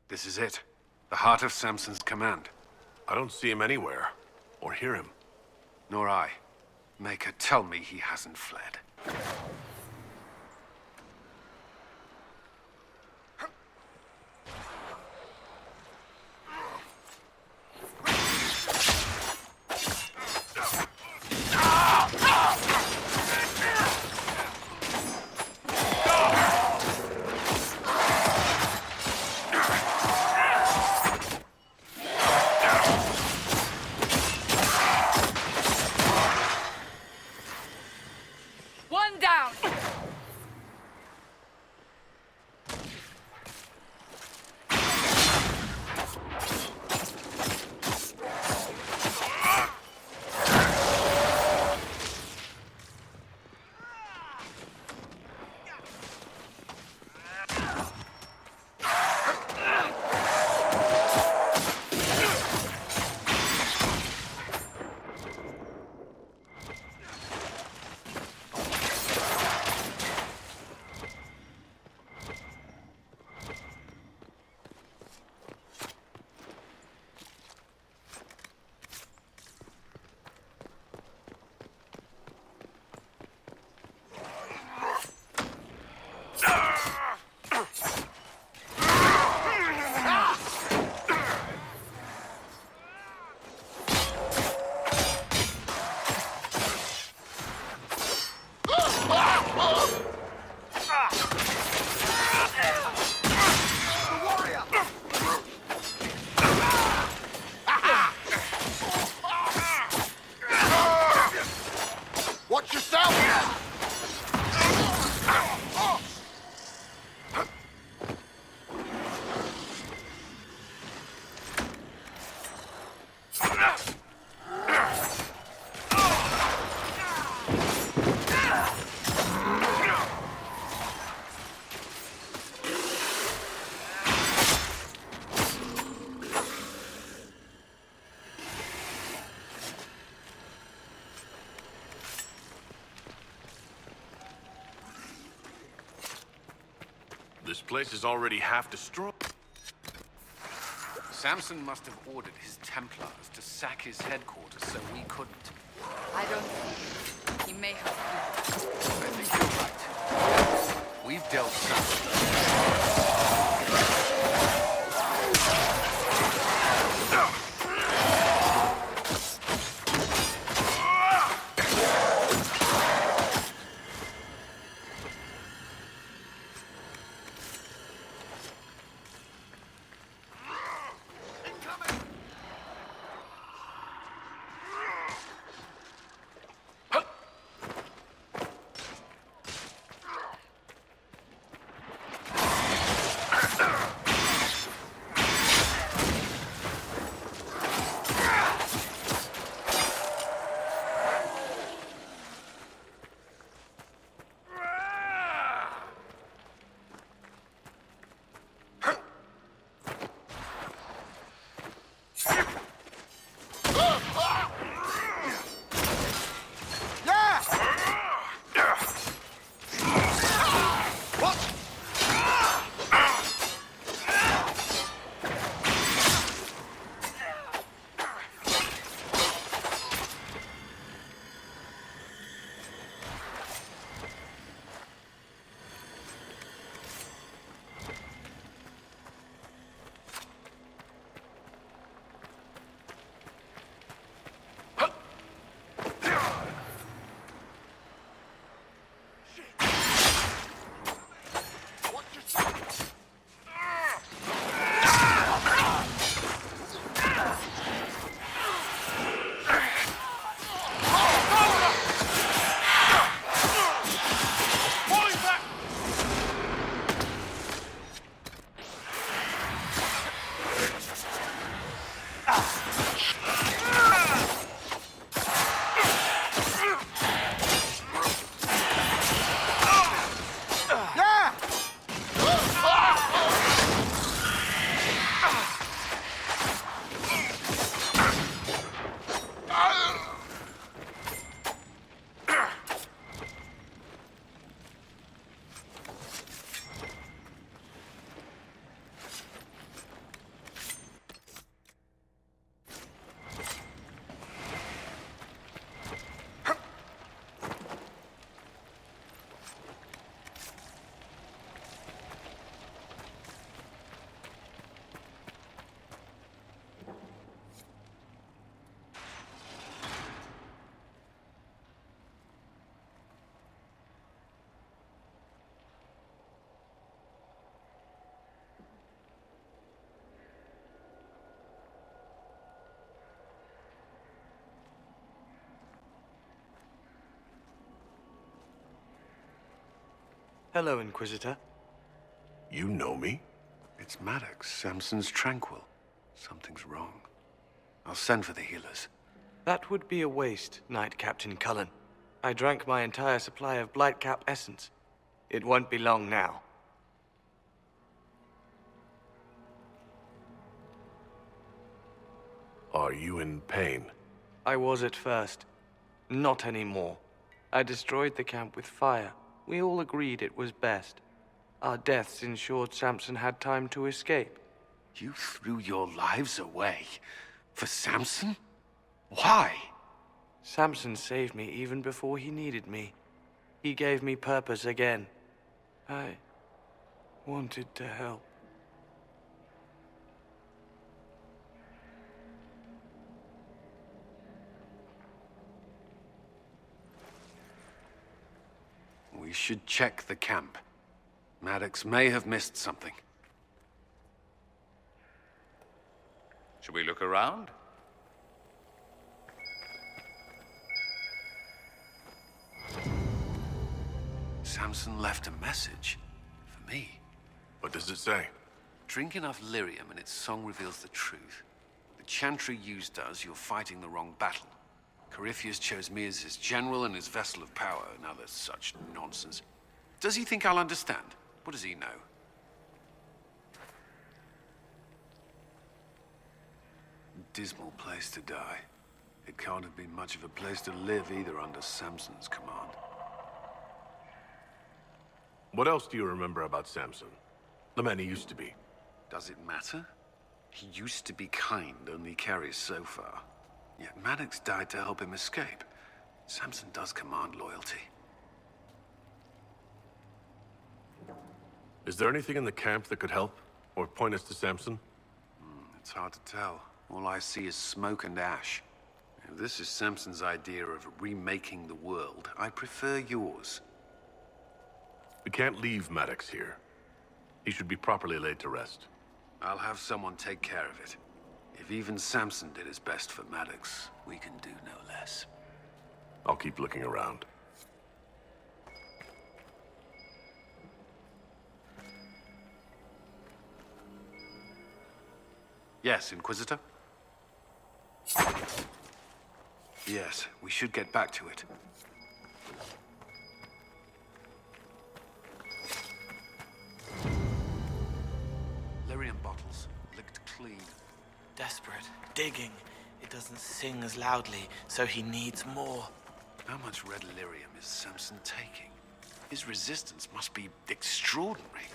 This is it. The heart of Samson's command. I don't see him anywhere. Or hear him. Nor I. Maker, tell me he hasn't fled. One down! Watch yourself! This place is already half destroyed. Samson must have ordered his Templars to sack his headquarters so we couldn't. I don't think he may have fled. I think you're right. We've dealt Samson. Hello, Inquisitor. You know me? It's Maddox, Samson's Tranquil. Something's wrong. I'll send for the healers. That would be a waste, Knight Captain Cullen. I drank my entire supply of Blightcap essence. It won't be long now. Are you in pain? I was at first. Not anymore. I destroyed the camp with fire. We all agreed it was best. Our deaths ensured Samson had time to escape. You threw your lives away? For Samson? Why? Samson saved me even before he needed me. He gave me purpose again. I wanted to help. We should check the camp. Maddox may have missed something. Should we look around? Samson left a message. For me. What does it say? Drink enough lyrium and its song reveals the truth. The chantry used us, you're fighting the wrong battle. Corypheus chose me as his general and his vessel of power. Now there's such nonsense. Does he think I'll understand? What does he know? Dismal place to die. It can't have been much of a place to live either under Samson's command. What else do you remember about Samson? The man he used to be. Does it matter? He used to be kind, only carries so far. Yet Maddox died to help him escape. Samson does command loyalty. Is there anything in the camp that could help? Or point us to Samson? It's hard to tell. All I see is smoke and ash. If this is Samson's idea of remaking the world, I prefer yours. We can't leave Maddox here. He should be properly laid to rest. I'll have someone take care of it. If even Samson did his best for Maddox, we can do no less. I'll keep looking around. Yes, Inquisitor? Yes, we should get back to it. Lyrium bottles, licked clean. Desperate, digging. It doesn't sing as loudly, so he needs more. How much red lyrium is Samson taking? His resistance must be extraordinary.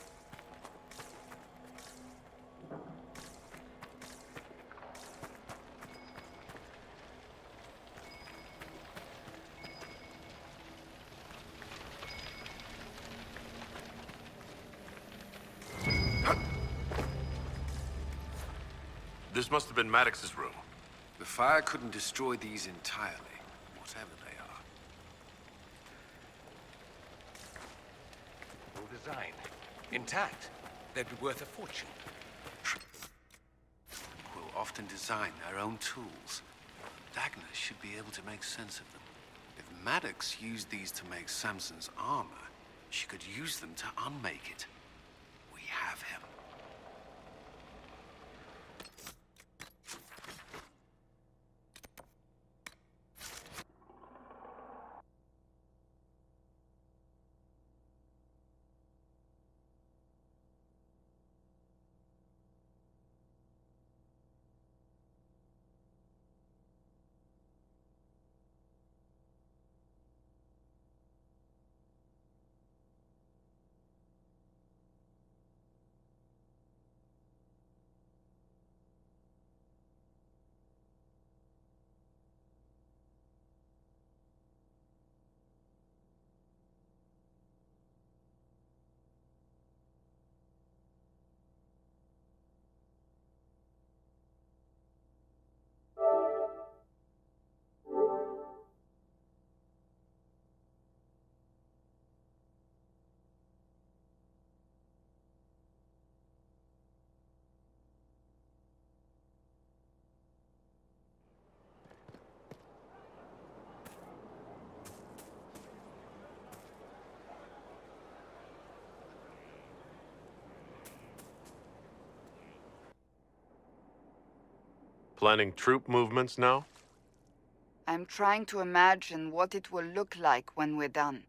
This must have been Maddox's room. The fire couldn't destroy these entirely, whatever they are. Full design. Intact. They'd be worth a fortune. Will often design their own tools. Dagna should be able to make sense of them. If Maddox used these to make Samson's armor, she could use them to unmake it. We have him. Planning troop movements now? I'm trying to imagine what it will look like when we're done.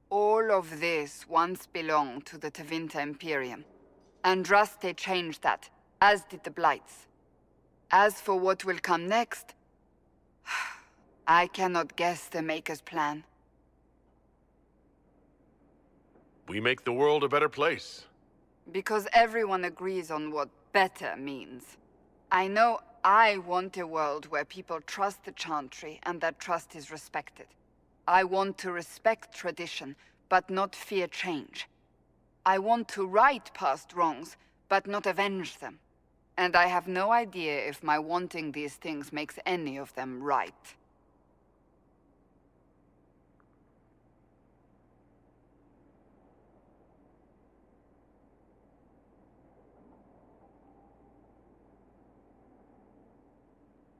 All of this once belonged to the Tevinter Imperium. Andraste changed that, as did the Blights. As for what will come next, I cannot guess the Maker's plan. We make the world a better place. Because everyone agrees on what better means. I know I want a world where people trust the Chantry and that trust is respected. I want to respect tradition, but not fear change. I want to right past wrongs, but not avenge them. And I have no idea if my wanting these things makes any of them right.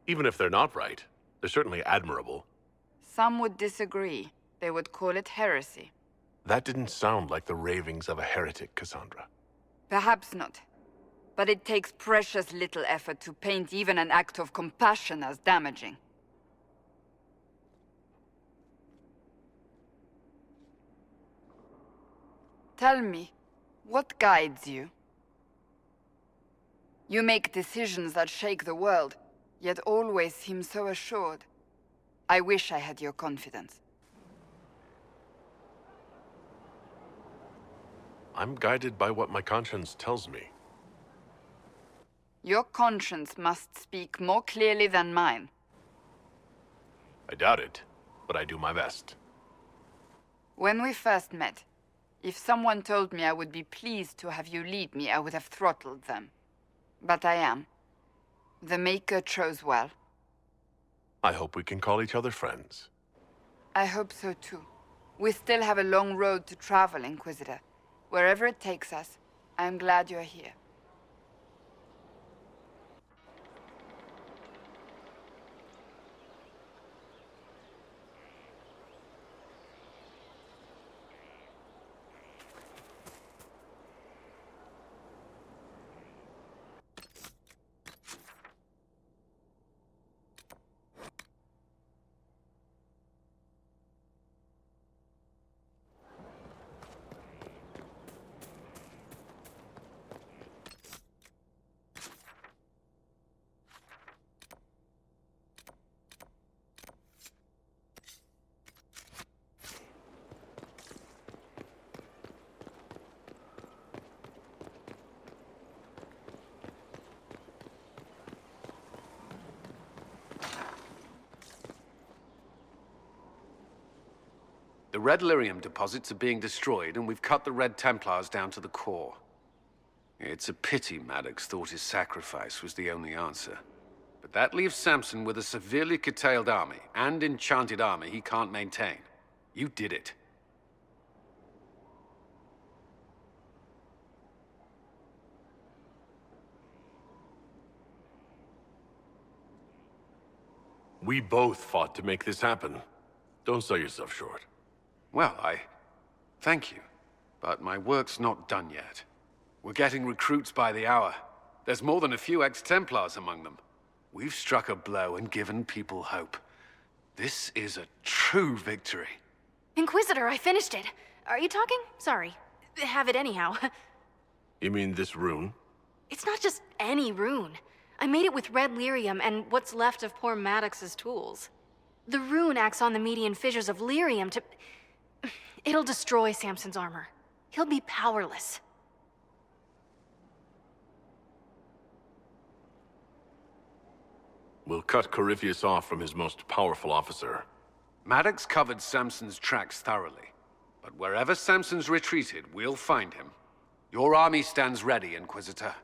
Even if they're not right, they're certainly admirable. Some would disagree. They would call it heresy. That didn't sound like the ravings of a heretic, Cassandra. Perhaps not. But it takes precious little effort to paint even an act of compassion as damaging. Tell me, what guides you? You make decisions that shake the world, yet always seem so assured. I wish I had your confidence. I'm guided by what my conscience tells me. Your conscience must speak more clearly than mine. I doubt it, but I do my best. When we first met, if someone told me I would be pleased to have you lead me, I would have throttled them. But I am. The Maker chose well. I hope we can call each other friends. I hope so too. We still have a long road to travel, Inquisitor. Wherever it takes us, I am glad you're here. The Red Lyrium deposits are being destroyed, and we've cut the Red Templars down to the core. It's a pity Maddox thought his sacrifice was the only answer. But that leaves Samson with a severely curtailed army, and enchanted armor he can't maintain. You did it. We both fought to make this happen. Don't sell yourself short. Well, thank you. But my work's not done yet. We're getting recruits by the hour. There's more than a few ex-Templars among them. We've struck a blow and given people hope. This is a true victory. Inquisitor, I finished it. Are you talking? Sorry. Have it anyhow. You mean this rune? It's not just any rune. I made it with red lyrium and what's left of poor Maddox's tools. The rune acts on the median fissures of lyrium to... It'll destroy Samson's armor. He'll be powerless. We'll cut Corypheus off from his most powerful officer. Maddox covered Samson's tracks thoroughly. But wherever Samson's retreated, we'll find him. Your army stands ready, Inquisitor.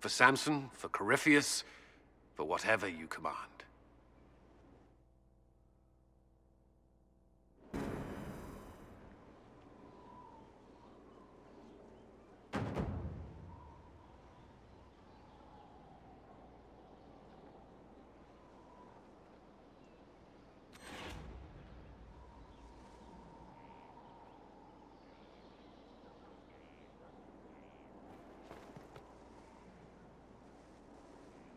For Samson, for Corypheus, for whatever you command.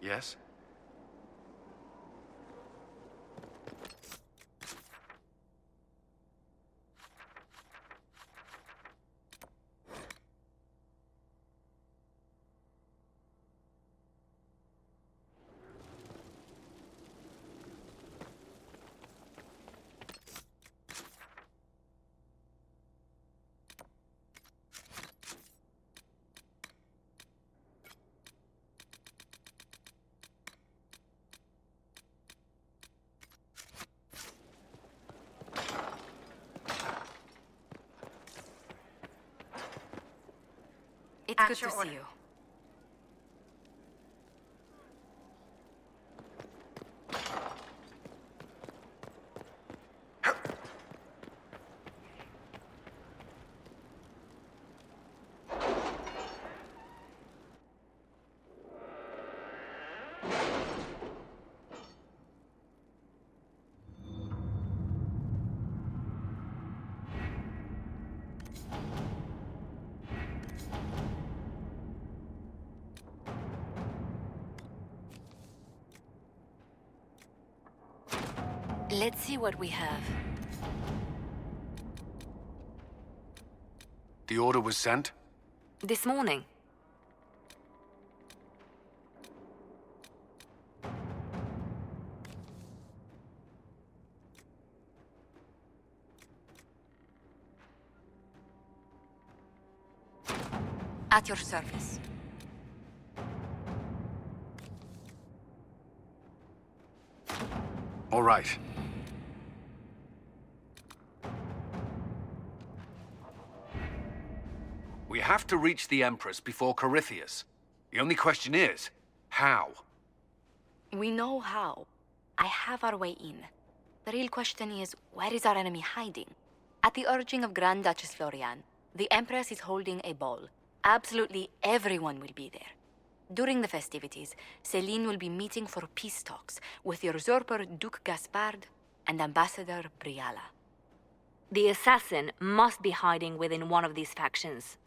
Yes? It's good to see you. Let's see what we have. The order was sent? This morning. At your service. All right. We have to reach the Empress before Corypheus. The only question is, how? We know how. I have our way in. The real question is, where is our enemy hiding? At the urging of Grand Duchess Florian, the Empress is holding a ball. Absolutely everyone will be there. During the festivities, Céline will be meeting for peace talks with the usurper Duke Gaspard and Ambassador Briala. The assassin must be hiding within one of these factions.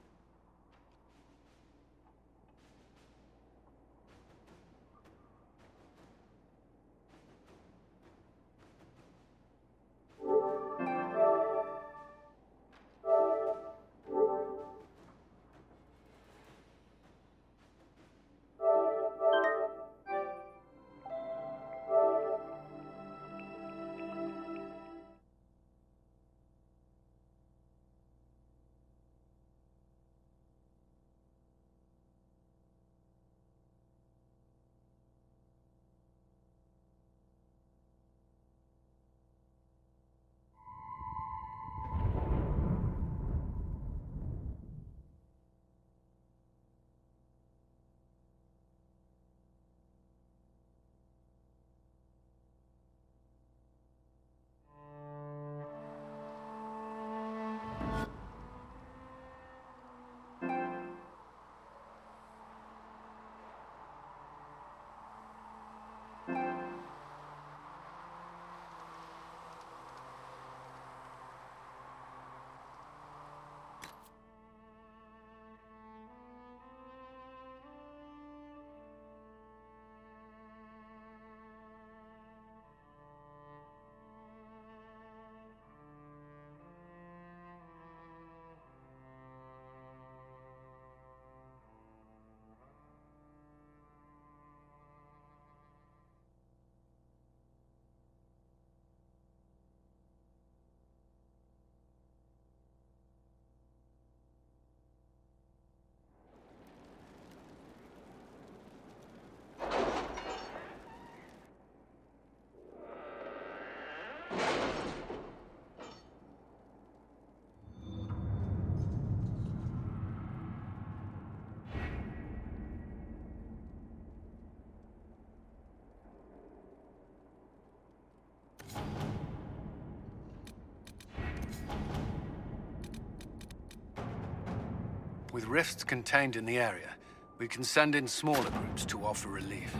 With rifts contained in the area, we can send in smaller groups to offer relief.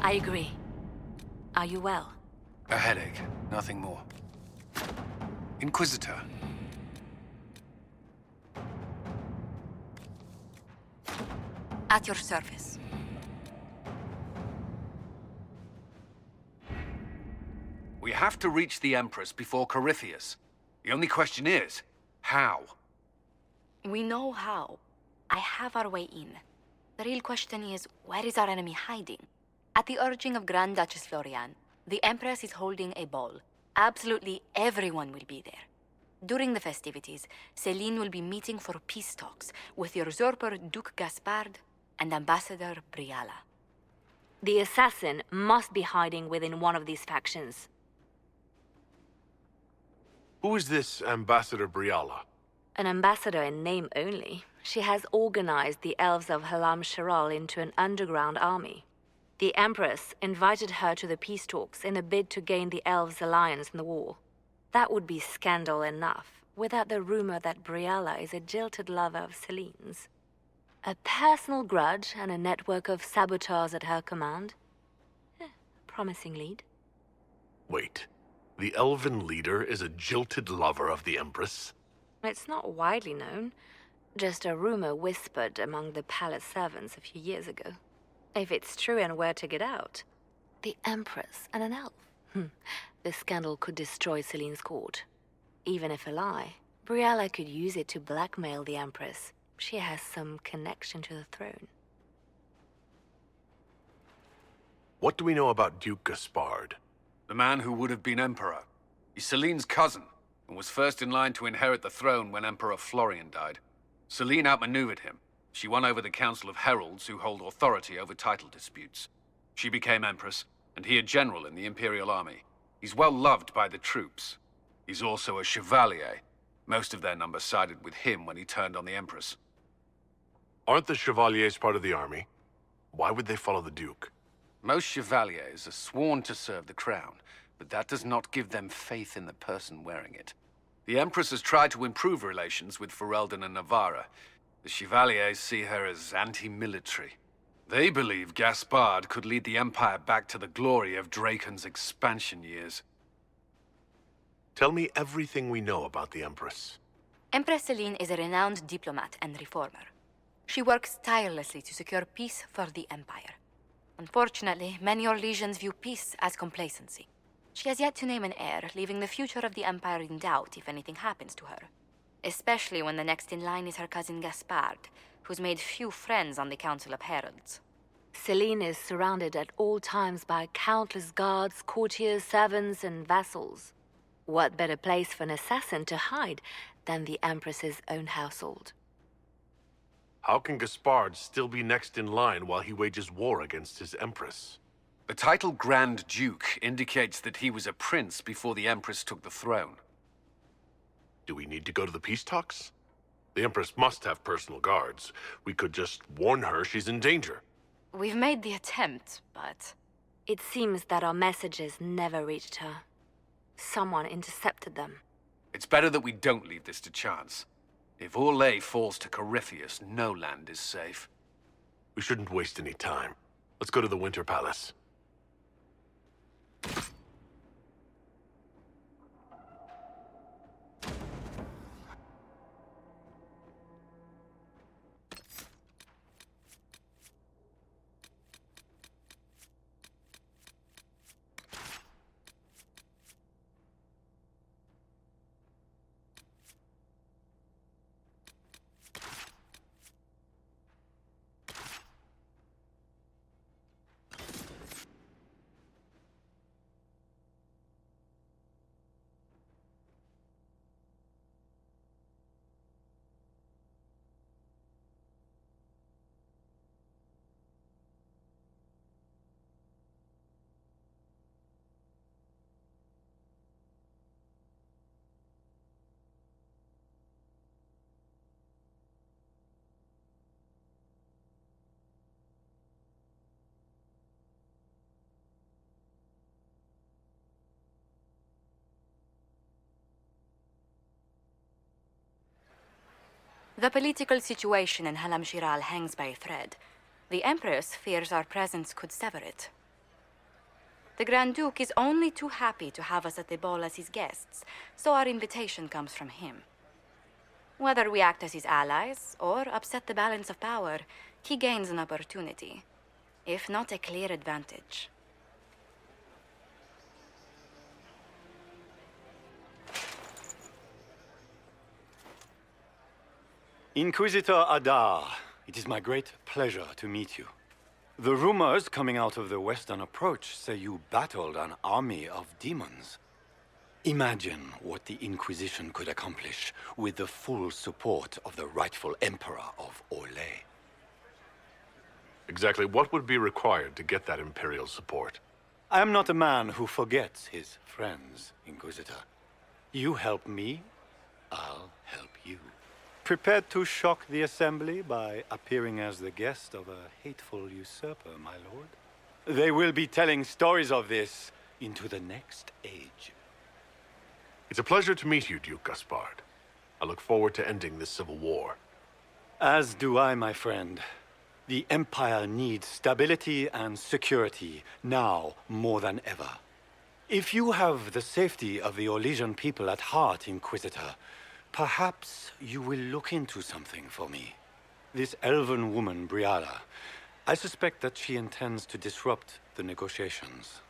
I agree. Are you well? A headache, nothing more. Inquisitor. At your service. We have to reach the Empress before Corypheus. The only question is, how? We know how. I have our way in. The real question is, where is our enemy hiding? At the urging of Grand Duchess Florian, the Empress is holding a ball. Absolutely everyone will be there. During the festivities, Céline will be meeting for peace talks with the usurper Duke Gaspard and Ambassador Briala. The assassin must be hiding within one of these factions. Who is this Ambassador Briala? An ambassador in name only. She has organized the elves of Halam Sharal into an underground army. The Empress invited her to the peace talks in a bid to gain the elves' alliance in the war. That would be scandal enough, without the rumor that Briella is a jilted lover of Celine's. A personal grudge and a network of saboteurs at her command. Promising lead. Wait. The elven leader is a jilted lover of the Empress? It's not widely known. Just a rumor whispered among the palace servants a few years ago. If it's true and were to get out, the Empress and an elf. The scandal could destroy Celine's court. Even if a lie, Briella could use it to blackmail the Empress. She has some connection to the throne. What do we know about Duke Gaspard? The man who would have been Emperor. He's Celine's cousin, and was first in line to inherit the throne when Emperor Florian died. Celine outmaneuvered him. She won over the Council of Heralds, who hold authority over title disputes. She became Empress, and he a general in the Imperial Army. He's well loved by the troops. He's also a Chevalier. Most of their number sided with him when he turned on the Empress. Aren't the Chevaliers part of the army? Why would they follow the Duke? Most Chevaliers are sworn to serve the crown, but that does not give them faith in the person wearing it. The Empress has tried to improve relations with Ferelden and Navarra. The Chevaliers see her as anti-military. They believe Gaspard could lead the Empire back to the glory of Draken's expansion years. Tell me everything we know about the Empress. Empress Celine is a renowned diplomat and reformer. She works tirelessly to secure peace for the Empire. Unfortunately, many Orlesians view peace as complacency. She has yet to name an heir, leaving the future of the Empire in doubt if anything happens to her. Especially when the next in line is her cousin Gaspard, who's made few friends on the Council of Heralds. Celine is surrounded at all times by countless guards, courtiers, servants, and vassals. What better place for an assassin to hide than the Empress's own household? How can Gaspard still be next in line while he wages war against his Empress? The title Grand Duke indicates that he was a prince before the Empress took the throne. Do we need to go to the peace talks? The Empress must have personal guards. We could just warn her she's in danger. We've made the attempt, but... It seems that our messages never reached her. Someone intercepted them. It's better that we don't leave this to chance. If Orlais falls to Corypheus, no land is safe. We shouldn't waste any time. Let's go to the Winter Palace. The political situation in Halam Shiral hangs by a thread. The Empress fears our presence could sever it. The Grand Duke is only too happy to have us at the ball as his guests, so our invitation comes from him. Whether we act as his allies or upset the balance of power, he gains an opportunity, if not a clear advantage. Inquisitor Adar, it is my great pleasure to meet you. The rumors coming out of the Western Approach say you battled an army of demons. Imagine what the Inquisition could accomplish with the full support of the rightful Emperor of Orlais. Exactly what would be required to get that Imperial support? I am not a man who forgets his friends, Inquisitor. You help me, I'll help you. Prepared to shock the assembly by appearing as the guest of a hateful usurper, my lord? They will be telling stories of this into the next age. It's a pleasure to meet you, Duke Gaspard. I look forward to ending this civil war. As do I, my friend. The Empire needs stability and security, now more than ever. If you have the safety of the Orlesian people at heart, Inquisitor, perhaps you will look into something for me. This elven woman, Briala, I suspect that she intends to disrupt the negotiations.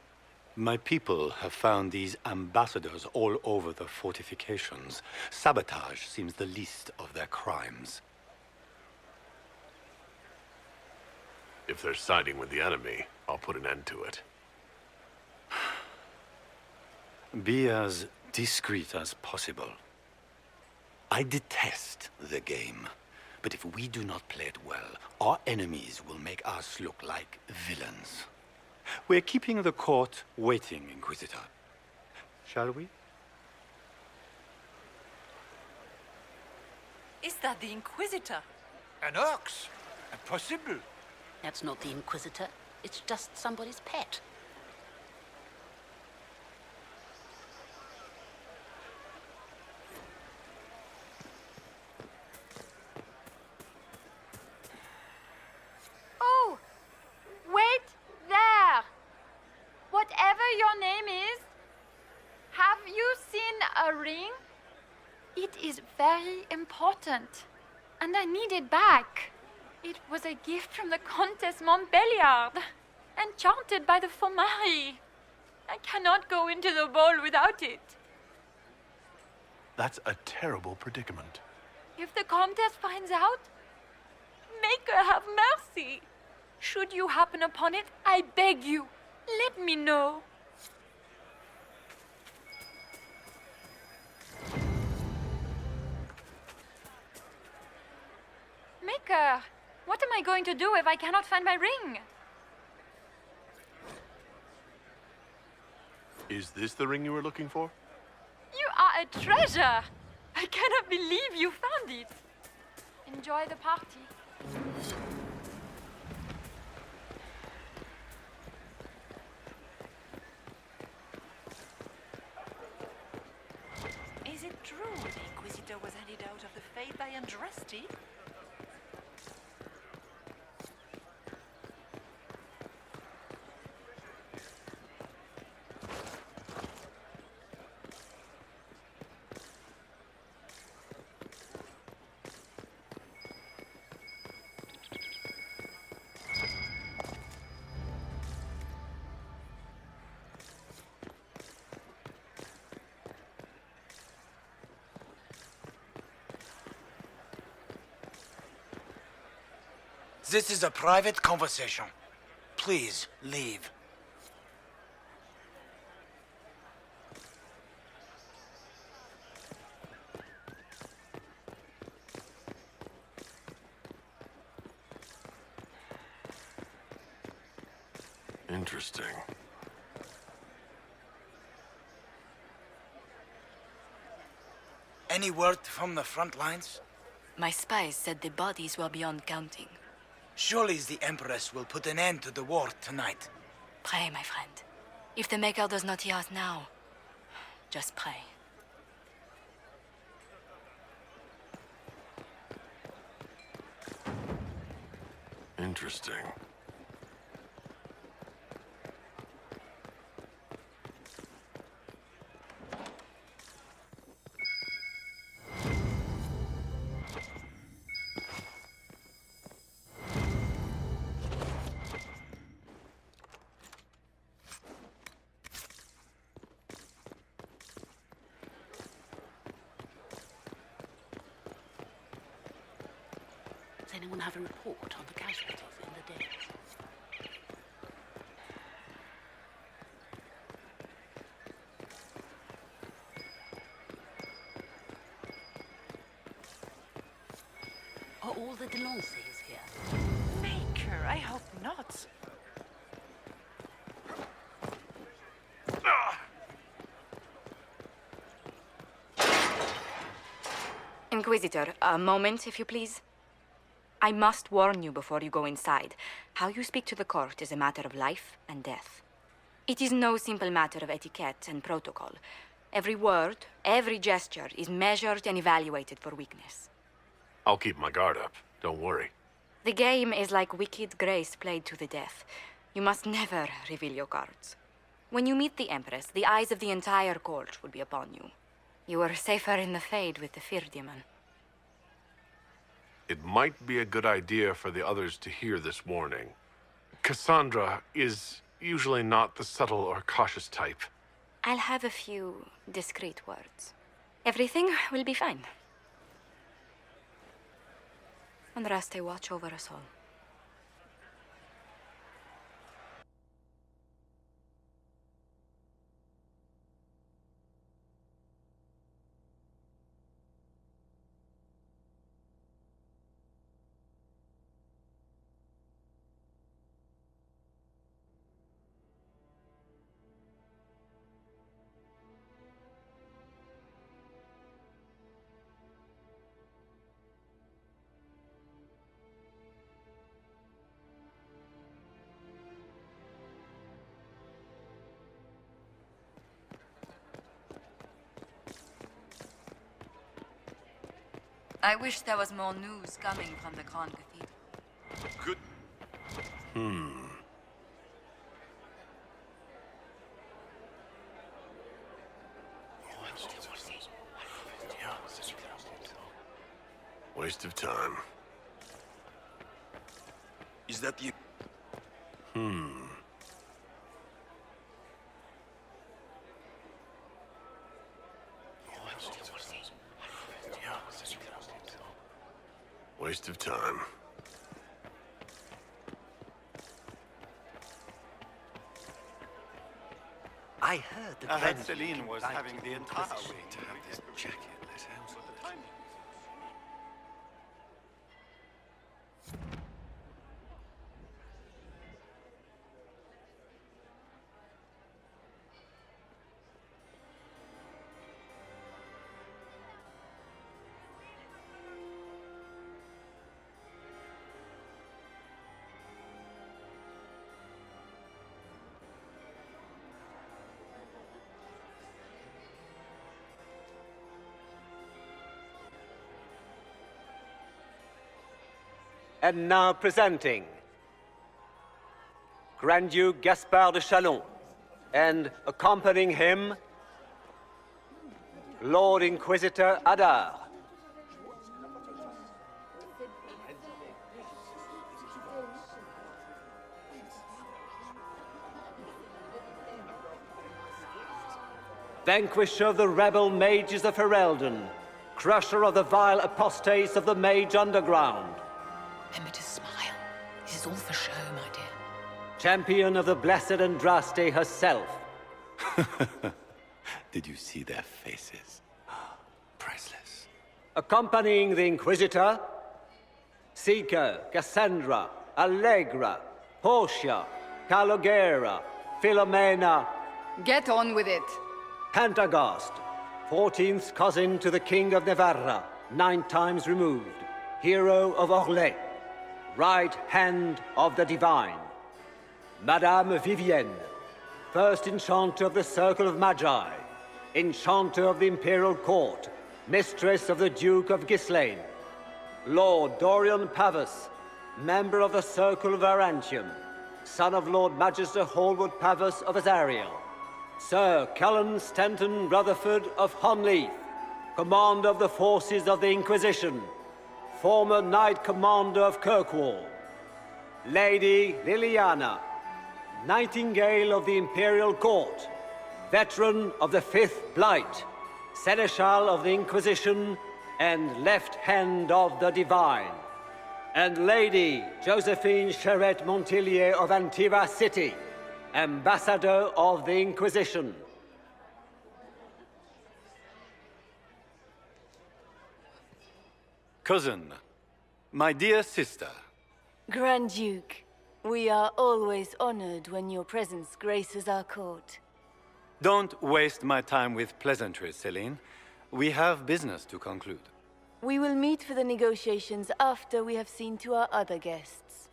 My people have found these ambassadors all over the fortifications. Sabotage seems the least of their crimes. If they're siding with the enemy, I'll put an end to it. Be as discreet as possible. I detest the game, but if we do not play it well, our enemies will make us look like villains. We're keeping the court waiting, Inquisitor. Shall we? Is that the Inquisitor? An ox? Impossible. That's not the Inquisitor. It's just somebody's pet. Oh! Wait there! Whatever your name is, have you seen a ring? It is very important, and I need it back. It was a gift from the Countess Montbelliard, enchanted by the Fomari. I cannot go into the ball without it. That's a terrible predicament. If the Countess finds out, make her have mercy. Should you happen upon it, I beg you, let me know. Maker, what am I going to do if I cannot find my ring? Is this the ring you were looking for? You are a treasure! I cannot believe you found it. Enjoy the party. Is it true the Inquisitor was handed out of the faith by Andraste? This is a private conversation. Please, leave. Interesting. Any word from the front lines? My spies said the bodies were beyond counting. Surely the Empress will put an end to the war tonight. Pray, my friend. If the Maker does not hear us now, just pray. Interesting. Does anyone have a report on the casualties in the dead? Are all the Delancey's here? Maker, I hope not. Inquisitor, a moment, if you please. I must warn you before you go inside. How you speak to the court is a matter of life and death. It is no simple matter of etiquette and protocol. Every word, every gesture is measured and evaluated for weakness. I'll keep my guard up. Don't worry. The game is like Wicked Grace played to the death. You must never reveal your cards. When you meet the Empress, the eyes of the entire court will be upon you. You are safer in the Fade with the Fear Demon. It might be a good idea for the others to hear this warning. Cassandra is usually not the subtle or cautious type. I'll have a few discreet words. Everything will be fine. Andraste, watch over us all. I wish there was more news coming from the Grand Cathedral. Good. Waste of time. Is that the... Waste of time. I heard the I heard Grand Celine Duke was invited having the entire Inquisition week to have this jacket let out. And now presenting Grand Duke Gaspard de Chalon, and accompanying him, Lord Inquisitor Adar. Vanquisher of the rebel mages of Ferelden, crusher of the vile apostates of the Mage Underground. Remember to smile. This is all for show, my dear. Champion of the blessed Andraste herself. Did you see their faces? Priceless. Accompanying the Inquisitor, Seeker, Cassandra, Allegra, Portia, Calogera, Philomena. Get on with it. Pantagast, 14th cousin to the King of Navarra, 9 times removed, hero of Orlais, right hand of the Divine. Madame Vivienne, first enchanter of the Circle of Magi, enchanter of the Imperial Court, mistress of the Duke of Ghislaine. Lord Dorian Pavus, member of the Circle of Arantium, son of Lord Magister Hallward Pavus of Azariel. Sir Cullen Stanton Rutherford of Honleith, commander of the forces of the Inquisition, former Knight Commander of Kirkwall. Lady Liliana, Nightingale of the Imperial Court, veteran of the Fifth Blight, Seneschal of the Inquisition, and left hand of the Divine. And Lady Josephine Charette Montillier of Antiva City, Ambassador of the Inquisition. Cousin, my dear sister. Grand Duke, we are always honored when your presence graces our court. Don't waste my time with pleasantries, Celine. We have business to conclude. We will meet for the negotiations after we have seen to our other guests.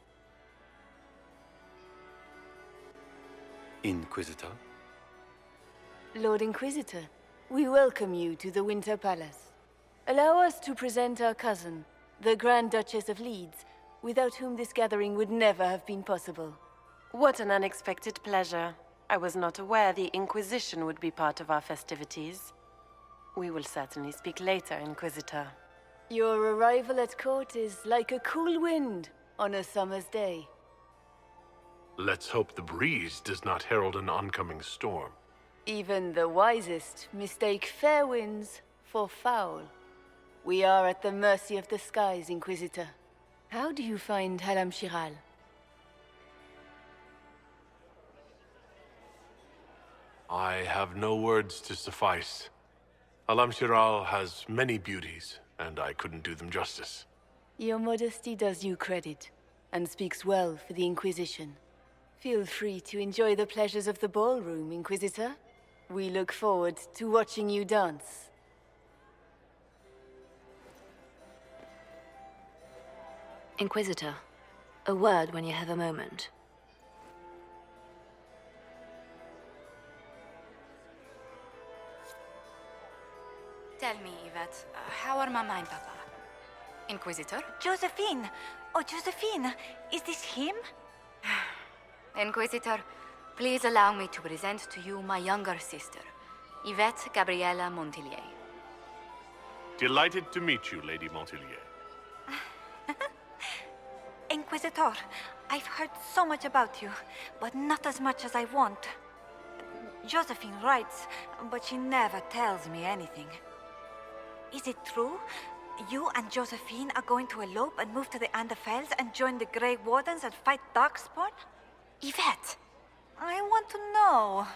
Inquisitor? Lord Inquisitor, we welcome you to the Winter Palace. Allow us to present our cousin, the Grand Duchess of Leeds, without whom this gathering would never have been possible. What an unexpected pleasure. I was not aware the Inquisition would be part of our festivities. We will certainly speak later, Inquisitor. Your arrival at court is like a cool wind on a summer's day. Let's hope the breeze does not herald an oncoming storm. Even the wisest mistake fair winds for foul. We are at the mercy of the skies, Inquisitor. How do you find Halam Shiral? I have no words to suffice. Alam Shiral has many beauties, and I couldn't do them justice. Your modesty does you credit, and speaks well for the Inquisition. Feel free to enjoy the pleasures of the ballroom, Inquisitor. We look forward to watching you dance. Inquisitor, a word when you have a moment. Tell me, Yvette, how are Mama and Papa? Inquisitor? Josephine! Oh, Josephine! Is this him? Inquisitor, please allow me to present to you my younger sister, Yvette Gabriella Montillier. Delighted to meet you, Lady Montillier. Inquisitor, I've heard so much about you, but not as much as I want. Josephine writes, but she never tells me anything. Is it true? You and Josephine are going to elope and move to the Anderfells and join the Grey Wardens and fight Darkspawn? Yvette, I want to know.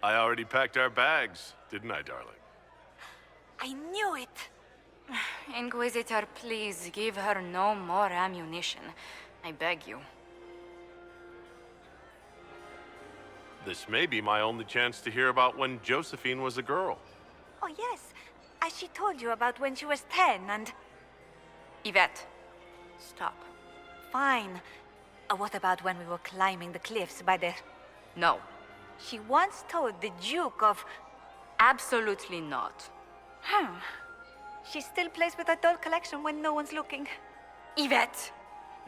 I already packed our bags, didn't I, darling? I knew it. Inquisitor, please give her no more ammunition. I beg you. This may be my only chance to hear about when Josephine was a girl. Oh, yes. As she told you about when she was 10 and... Yvette, stop. Fine. What about when we were climbing the cliffs by the... No. She once told the Duke of... Absolutely not. She still plays with her doll collection when no one's looking. Yvette,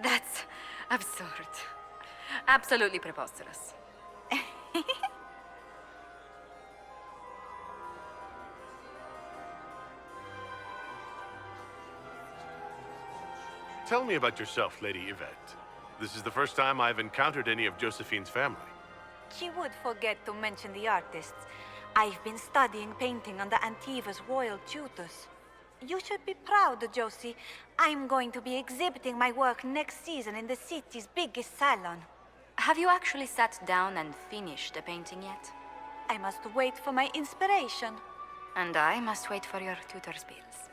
that's absurd. Absolutely preposterous. Tell me about yourself, Lady Yvette. This is the first time I've encountered any of Josephine's family. She would forget to mention the artists. I've been studying painting under Antiva's royal tutors. You should be proud, Josie. I'm going to be exhibiting my work next season in the city's biggest salon. Have you actually sat down and finished the painting yet? I must wait for my inspiration. And I must wait for your tutor's bills.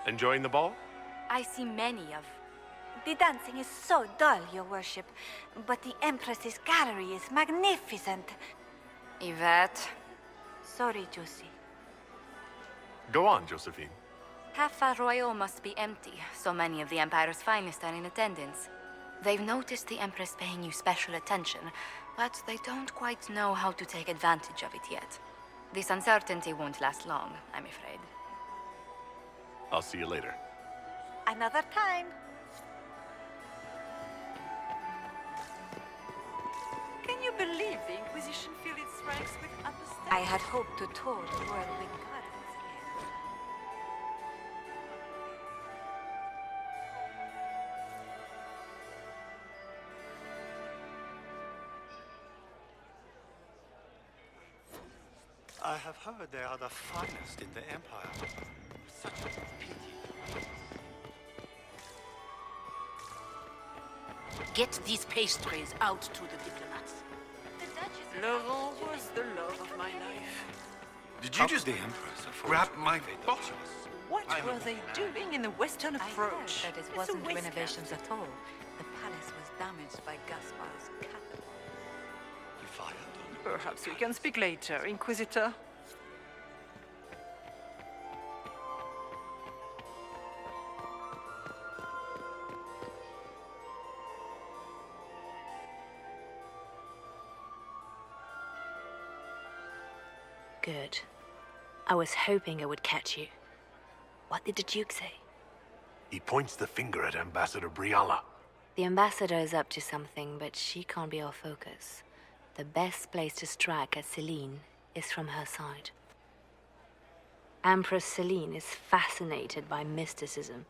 Enjoying the ball? I see many of... The dancing is so dull, Your Worship. But the Empress's gallery is magnificent. Yvette. Sorry, Josie. Go on, Josephine. Half Royal must be empty. So many of the Empire's finest are in attendance. They've noticed the Empress paying you special attention, but they don't quite know how to take advantage of it yet. This uncertainty won't last long, I'm afraid. I'll see you later. Another time. Can you believe the Inquisition filled its ranks with understanding? I had hoped to tour the Royal Wing Gardens again. I have heard they are the finest in the Empire. Such a pity. Get these pastries out to the diplomats. Laurent was the love of my life. Did you just grab my bottle? What were they doing in the Western Approach? I heard that it wasn't renovations at all. The palace was damaged by Gaspar's cattle. You fired. Perhaps we can speak later, Inquisitor. Good. I was hoping I would catch you. What did the Duke say? He points the finger at Ambassador Briala. The ambassador is up to something, but she can't be our focus. The best place to strike at Celine is from her side. Empress Celine is fascinated by mysticism,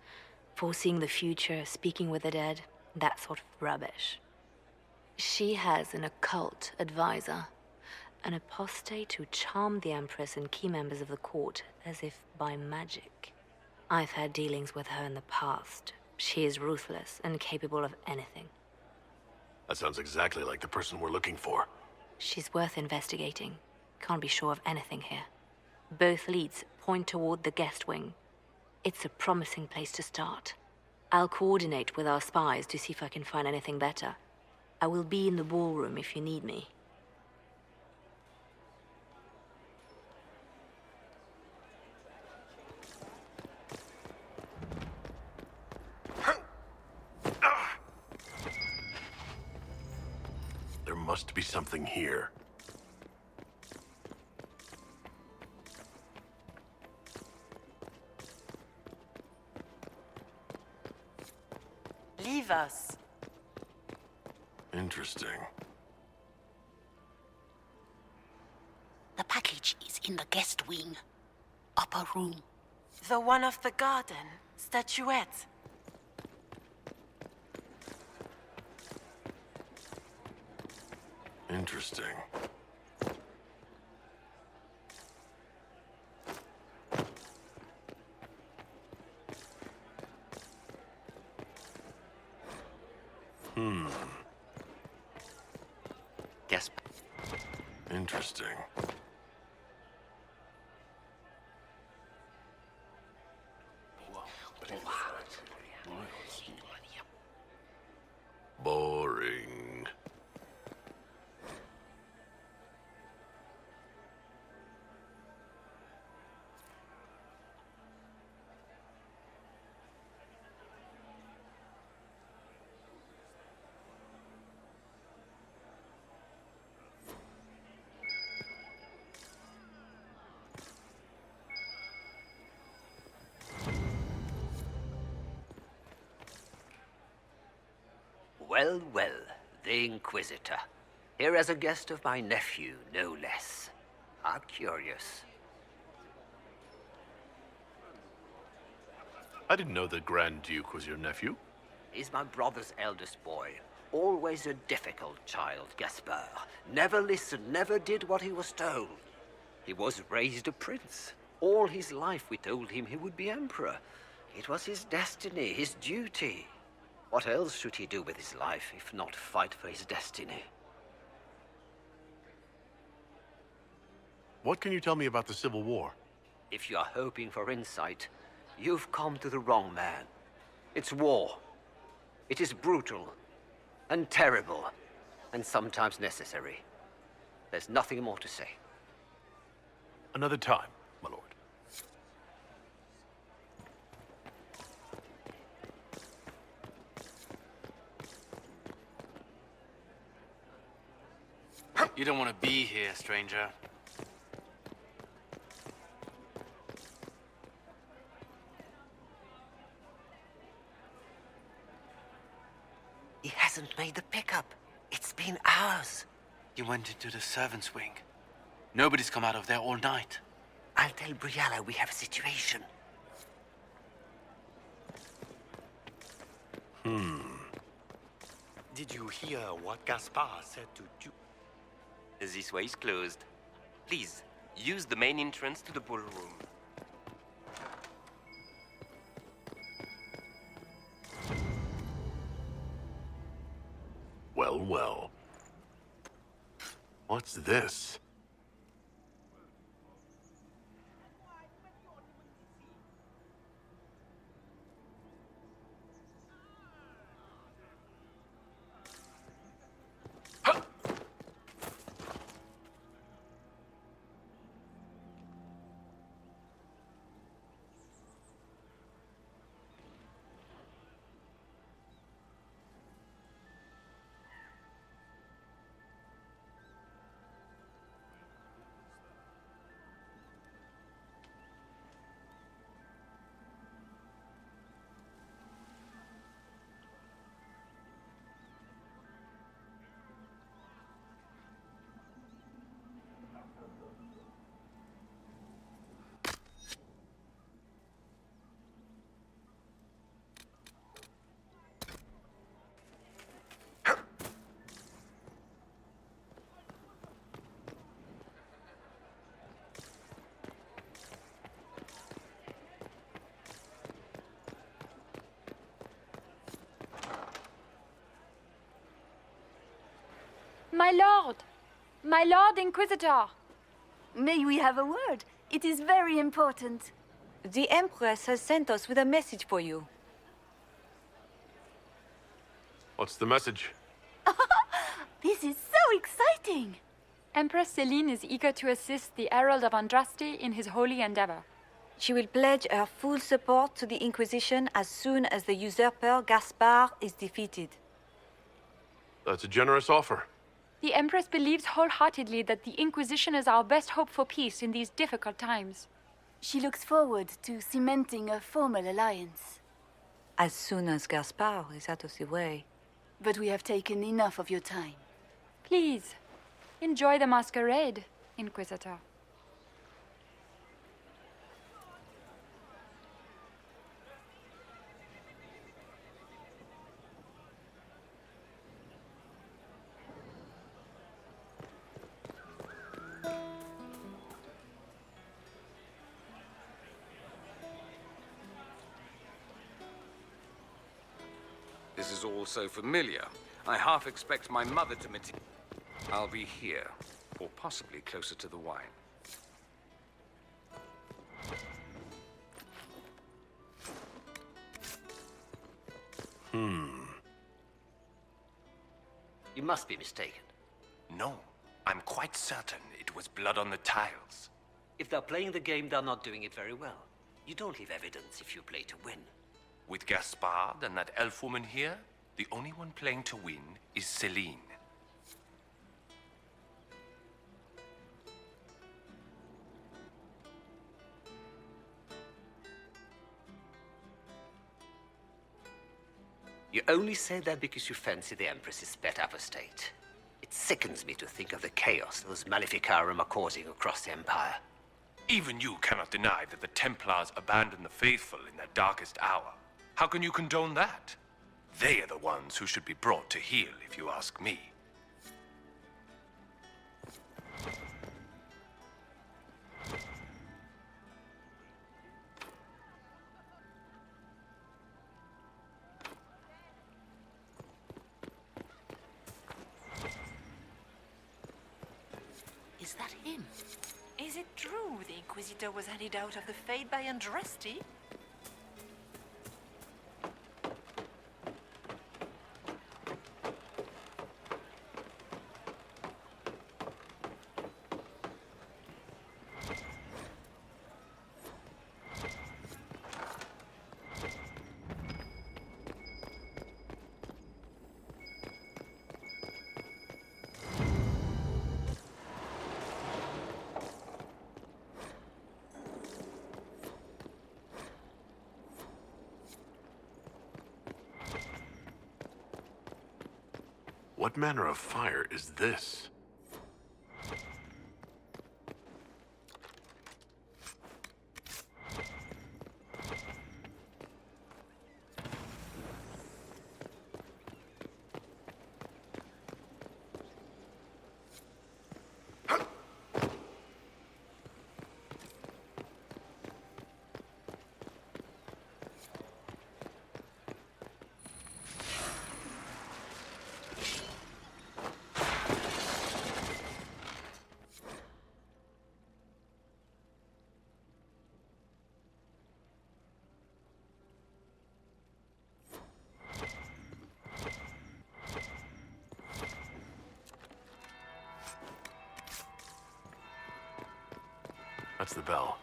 foreseeing the future, speaking with the dead, that sort of rubbish. She has an occult advisor, an apostate who charmed the Empress and key members of the court as if by magic. I've had dealings with her in the past. She is ruthless and capable of anything. That sounds exactly like the person we're looking for. She's worth investigating. Can't be sure of anything here. Both leads point toward the guest wing. It's a promising place to start. I'll coordinate with our spies to see if I can find anything better. I will be in the ballroom if you need me. There must be something here. Leave us. Interesting. The package is in the guest wing. Upper room. The one of the garden. Statuette. Interesting. Guess. Interesting. Boring. Well, well, the Inquisitor. Here as a guest of my nephew, no less. How curious. I didn't know the Grand Duke was your nephew. He's my brother's eldest boy. Always a difficult child, Gaspard. Never listened, never did what he was told. He was raised a prince. All his life we told him he would be emperor. It was his destiny, his duty. What else should he do with his life if not fight for his destiny? What can you tell me about the Civil War? If you are hoping for insight, you've come to the wrong man. It's war. It is brutal, and terrible, and sometimes necessary. There's nothing more to say. Another time, my lord. You don't want to be here, stranger. He hasn't made the pickup. It's been hours. You went into the servants' wing. Nobody's come out of there all night. I'll tell Briala we have a situation. Did you hear what Gaspard said to Duke? This way is closed. Please, use the main entrance to the ballroom. Well, well. What's this? My lord! My lord Inquisitor! May we have a word? It is very important. The Empress has sent us with a message for you. What's the message? This is so exciting! Empress Celine is eager to assist the Herald of Andraste in his holy endeavor. She will pledge her full support to the Inquisition as soon as the usurper Gaspard is defeated. That's a generous offer. The Empress believes wholeheartedly that the Inquisition is our best hope for peace in these difficult times. She looks forward to cementing a formal alliance. As soon as Gaspard is out of the way. But we have taken enough of your time. Please, enjoy the masquerade, Inquisitor. This is all so familiar. I half expect my mother to I'll be here, or possibly closer to the wine. You must be mistaken. No, I'm quite certain it was blood on the tiles. If they're playing the game, they're not doing it very well. You don't leave evidence if you play to win. With Gaspard and that elf woman here, the only one playing to win is Celine. You only say that because you fancy the Empress's pet apostate. It sickens me to think of the chaos those Maleficarum are causing across the Empire. Even you cannot deny that the Templars abandoned the faithful in their darkest hour. How can you condone that? They are the ones who should be brought to heel, if you ask me. Is that him? Is it true the Inquisitor was handed out of the Fade by Andraste? What manner of fire is this? That's the bell.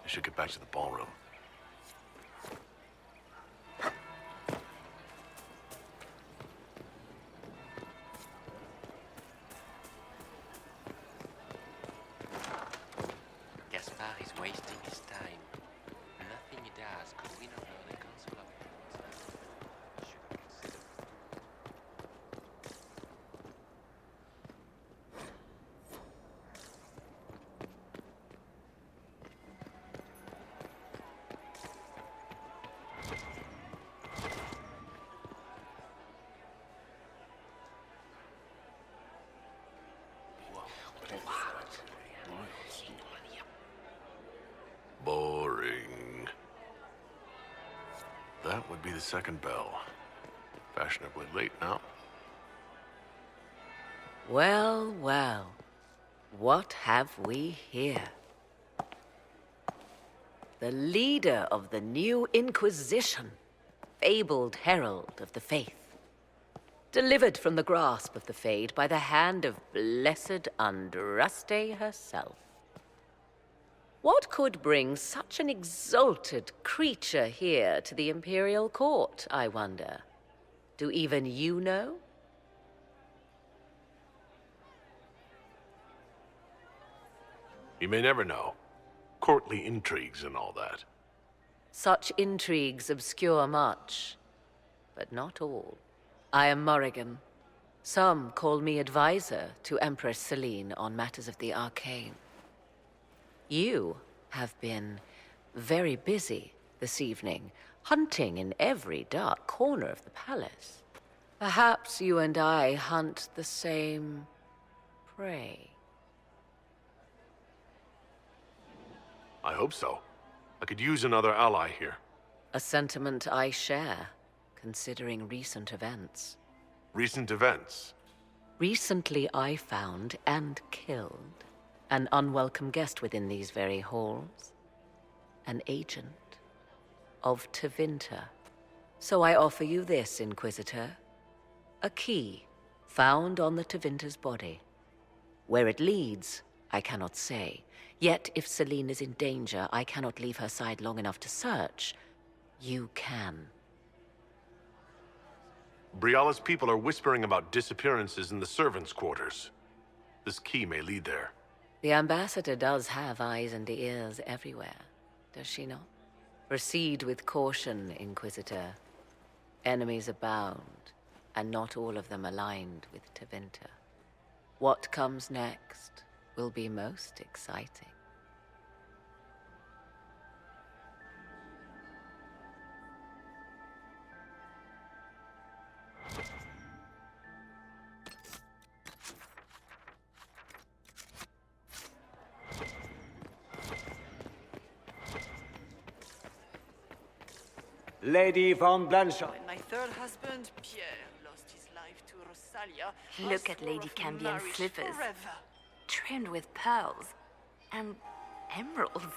I should get back to the ballroom. Gaspard is wasting his time. Nothing he does could win over the Council of Boring. That would be the second bell. Fashionably late now. Well, well. What have we here? The leader of the new Inquisition, fabled herald of the faith. Delivered from the grasp of the Fade by the hand of blessed Andraste herself. What could bring such an exalted creature here to the Imperial Court, I wonder? Do even you know? You may never know. Courtly intrigues and all that. Such intrigues obscure much, but not all. I am Morrigan. Some call me advisor to Empress Celine on matters of the arcane. You have been very busy this evening, hunting in every dark corner of the palace. Perhaps you and I hunt the same prey. I hope so. I could use another ally here. A sentiment I share, considering recent events. Recent events? Recently I found and killed an unwelcome guest within these very halls. An agent of Tevinter. So I offer you this, Inquisitor. A key found on the Tevinter's body. Where it leads, I cannot say. Yet if Celine is in danger, I cannot leave her side long enough to search. You can. Briala's people are whispering about disappearances in the servants' quarters. This key may lead there. The ambassador does have eyes and ears everywhere, does she not? Proceed with caution, Inquisitor. Enemies abound, and not all of them aligned with Tevinter. What comes next will be most exciting. Lady von Blanchard. When my third husband, Pierre, lost his life to Rosalia, Look at Lady Cambien's slippers. Trimmed with pearls. And emeralds.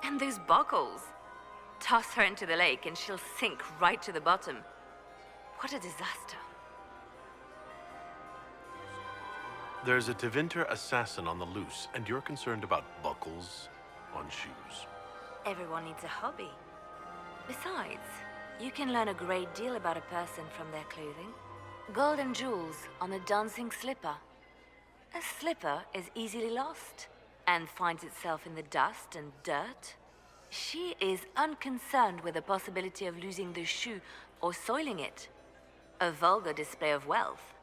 And those buckles. Toss her into the lake and she'll sink right to the bottom. What a disaster. There's a Tevinter assassin on the loose, and you're concerned about buckles on shoes. Everyone needs a hobby. Besides, you can learn a great deal about a person from their clothing. Gold and jewels on a dancing slipper. A slipper is easily lost and finds itself in the dust and dirt. She is unconcerned with the possibility of losing the shoe or soiling it. A vulgar display of wealth.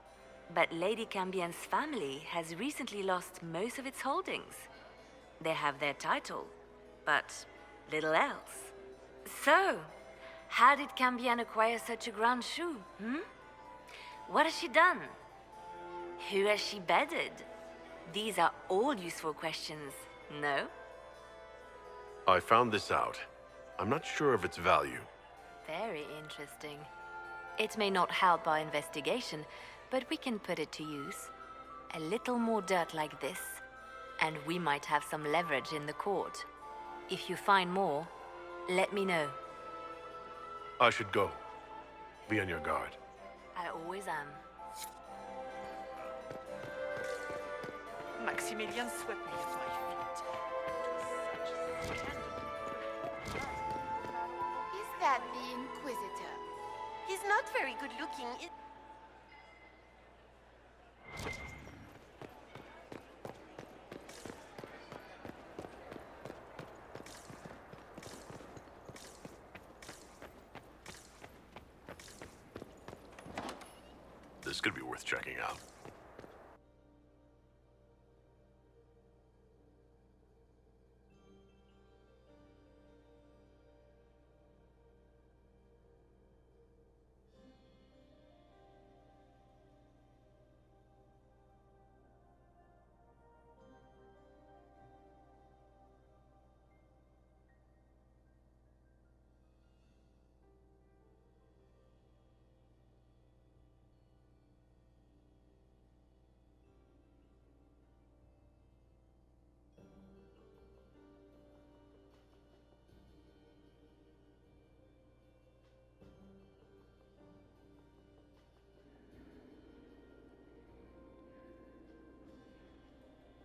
But Lady Cambien's family has recently lost most of its holdings. They have their title, but little else. So, how did Cambien acquire such a grand shoe, What has she done? Who has she bedded? These are all useful questions, no? I found this out. I'm not sure of its value. Very interesting. It may not help our investigation, but we can put it to use. A little more dirt like this, and we might have some leverage in the court. If you find more, let me know. I should go. Be on your guard. I always am. Maximilian swept me at my feet. It was such a scandal. Is that the Inquisitor? He's not very good looking. This could be worth checking out.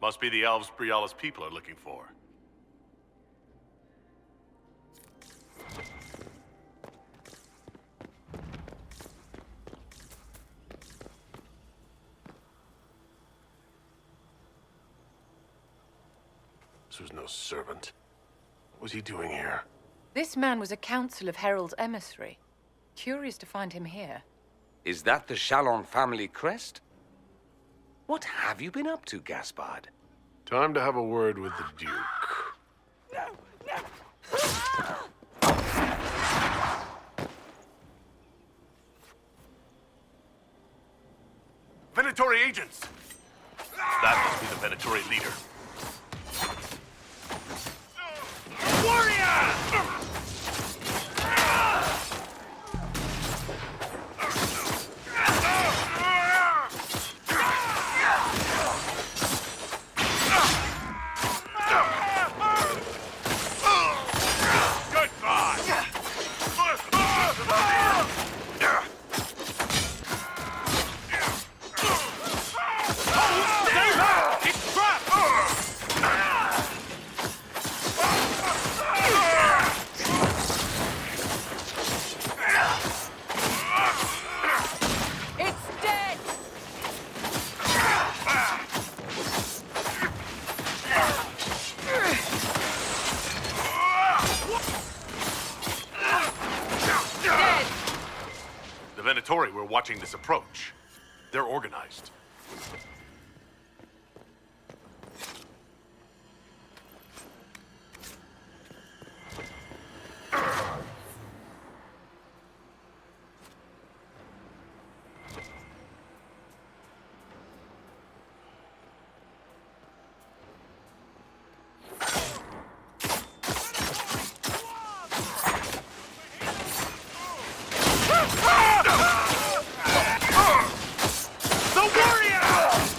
Must be the elves Briala's people are looking for. This was no servant. What was he doing here? This man was a council of Herald's emissary. Curious to find him here. Is that the Chalon family crest? What have you been up to, Gaspard? Time to have a word with the Duke. Venatori agents! That must be the Venatori leader. Warrior! We're watching this approach. They're organized. The warrior!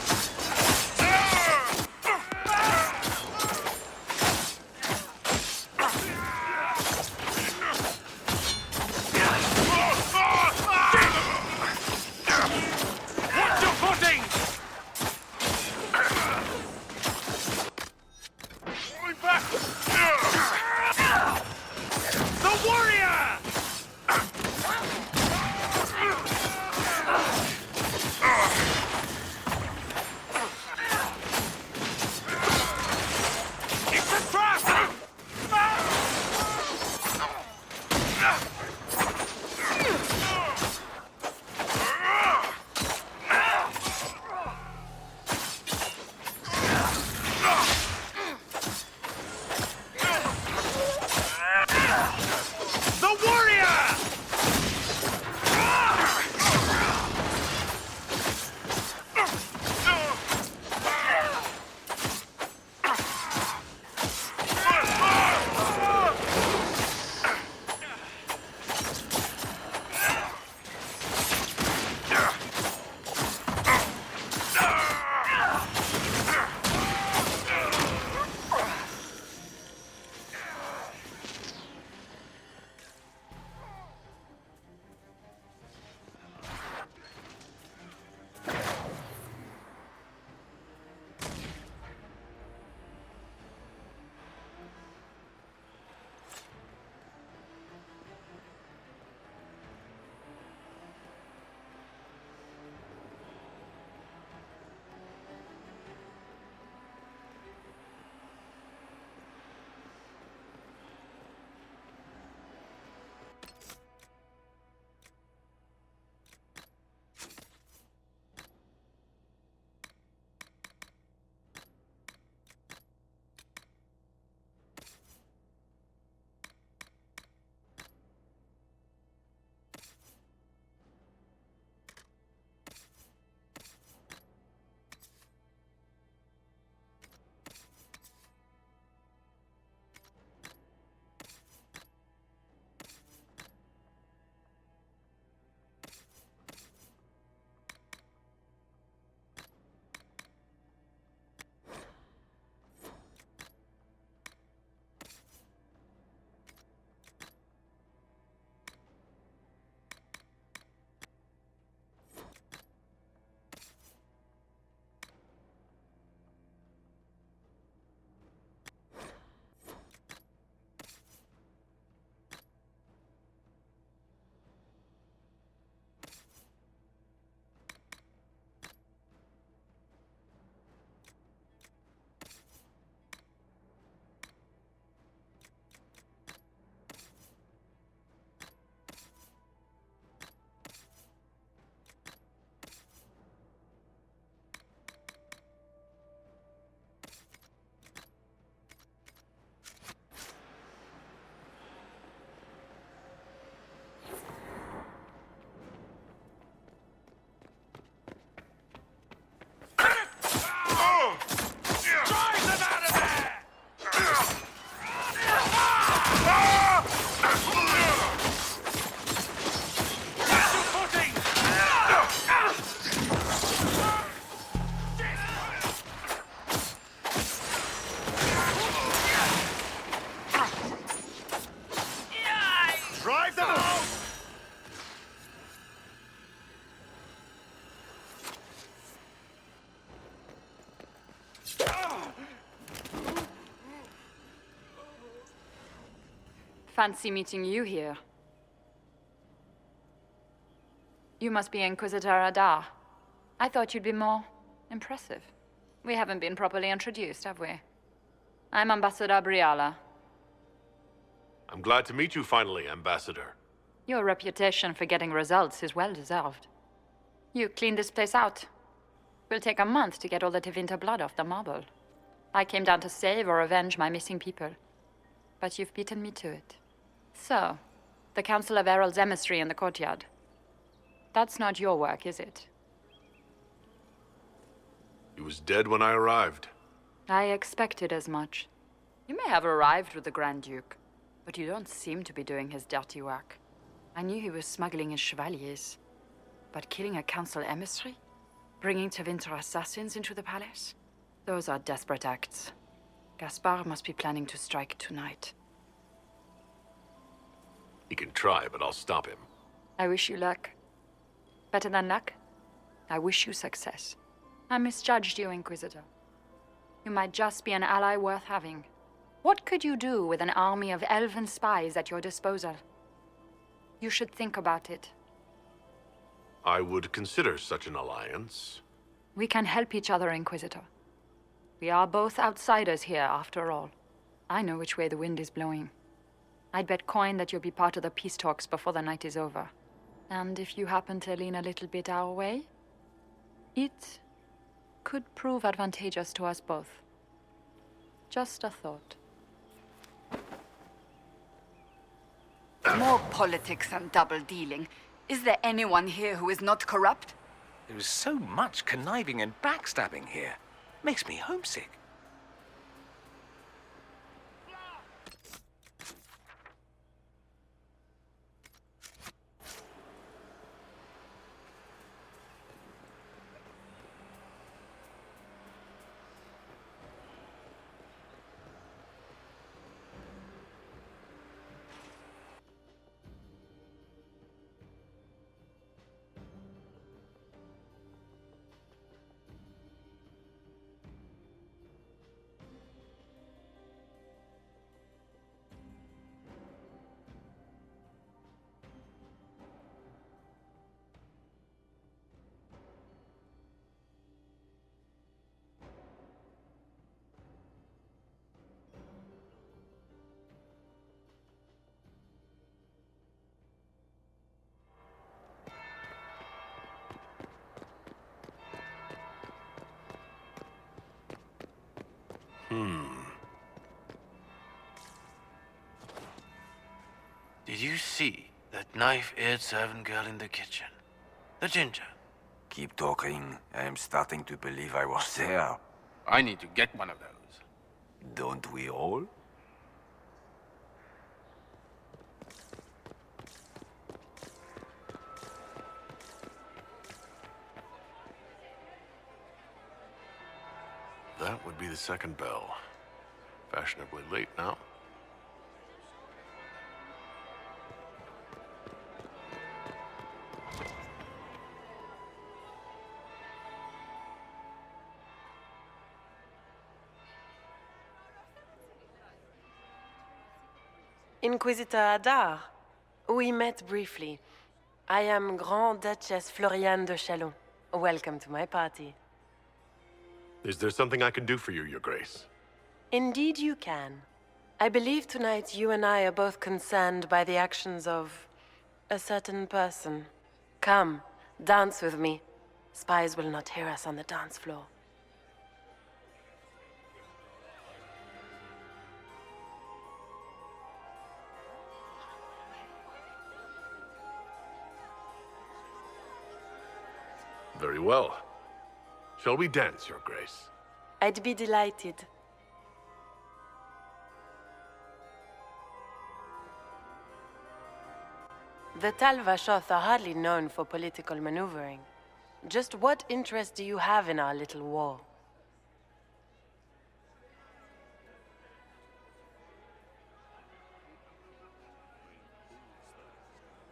Fancy meeting you here. You must be Inquisitor Adar. I thought you'd be more impressive. We haven't been properly introduced, have we? I'm Ambassador Briala. I'm glad to meet you finally, Ambassador. Your reputation for getting results is well deserved. You cleaned this place out. Will take a month to get all the Tevinter blood off the marble. I came down to save or avenge my missing people. But you've beaten me to it. So, the Council of Herald's emissary in the courtyard. That's not your work, is it? He was dead when I arrived. I expected as much. You may have arrived with the Grand Duke, but you don't seem to be doing his dirty work. I knew he was smuggling his chevaliers. But killing a council emissary? Bringing Tevinter assassins into the palace? Those are desperate acts. Gaspard must be planning to strike tonight. He can try, but I'll stop him. I wish you luck. Better than luck? I wish you success. I misjudged you, Inquisitor. You might just be an ally worth having. What could you do with an army of elven spies at your disposal? You should think about it. I would consider such an alliance. We can help each other, Inquisitor. We are both outsiders here, after all. I know which way the wind is blowing. I'd bet coin that you'll be part of the peace talks before the night is over. And if you happen to lean a little bit our way, it could prove advantageous to us both. Just a thought. More politics and double-dealing. Is there anyone here who is not corrupt? There is so much conniving and backstabbing here. Makes me homesick. Did you see that knife-eared servant girl in the kitchen? The ginger. Keep talking. I am starting to believe I was there. I need to get one of those. Don't we all? That would be the second bell. Fashionably late now. Inquisitor Adar. We met briefly. I am Grand Duchess Floriane de Chalon. Welcome to my party. Is there something I can do for you, Your Grace? Indeed you can. I believe tonight you and I are both concerned by the actions of a certain person. Come, dance with me. Spies will not hear us on the dance floor. Very well. Shall we dance, Your Grace? I'd be delighted. The Tal Vashoth are hardly known for political maneuvering. Just what interest do you have in our little war?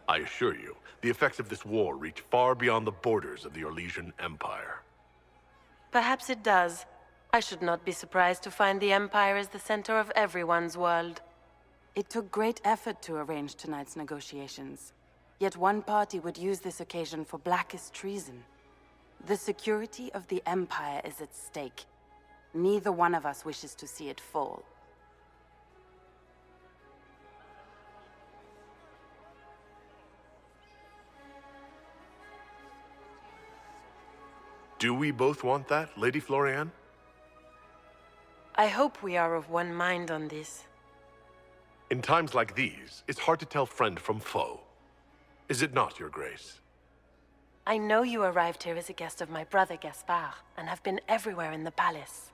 I assure you, the effects of this war reach far beyond the borders of the Orlesian Empire. Perhaps it does. I should not be surprised to find the Empire is the center of everyone's world. It took great effort to arrange tonight's negotiations. Yet one party would use this occasion for blackest treason. The security of the Empire is at stake. Neither one of us wishes to see it fall. Do we both want that, Lady Florian? I hope we are of one mind on this. In times like these, it's hard to tell friend from foe. Is it not, Your Grace? I know you arrived here as a guest of my brother Gaspard, and have been everywhere in the palace.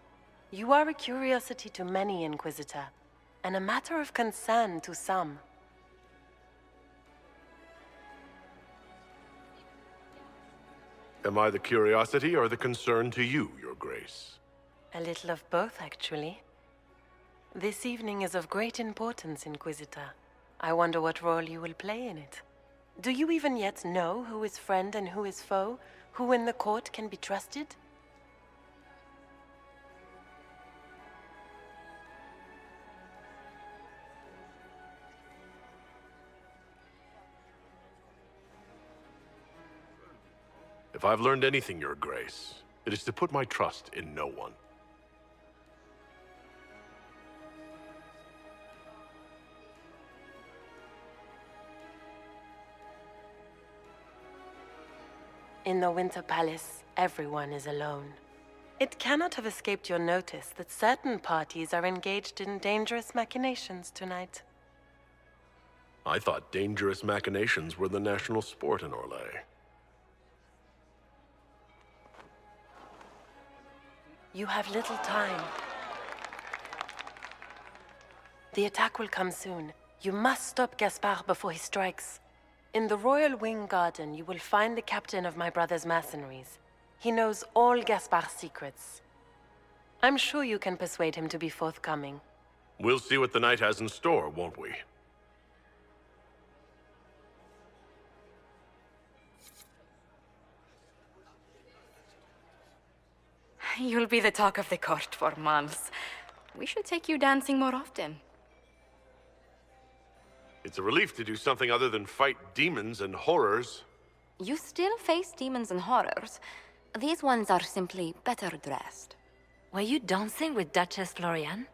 You are a curiosity to many, Inquisitor, and a matter of concern to some. Am I the curiosity or the concern to you, Your Grace? A little of both, actually. This evening is of great importance, Inquisitor. I wonder what role you will play in it. Do you even yet know who is friend and who is foe? Who in the court can be trusted? If I've learned anything, Your Grace, it is to put my trust in no one. In the Winter Palace, everyone is alone. It cannot have escaped your notice that certain parties are engaged in dangerous machinations tonight. I thought dangerous machinations were the national sport in Orlais. You have little time. The attack will come soon. You must stop Gaspard before he strikes. In the Royal Wing Garden, you will find the captain of my brother's mercenaries. He knows all Gaspard's secrets. I'm sure you can persuade him to be forthcoming. We'll see what the night has in store, won't we? You'll be the talk of the court for months. We should take you dancing more often. It's a relief to do something other than fight demons and horrors. You still face demons and horrors. These ones are simply better dressed. Were you dancing with Duchess Florian?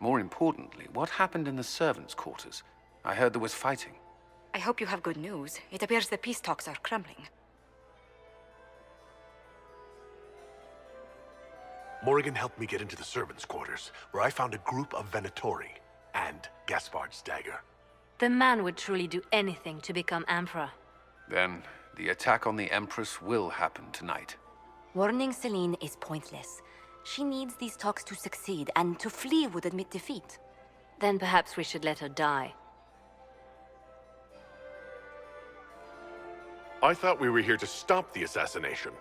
More importantly, what happened in the servants' quarters? I heard there was fighting. I hope you have good news. It appears the peace talks are crumbling. Morrigan helped me get into the servants' quarters, where I found a group of Venatori and Gaspard's dagger. The man would truly do anything to become Emperor. Then, the attack on the Empress will happen tonight. Warning Celine is pointless. She needs these talks to succeed, and to flee would admit defeat. Then perhaps we should let her die. I thought we were here to stop the assassination.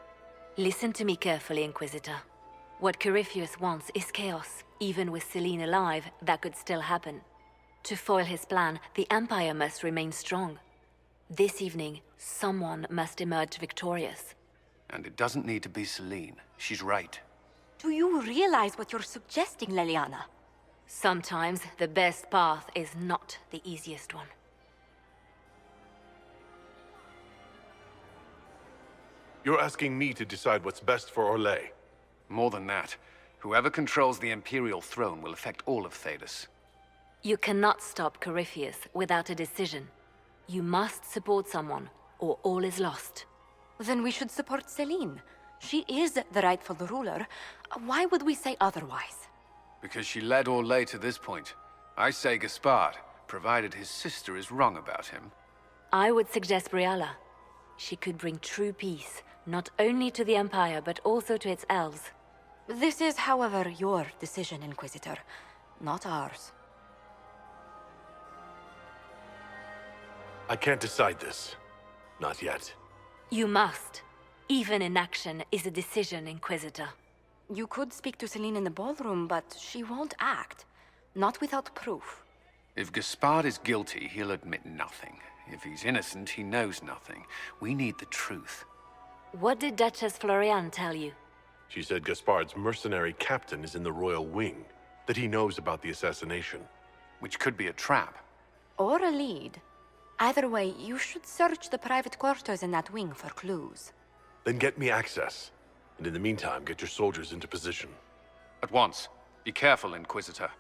Listen to me carefully, Inquisitor. What Corypheus wants is chaos. Even with Celine alive, that could still happen. To foil his plan, the Empire must remain strong. This evening, someone must emerge victorious. And it doesn't need to be Celine. She's right. Do you realize what you're suggesting, Leliana? Sometimes the best path is not the easiest one. You're asking me to decide what's best for Orlais. More than that, whoever controls the Imperial throne will affect all of Thedas. You cannot stop Corypheus without a decision. You must support someone, or all is lost. Then we should support Celine. She is the rightful ruler. Why would we say otherwise? Because she led Orlais to this point. I say Gaspard, provided his sister is wrong about him. I would suggest Briala. She could bring true peace, not only to the Empire, but also to its elves. This is, however, your decision, Inquisitor, not ours. I can't decide this. Not yet. You must. Even inaction is a decision, Inquisitor. You could speak to Celine in the ballroom, but she won't act. Not without proof. If Gaspard is guilty, he'll admit nothing. If he's innocent, he knows nothing. We need the truth. What did Duchess Florian tell you? She said Gaspard's mercenary captain is in the Royal Wing, that he knows about the assassination. Which could be a trap. Or a lead. Either way, you should search the private quarters in that wing for clues. Then get me access. And in the meantime, get your soldiers into position. At once. Be careful, Inquisitor.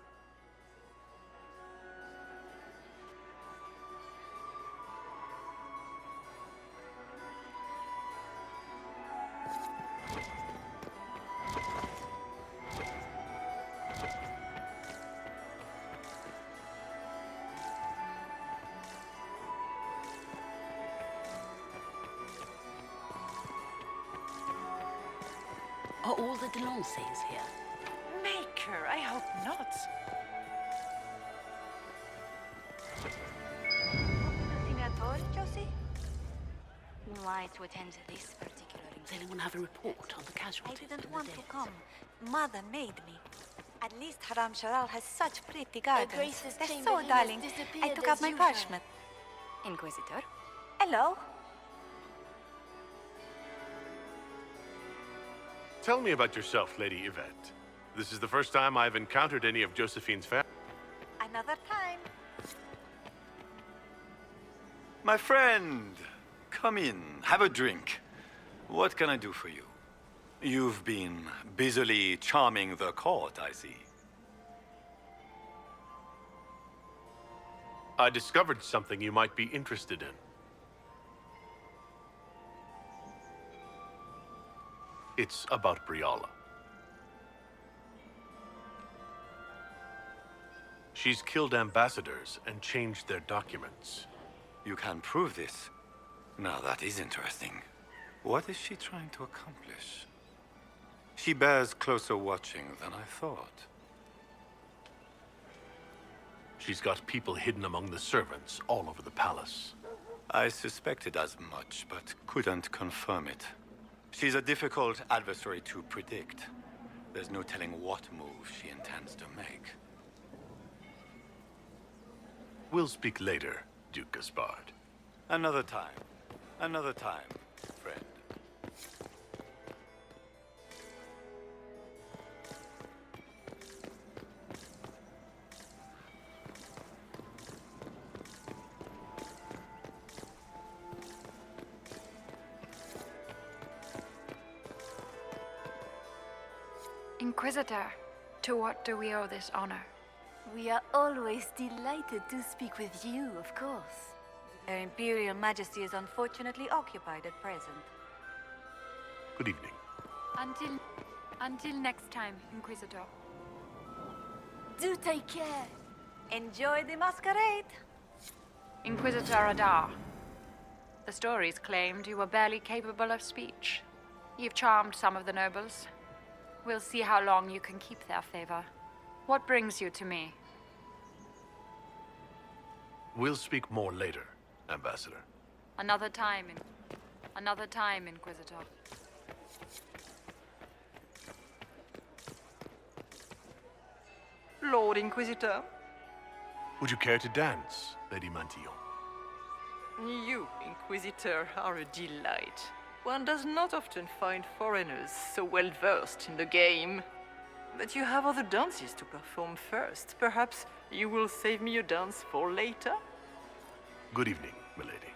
Are all the Delancés here? Maker, I hope not. Nothing at all, Josie? Why to attend to this particular Does anyone have a report on the I casualties? didn't and want the to deaths? come. Mother made me. At least Haram Sharal has such pretty gardens. Grace's They're so Chamberlain darling. has I disappeared took out as my usual. parchment. Inquisitor? Hello? Tell me about yourself, Lady Yvette. This is the first time I've encountered any of Josephine's family. Another time. My friend, come in, have a drink. What can I do for you? You've been busily charming the court, I see. I discovered something you might be interested in. It's about Briala. She's killed ambassadors and changed their documents. You can prove this. Now that is interesting. What is she trying to accomplish? She bears closer watching than I thought. She's got people hidden among the servants all over the palace. I suspected as much, but couldn't confirm it. She's a difficult adversary to predict. There's no telling what move she intends to make. We'll speak later, Duke Gaspard. Another time. Another time, friend. Inquisitor, to what do we owe this honor? We are always delighted to speak with you, of course. Her Imperial Majesty is unfortunately occupied at present. Good evening. Until next time, Inquisitor. Do take care. Enjoy the masquerade. Inquisitor Adar. The stories claimed you were barely capable of speech. You've charmed some of the nobles. We'll see how long you can keep their favor. What brings you to me? We'll speak more later, Ambassador. Another time, Inquisitor. Lord Inquisitor. Would you care to dance, Lady Mantillon? You, Inquisitor, are a delight. One does not often find foreigners so well versed in the game. But you have other dances to perform first. Perhaps you will save me a dance for later? Good evening, milady.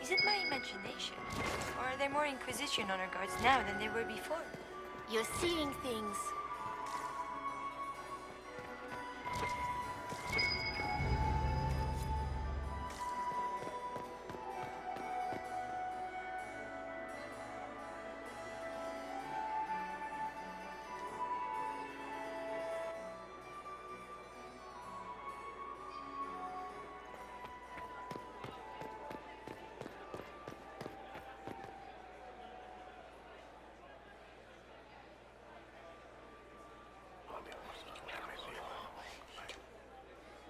Is it my imagination? Or are there more Inquisition honor guards now than there were before? You're seeing things.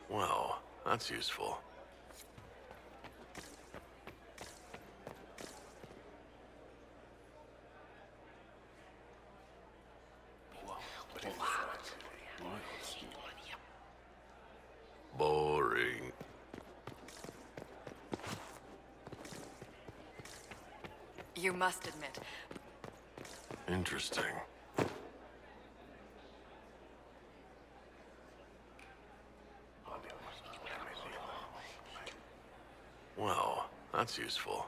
Well, that's useful. Boring. You must admit. Interesting. Well, that's useful.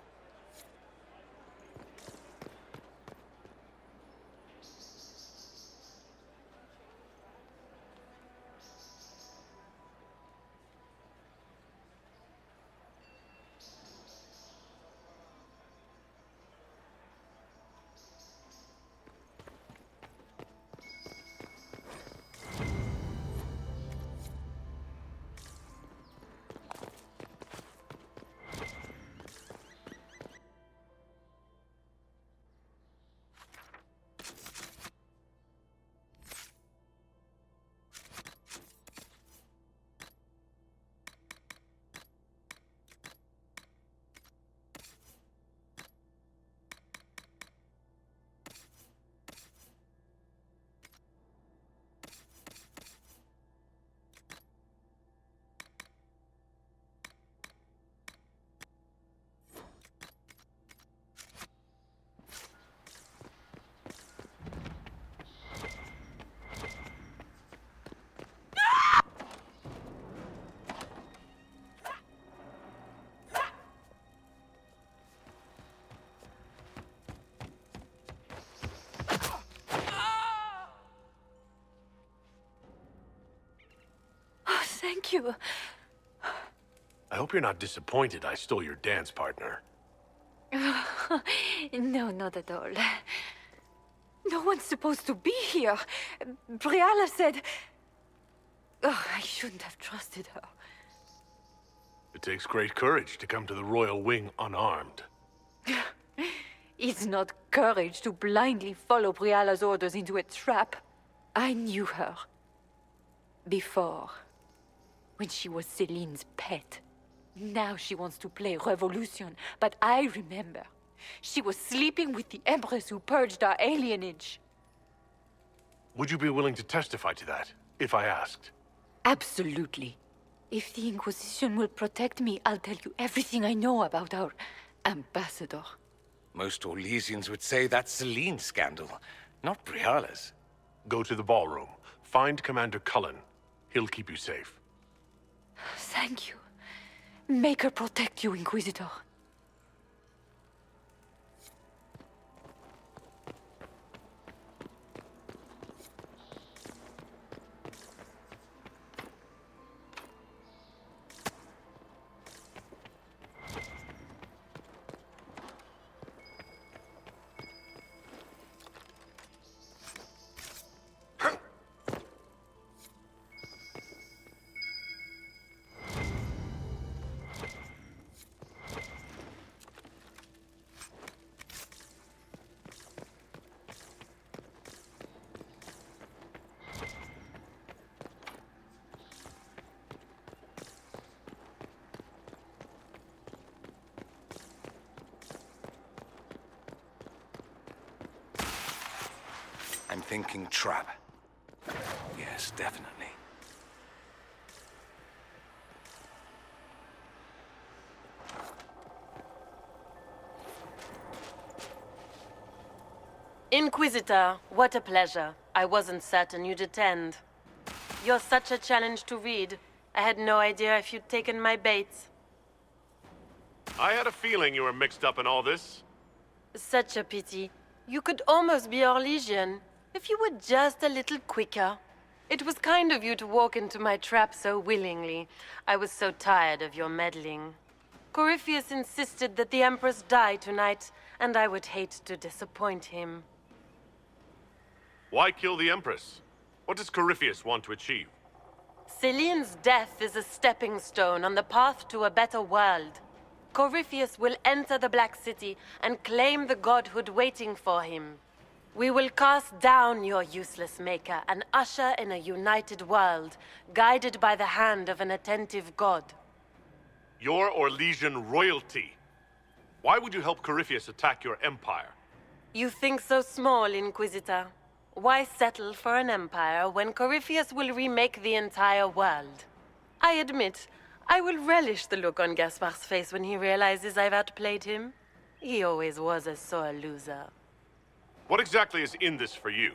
Thank you. I hope you're not disappointed I stole your dance partner. No, not at all. No one's supposed to be here. Briala said... Oh, I shouldn't have trusted her. It takes great courage to come to the Royal Wing unarmed. It's not courage to blindly follow Briala's orders into a trap. I knew her. Before. When she was Celine's pet. Now she wants to play revolution, but I remember. She was sleeping with the Empress who purged our alienage. Would you be willing to testify to that, if I asked? Absolutely. If the Inquisition will protect me, I'll tell you everything I know about our ambassador. Most Orlesians would say that's Celine's scandal, not Briala's. Go to the ballroom. Find Commander Cullen. He'll keep you safe. Thank you. Make her protect you, Inquisitor. I'm thinking trap. Yes, definitely. Inquisitor, what a pleasure. I wasn't certain you'd attend. You're such a challenge to read. I had no idea if you'd taken my bait. I had a feeling you were mixed up in all this. Such a pity. You could almost be Orlesian, if you were just a little quicker. It was kind of you to walk into my trap so willingly. I was so tired of your meddling. Corypheus insisted that the Empress die tonight, and I would hate to disappoint him. Why kill the Empress? What does Corypheus want to achieve? Celine's death is a stepping stone on the path to a better world. Corypheus will enter the Black City and claim the godhood waiting for him. We will cast down your useless maker and usher in a united world, guided by the hand of an attentive god. You're Orlesian royalty. Why would you help Corypheus attack your empire? You think so small, Inquisitor. Why settle for an empire when Corypheus will remake the entire world? I admit, I will relish the look on Gaspar's face when he realizes I've outplayed him. He always was a sore loser. What exactly is in this for you?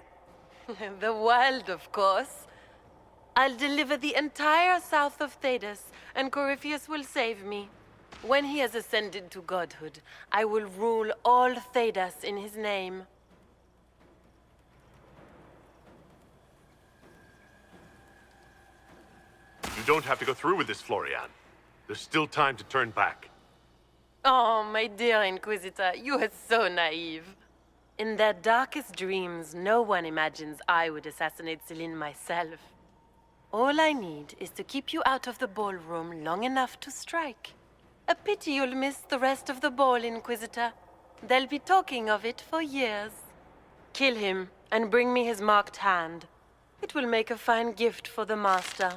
The world, of course. I'll deliver the entire south of Thedas, and Corypheus will save me. When he has ascended to godhood, I will rule all Thedas in his name. You don't have to go through with this, Florian. There's still time to turn back. Oh, my dear Inquisitor, you are so naive. In their darkest dreams, no one imagines I would assassinate Celine myself. All I need is to keep you out of the ballroom long enough to strike. A pity you'll miss the rest of the ball, Inquisitor. They'll be talking of it for years. Kill him and bring me his marked hand. It will make a fine gift for the Master.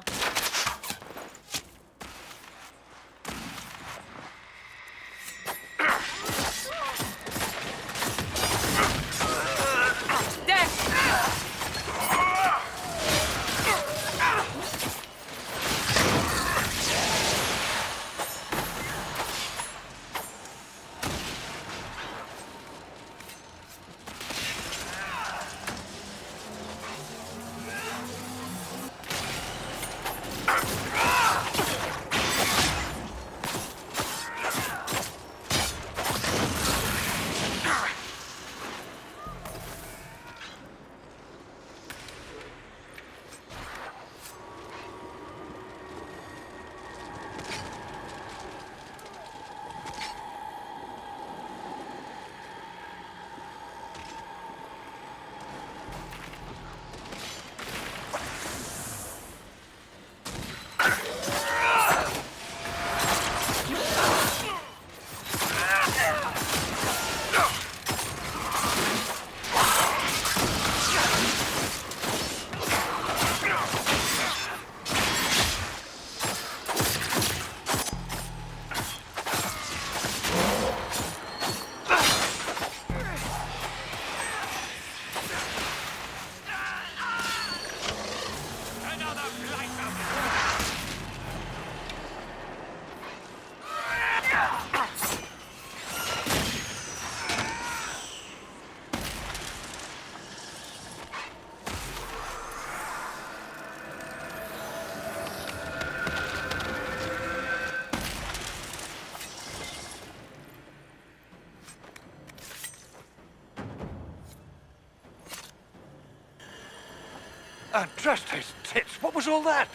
And just his tits, what was all that?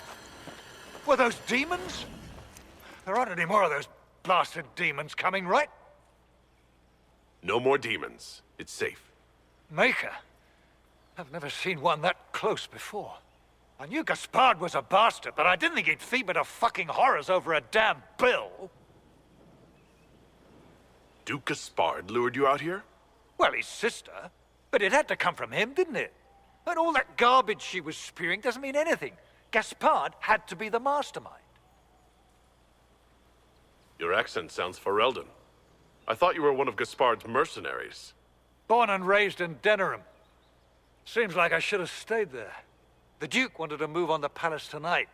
Were those demons? There aren't any more of those blasted demons coming, right? No more demons. It's safe. Maker? I've never seen one that close before. I knew Gaspard was a bastard, but I didn't think he'd feed me to fucking horrors over a damn bill. Duke Gaspard lured you out here? Well, his sister. But it had to come from him, didn't it? And all that garbage she was spewing doesn't mean anything. Gaspard had to be the mastermind. Your accent sounds Ferelden. I thought you were one of Gaspard's mercenaries. Born and raised in Denerim. Seems like I should have stayed there. The Duke wanted to move on the palace tonight,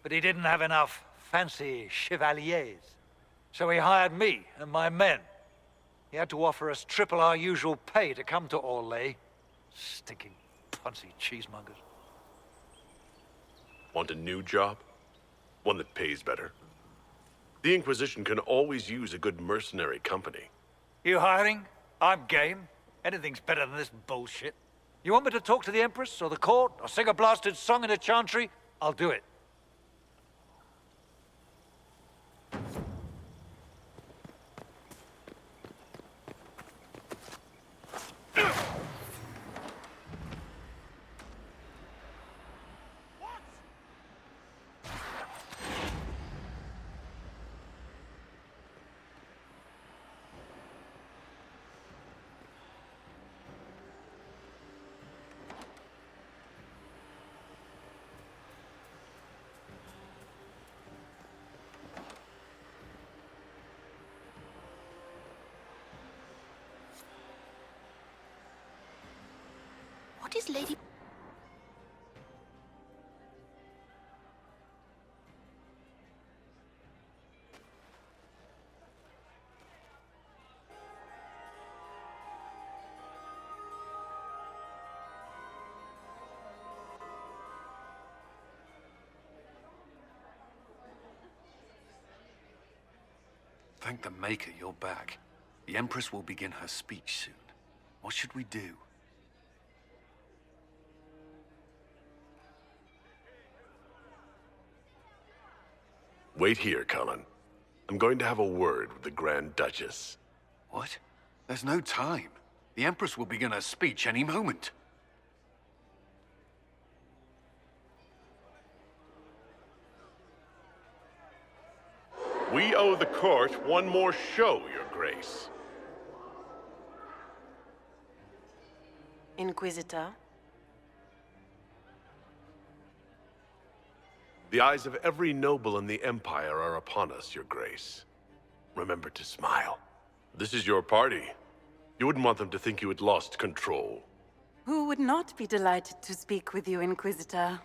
but he didn't have enough fancy chevaliers. So he hired me and my men. He had to offer us triple our usual pay to come to Orlais. Stinking punsy cheesemongers. Want a new job? One that pays better? The Inquisition can always use a good mercenary company. You hiring? I'm game. Anything's better than this bullshit. You want me to talk to the Empress or the court or sing a blasted song in a chantry? I'll do it. What is Lady... Thank the Maker you're back. The Empress will begin her speech soon. What should we do? Wait here, Cullen. I'm going to have a word with the Grand Duchess. What? There's no time. The Empress will begin her speech any moment. We owe the court one more show, Your Grace. Inquisitor? The eyes of every noble in the Empire are upon us, Your Grace. Remember to smile. This is your party. You wouldn't want them to think you had lost control. Who would not be delighted to speak with you, Inquisitor?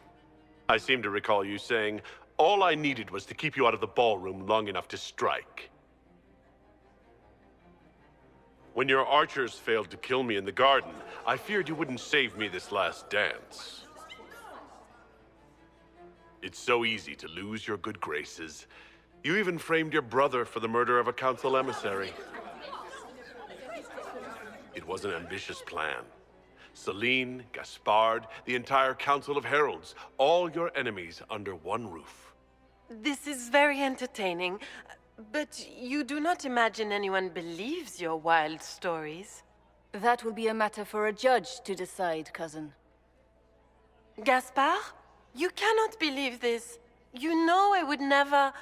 I seem to recall you saying, all I needed was to keep you out of the ballroom long enough to strike. When your archers failed to kill me in the garden, I feared you wouldn't save me this last dance. It's so easy to lose your good graces. You even framed your brother for the murder of a council emissary. It was an ambitious plan. Celine, Gaspard, the entire Council of Heralds, all your enemies under one roof. This is very entertaining, but you do not imagine anyone believes your wild stories? That will be a matter for a judge to decide, cousin. Gaspard? You cannot believe this. You know I would never...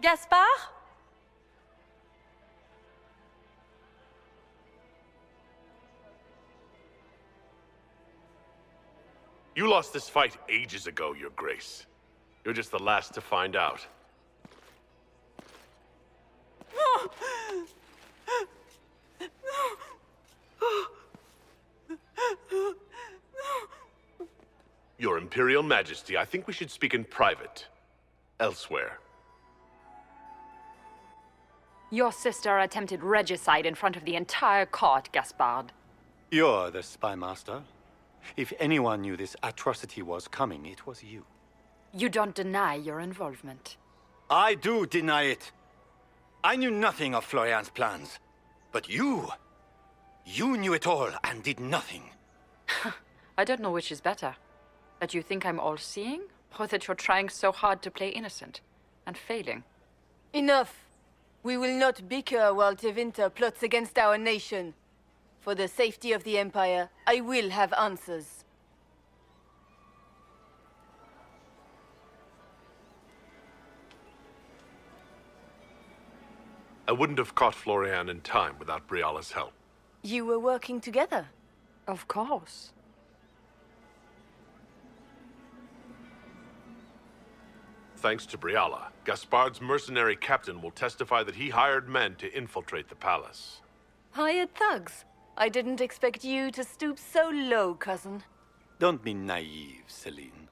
Gaspard? You lost this fight ages ago, Your Grace. You're just the last to find out. Your Imperial Majesty, I think we should speak in private. Elsewhere. Your sister attempted regicide in front of the entire court, Gaspard. You're the spy master. If anyone knew this atrocity was coming, it was you. You don't deny your involvement. I do deny it. I knew nothing of Florian's plans. But you knew it all and did nothing. I don't know which is better. That you think I'm all-seeing, or that you're trying so hard to play innocent and failing. Enough. We will not bicker while Tevinter plots against our nation. For the safety of the Empire, I will have answers. I wouldn't have caught Florian in time without Briala's help. You were working together? Of course. Thanks to Briala, Gaspard's mercenary captain will testify that he hired men to infiltrate the palace. Hired thugs? I didn't expect you to stoop so low, cousin. Don't be naive, Celine.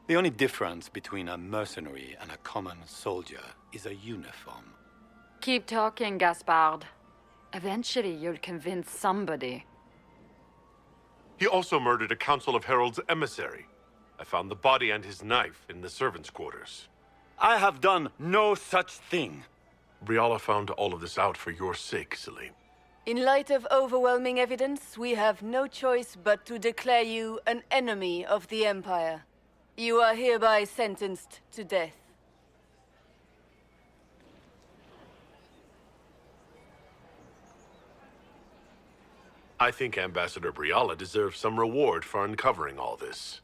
The only difference between a mercenary and a common soldier is a uniform. Keep talking, Gaspard. Eventually, you'll convince somebody. He also murdered a Council of Heralds emissary. I found the body and his knife in the servants' quarters. I have done no such thing. Briala found all of this out for your sake, Celine. In light of overwhelming evidence, we have no choice but to declare you an enemy of the Empire. You are hereby sentenced to death. I think Ambassador Briala deserves some reward for uncovering all this.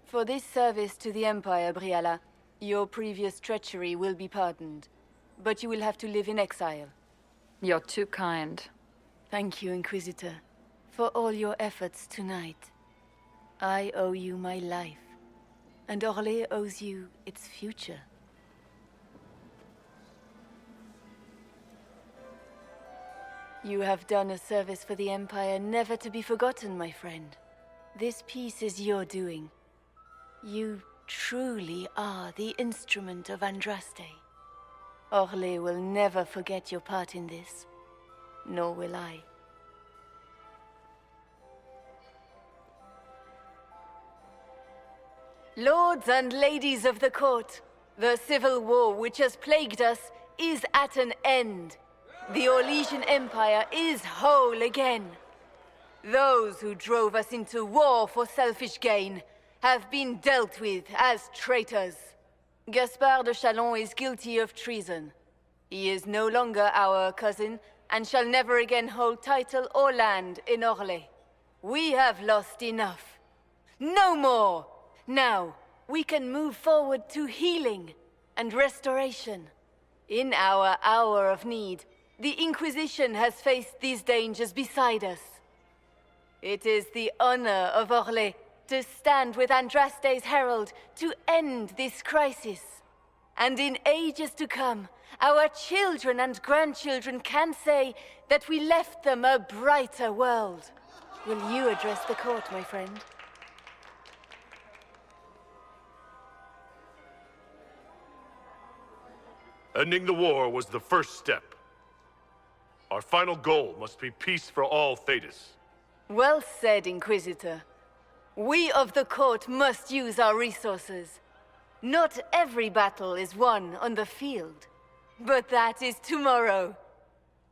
For this service to the Empire, Briala, your previous treachery will be pardoned. But you will have to live in exile. You're too kind. Thank you, Inquisitor, for all your efforts tonight. I owe you my life, and Orlais owes you its future. You have done a service for the Empire never to be forgotten, my friend. This piece is your doing. You truly are the instrument of Andraste. Orlais will never forget your part in this, nor will I. Lords and ladies of the court, the civil war which has plagued us is at an end. The Orlesian Empire is whole again. Those who drove us into war for selfish gain have been dealt with as traitors. Gaspard de Chalon is guilty of treason. He is no longer our cousin and shall never again hold title or land in Orlais. We have lost enough. No more! Now, we can move forward to healing and restoration. In our hour of need, the Inquisition has faced these dangers beside us. It is the honor of Orlais to stand with Andraste's herald to end this crisis. And in ages to come, our children and grandchildren can say that we left them a brighter world. Will you address the court, my friend? Ending the war was the first step. Our final goal must be peace for all Thetis. Well said, Inquisitor. We of the court must use our resources. Not every battle is won on the field, but that is tomorrow.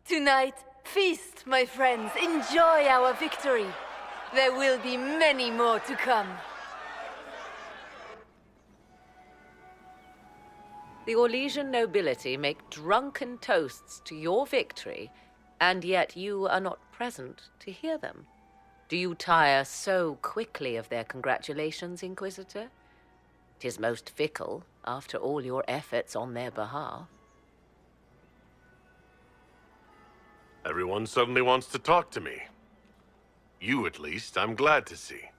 Tonight, feast, my friends. Enjoy our victory. There will be many more to come. The Orlesian nobility make drunken toasts to your victory, and yet you are not present to hear them. Do you tire so quickly of their congratulations, Inquisitor? 'Tis most fickle, after all your efforts on their behalf. Everyone suddenly wants to talk to me. You, at least, I'm glad to see.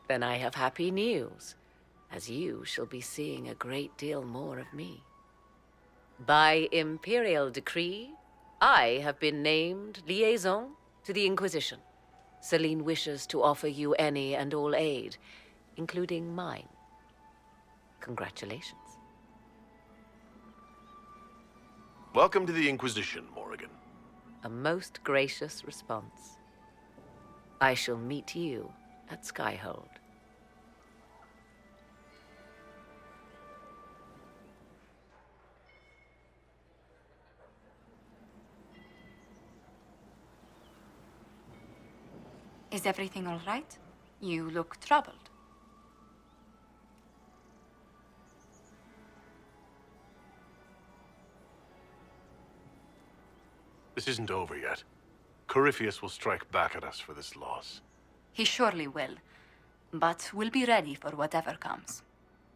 Then I have happy news, as you shall be seeing a great deal more of me. By imperial decree, I have been named liaison to the Inquisition. Celine wishes to offer you any and all aid, including mine. Congratulations. Welcome to the Inquisition, Morrigan. A most gracious response. I shall meet you at Skyhold. Is everything all right? You look troubled. This isn't over yet. Corypheus will strike back at us for this loss. He surely will. But we'll be ready for whatever comes.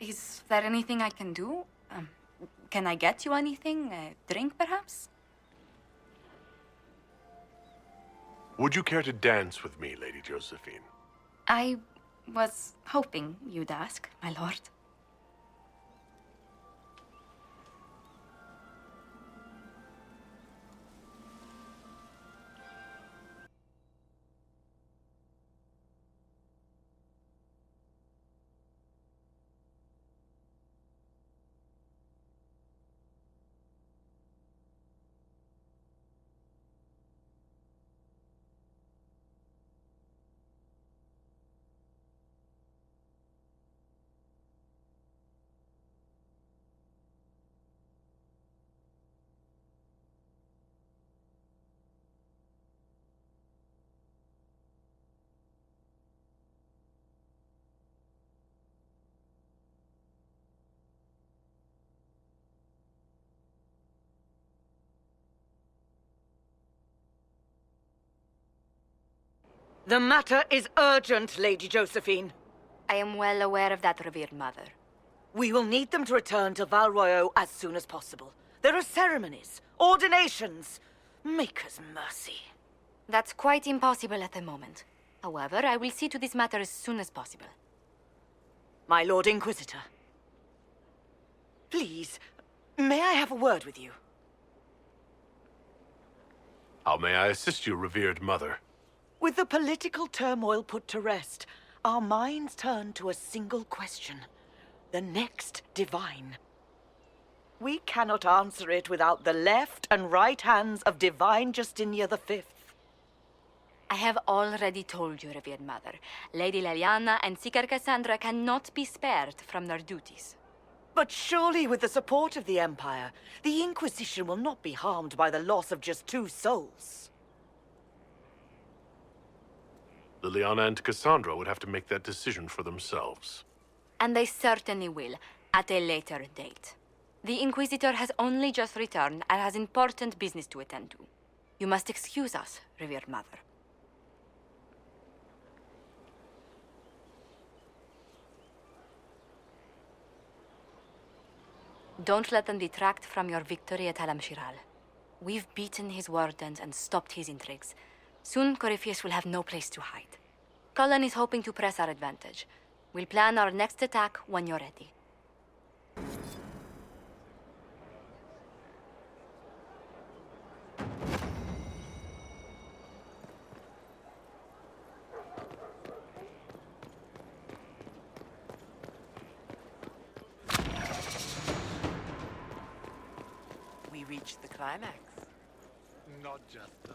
Is there anything I can do? Can I get you anything? A drink, perhaps? Would you care to dance with me, Lady Josephine? I was hoping you'd ask, my lord. The matter is urgent, Lady Josephine. I am well aware of that, revered mother. We will need them to return to Val Royeaux as soon as possible. There are ceremonies, ordinations. Maker's mercy. That's quite impossible at the moment. However, I will see to this matter as soon as possible. My Lord Inquisitor. Please, may I have a word with you? How may I assist you, revered mother? With the political turmoil put to rest, our minds turn to a single question. The next divine. We cannot answer it without the left and right hands of divine Justinia V. I have already told you, revered mother. Lady Leliana and Seeker Cassandra cannot be spared from their duties. But surely with the support of the Empire, the Inquisition will not be harmed by the loss of just 2 souls. Liliana and Cassandra would have to make that decision for themselves. And they certainly will, at a later date. The Inquisitor has only just returned and has important business to attend to. You must excuse us, revered mother. Don't let them detract from your victory at Halam-Shiral. We've beaten his wardens and stopped his intrigues. Soon, Corypheus will have no place to hide. Cullen is hoping to press our advantage. We'll plan our next attack when you're ready. We reached the climax. Not just that.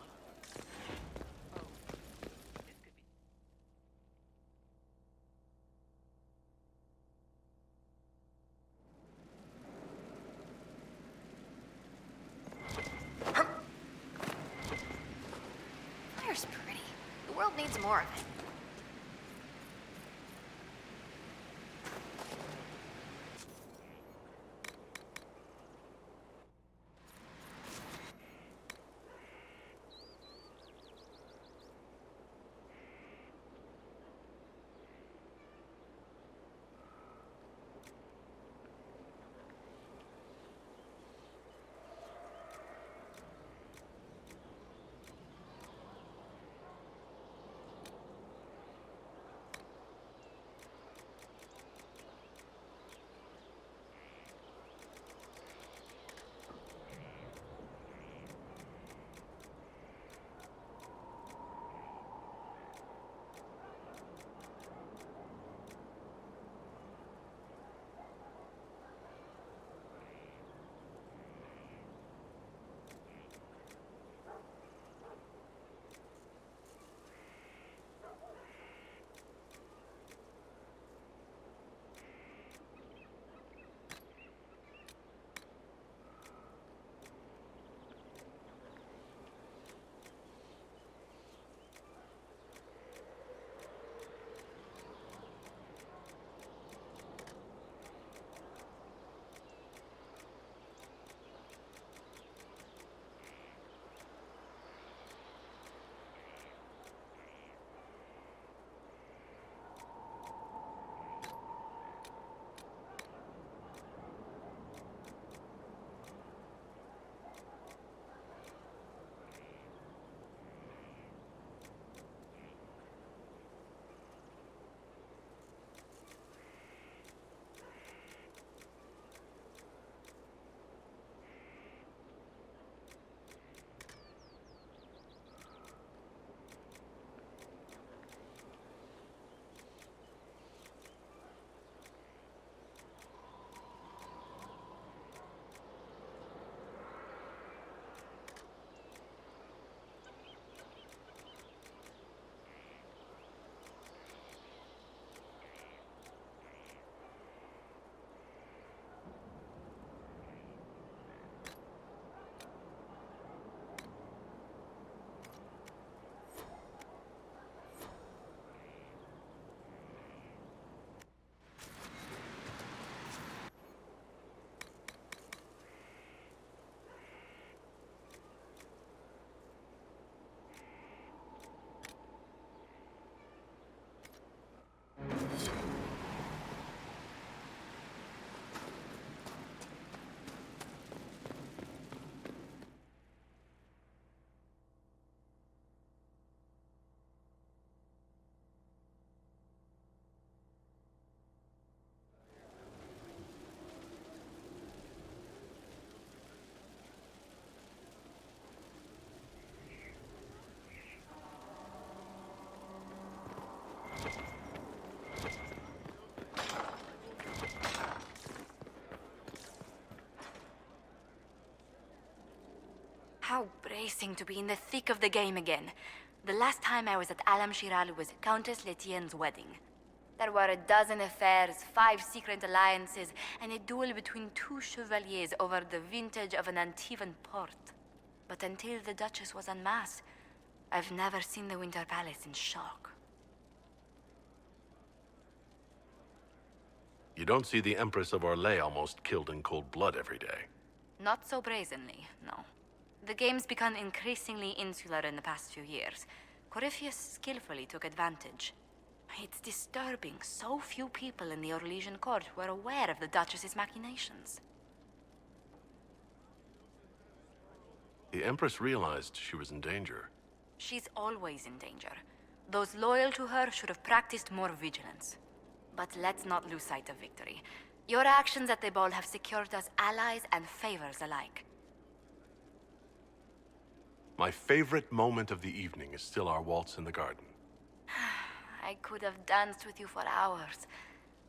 Fire's pretty. The world needs more of it. How bracing to be in the thick of the game again. The last time I was at Alam Shiral was Countess Letienne's wedding. There were a dozen affairs, 5 secret alliances, and a duel between 2 chevaliers over the vintage of an Antivan port. But until the Duchess was unmasked, I've never seen the Winter Palace in shock. You don't see the Empress of Orlais almost killed in cold blood every day. Not so brazenly, no. The game's become increasingly insular in the past few years. Corypheus skillfully took advantage. It's disturbing so few people in the Orlesian court were aware of the Duchess's machinations. The Empress realized she was in danger. She's always in danger. Those loyal to her should have practiced more vigilance. But let's not lose sight of victory. Your actions at the ball have secured us allies and favors alike. My favorite moment of the evening is still our waltz in the garden. I could have danced with you for hours.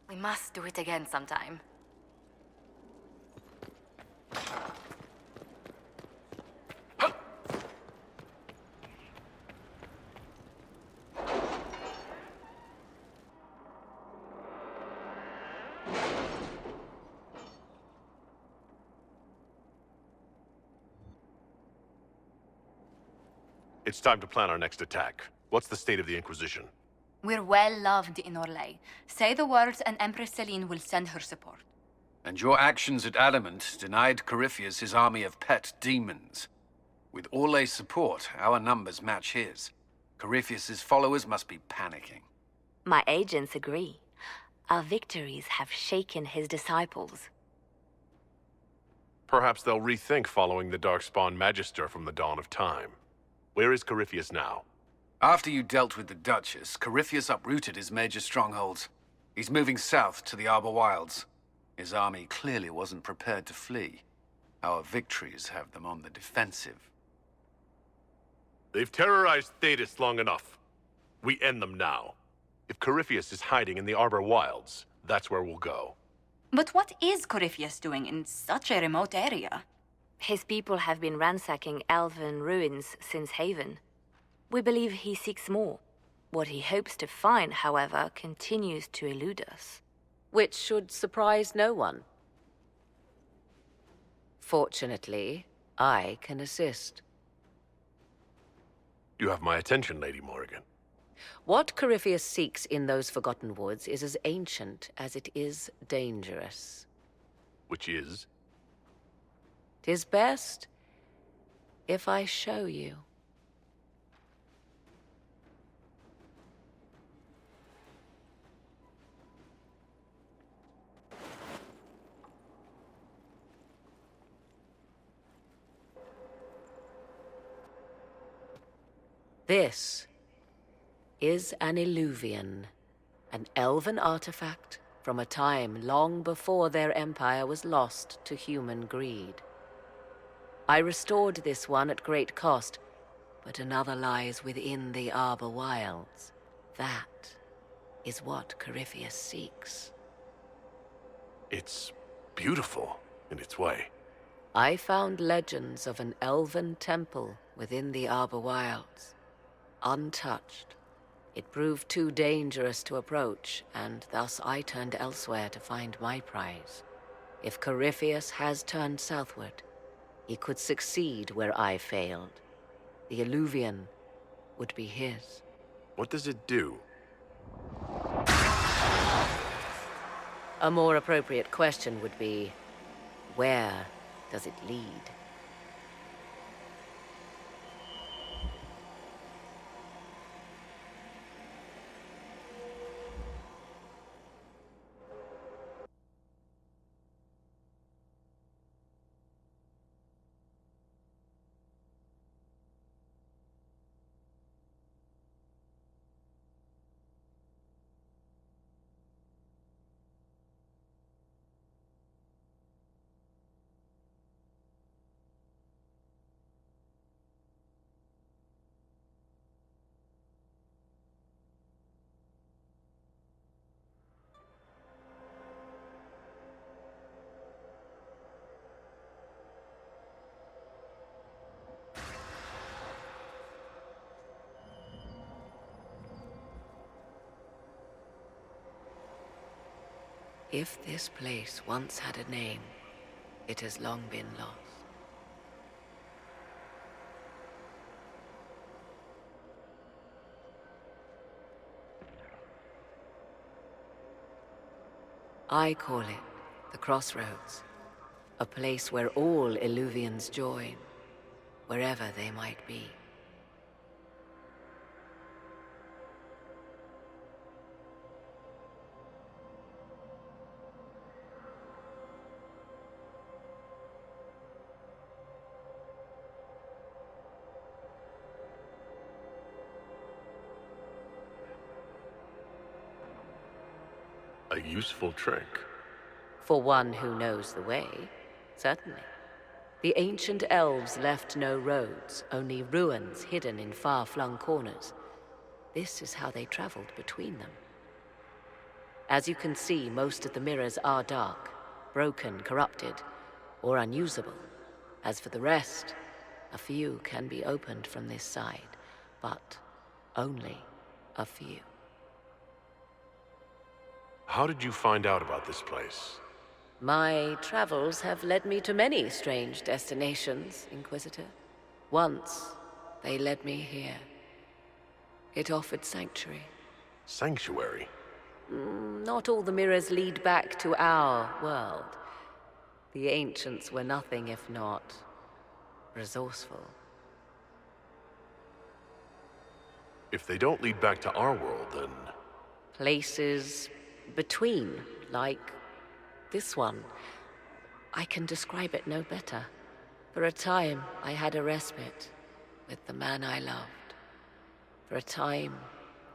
We must do it again sometime. It's time to plan our next attack. What's the state of the Inquisition? We're well loved in Orlais. Say the words and Empress Celine will send her support. And your actions at Adamant denied Corypheus his army of pet demons. With Orlais' support, our numbers match his. Corypheus's followers must be panicking. My agents agree. Our victories have shaken his disciples. Perhaps they'll rethink following the Darkspawn Magister from the dawn of time. Where is Corypheus now? After you dealt with the Duchess, Corypheus uprooted his major strongholds. He's moving south to the Arbor Wilds. His army clearly wasn't prepared to flee. Our victories have them on the defensive. They've terrorized Thetis long enough. We end them now. If Corypheus is hiding in the Arbor Wilds, that's where we'll go. But what is Corypheus doing in such a remote area? His people have been ransacking elven ruins since Haven. We believe he seeks more. What he hopes to find, however, continues to elude us. Which should surprise no one. Fortunately, I can assist. You have my attention, Lady Morrigan. What Corypheus seeks in those Forgotten Woods is as ancient as it is dangerous. Which is? 'Tis best if I show you. This is an Illuvian, an elven artifact from a time long before their empire was lost to human greed. I restored this one at great cost, but another lies within the Arbor Wilds. That is what Corypheus seeks. It's beautiful in its way. I found legends of an elven temple within the Arbor Wilds, untouched. It proved too dangerous to approach, and thus I turned elsewhere to find my prize. If Corypheus has turned southward, he could succeed where I failed. The Illuvian would be his. What does it do? A more appropriate question would be, where does it lead? If this place once had a name, it has long been lost. I call it the Crossroads, a place where all Illuvians join, wherever they might be. A useful trick. For one who knows the way, certainly. The ancient elves left no roads, only ruins hidden in far-flung corners. This is how they traveled between them. As you can see, most of the mirrors are dark, broken, corrupted, or unusable. As for the rest, a few can be opened from this side, but only a few. How did you find out about this place? My travels have led me to many strange destinations, Inquisitor. Once, they led me here. It offered sanctuary. Sanctuary? Not all the mirrors lead back to our world. The ancients were nothing if not resourceful. If they don't lead back to our world, then... Places between, like this one. I can describe it no better. For a time, I had a respite with the man I loved. For a time,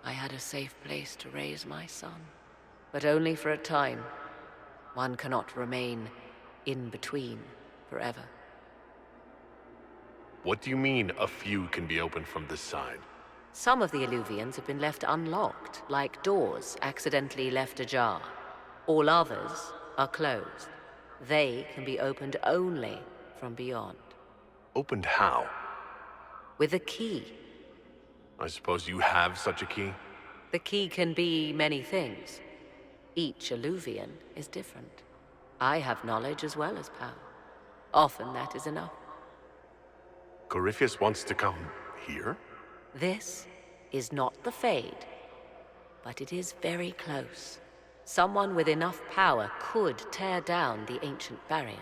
I had a safe place to raise my son. But only for a time. One cannot remain in between forever. What do you mean, a few can be opened from this side? Some of the Illuvians have been left unlocked, like doors accidentally left ajar. All others are closed. They can be opened only from beyond. Opened how? With a key. I suppose you have such a key? The key can be many things. Each Illuvian is different. I have knowledge as well as power. Often that is enough. Corypheus wants to come here? This is not the Fade, but it is very close. Someone with enough power could tear down the ancient barriers.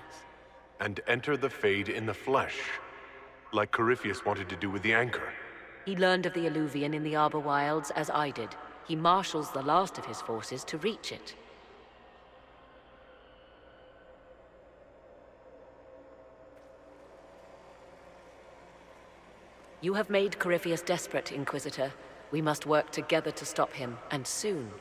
And enter the Fade in the flesh, like Corypheus wanted to do with the Anchor. He learned of the Illuvian in the Arbor Wilds as I did. He marshals the last of his forces to reach it. You have made Corypheus desperate, Inquisitor. We must work together to stop him, and soon.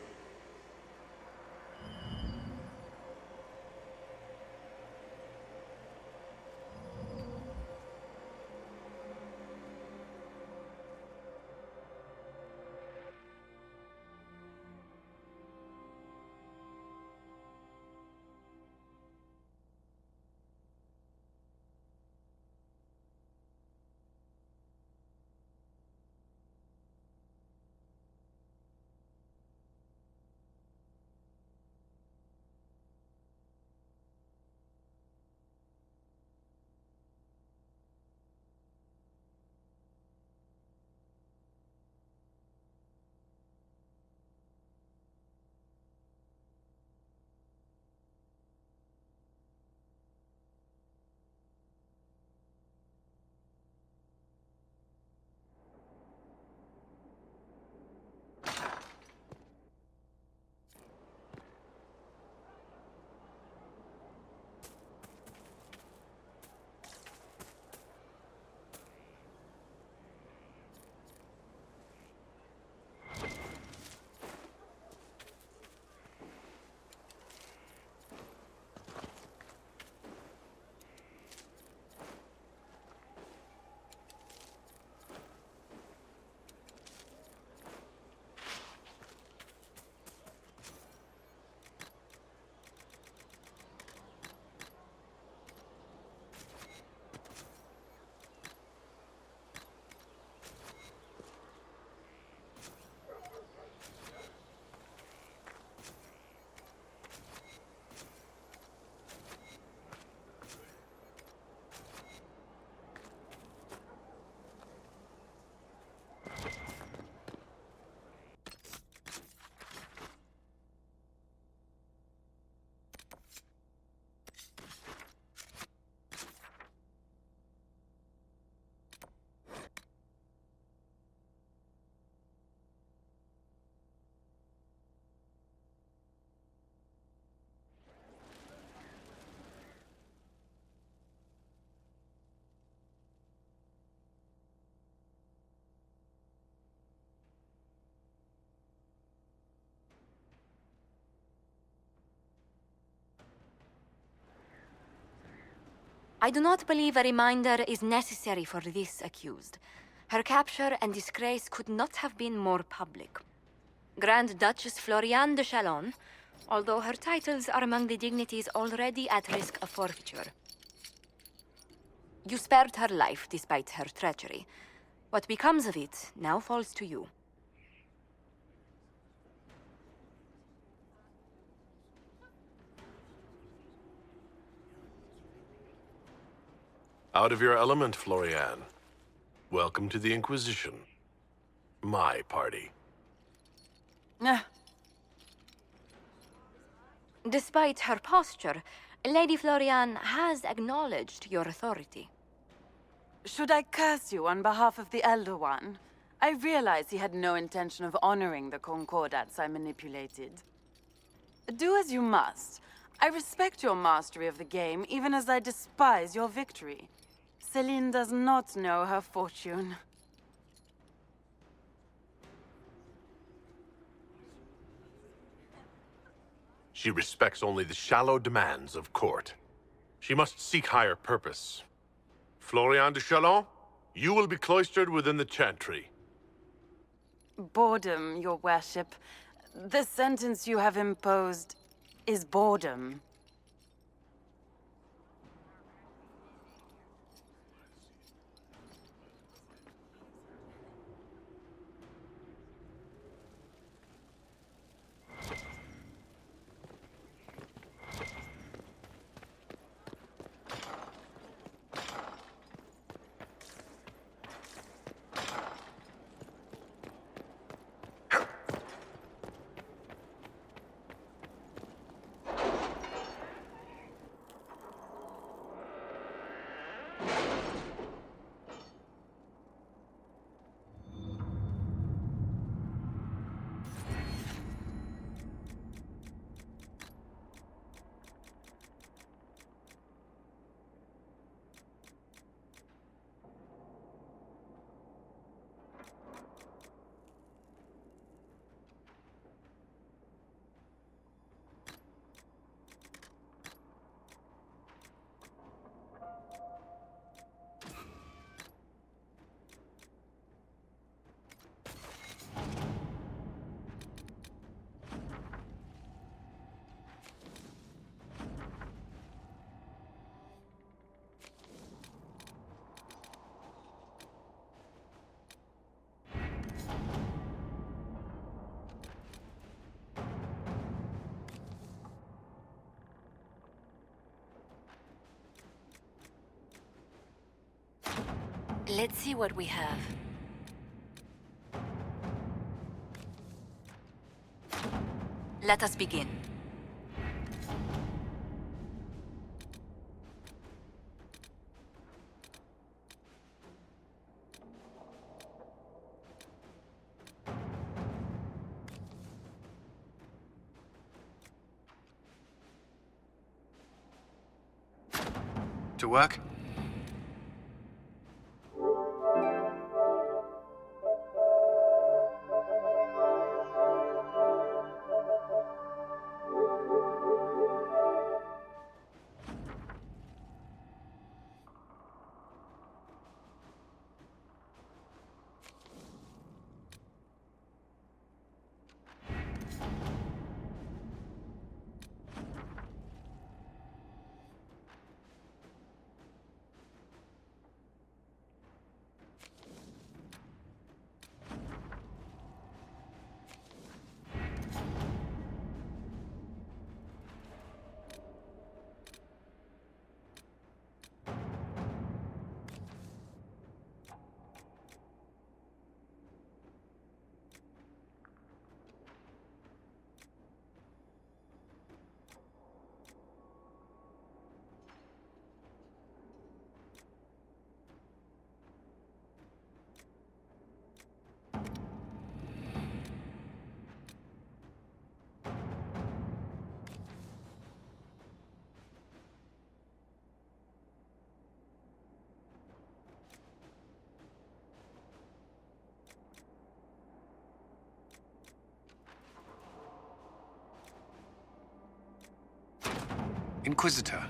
I do not believe a reminder is necessary for this accused. Her capture and disgrace could not have been more public. Grand Duchess Floriane de Chalon, although her titles are among the dignities already at risk of forfeiture. You spared her life despite her treachery. What becomes of it now falls to you. Out of your element, Floriane. Welcome to the Inquisition. My party. Despite her posture, Lady Floriane has acknowledged your authority. Should I curse you on behalf of the Elder One? I realize he had no intention of honoring the concordats I manipulated. Do as you must. I respect your mastery of the game, even as I despise your victory. Celine does not know her fortune. She respects only the shallow demands of court. She must seek higher purpose. Floriane de Chalon, you will be cloistered within the chantry. Boredom, your worship. The sentence you have imposed is boredom. Let's see what we have. Let us begin. To work? Inquisitor.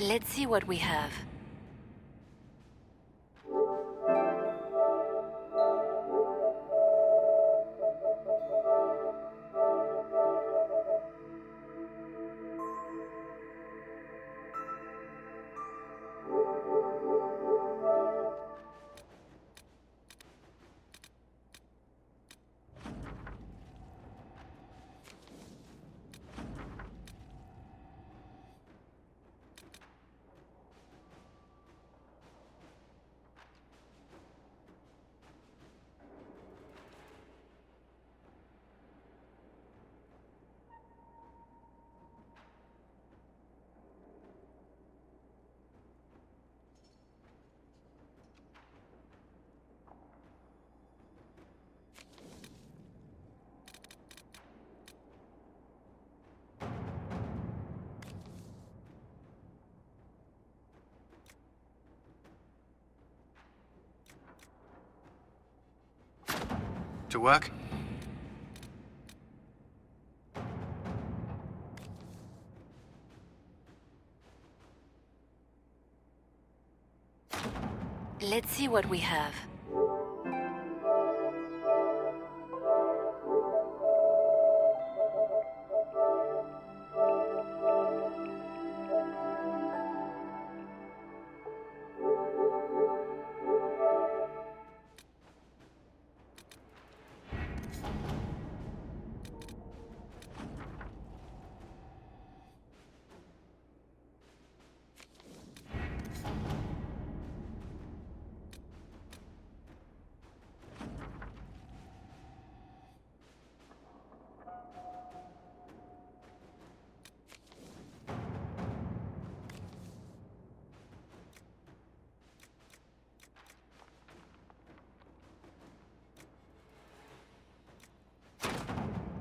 Let's see what we have. To work? Let's see what we have.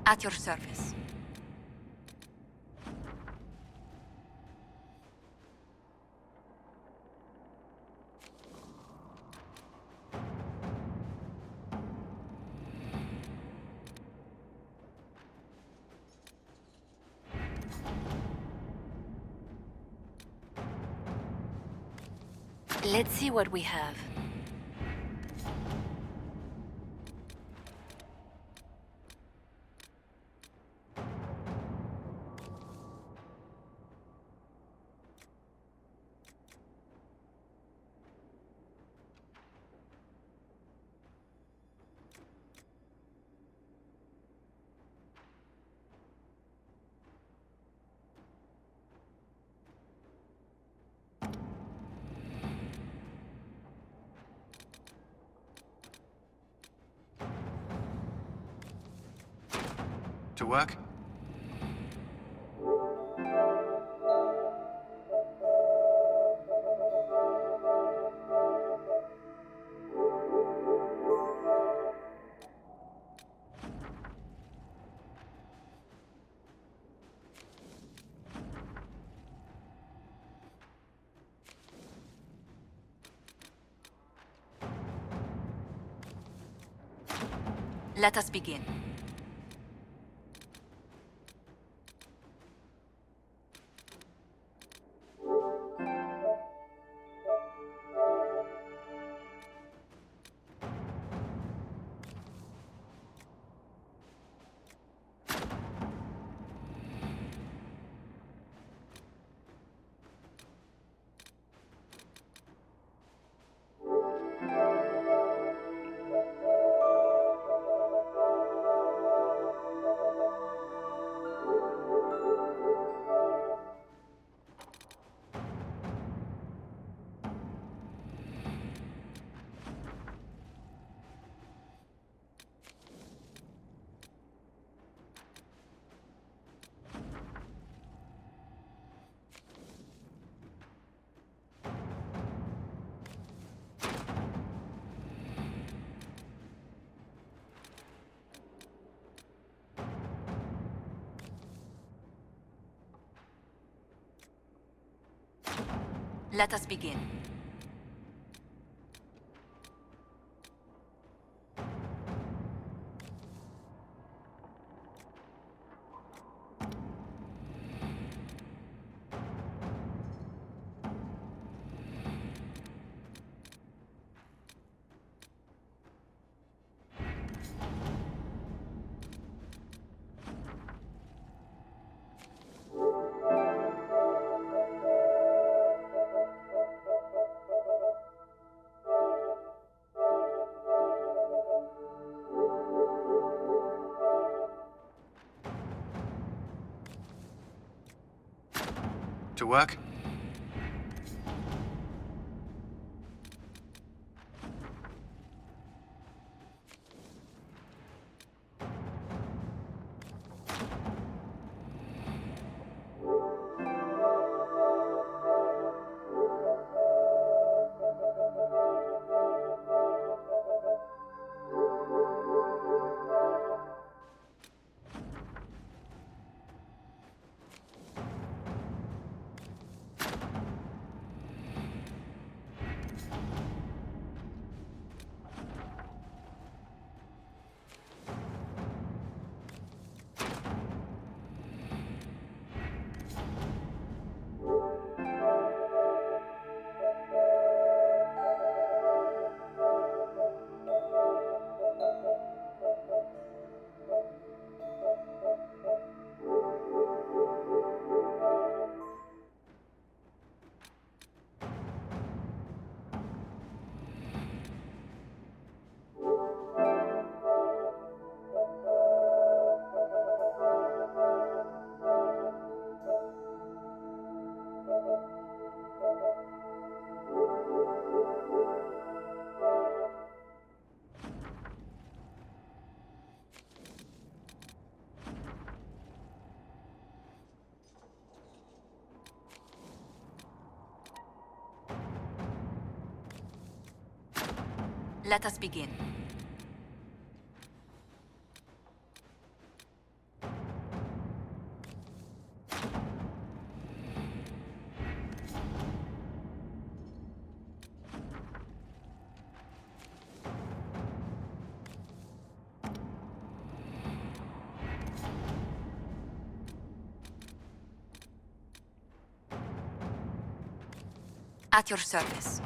At your service. Let's see what we have. To work? Let us begin. Let us begin. To work? Let us begin. At your service.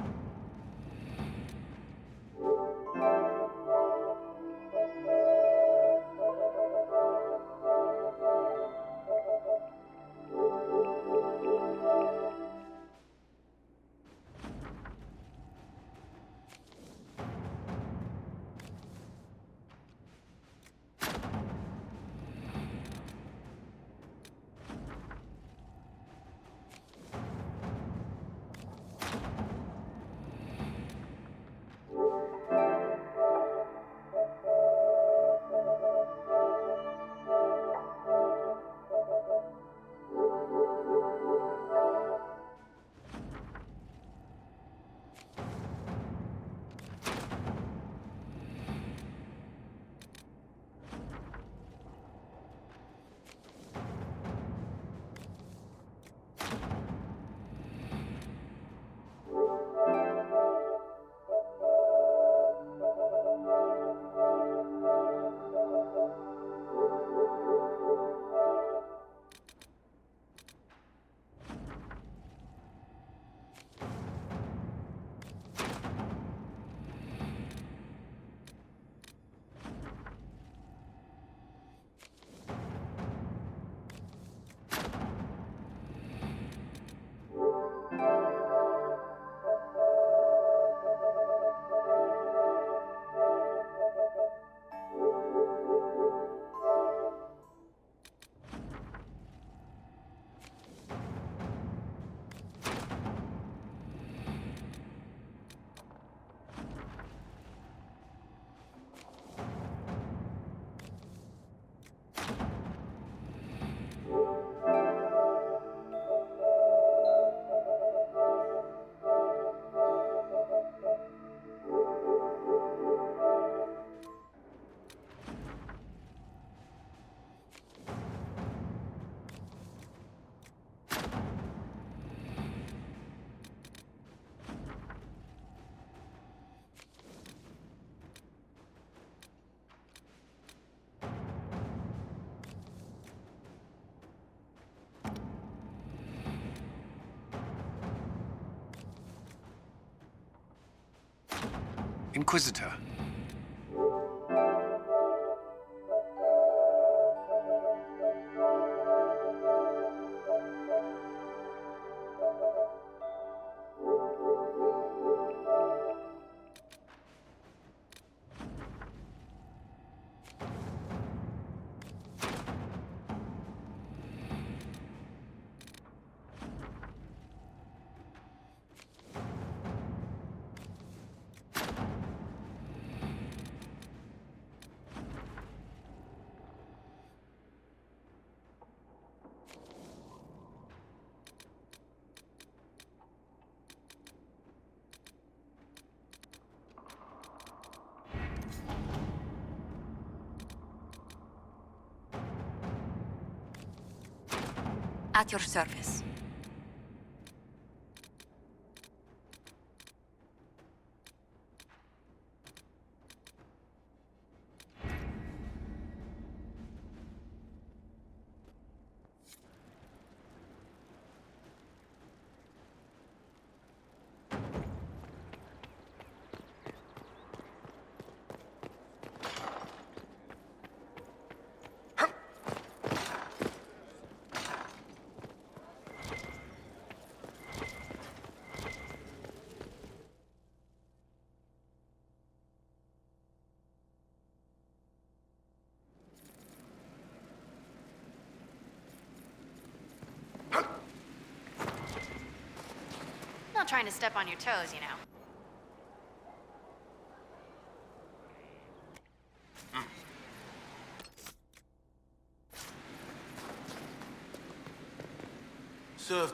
Inquisitor. At your service. Not trying to step on your toes, you know. Serve.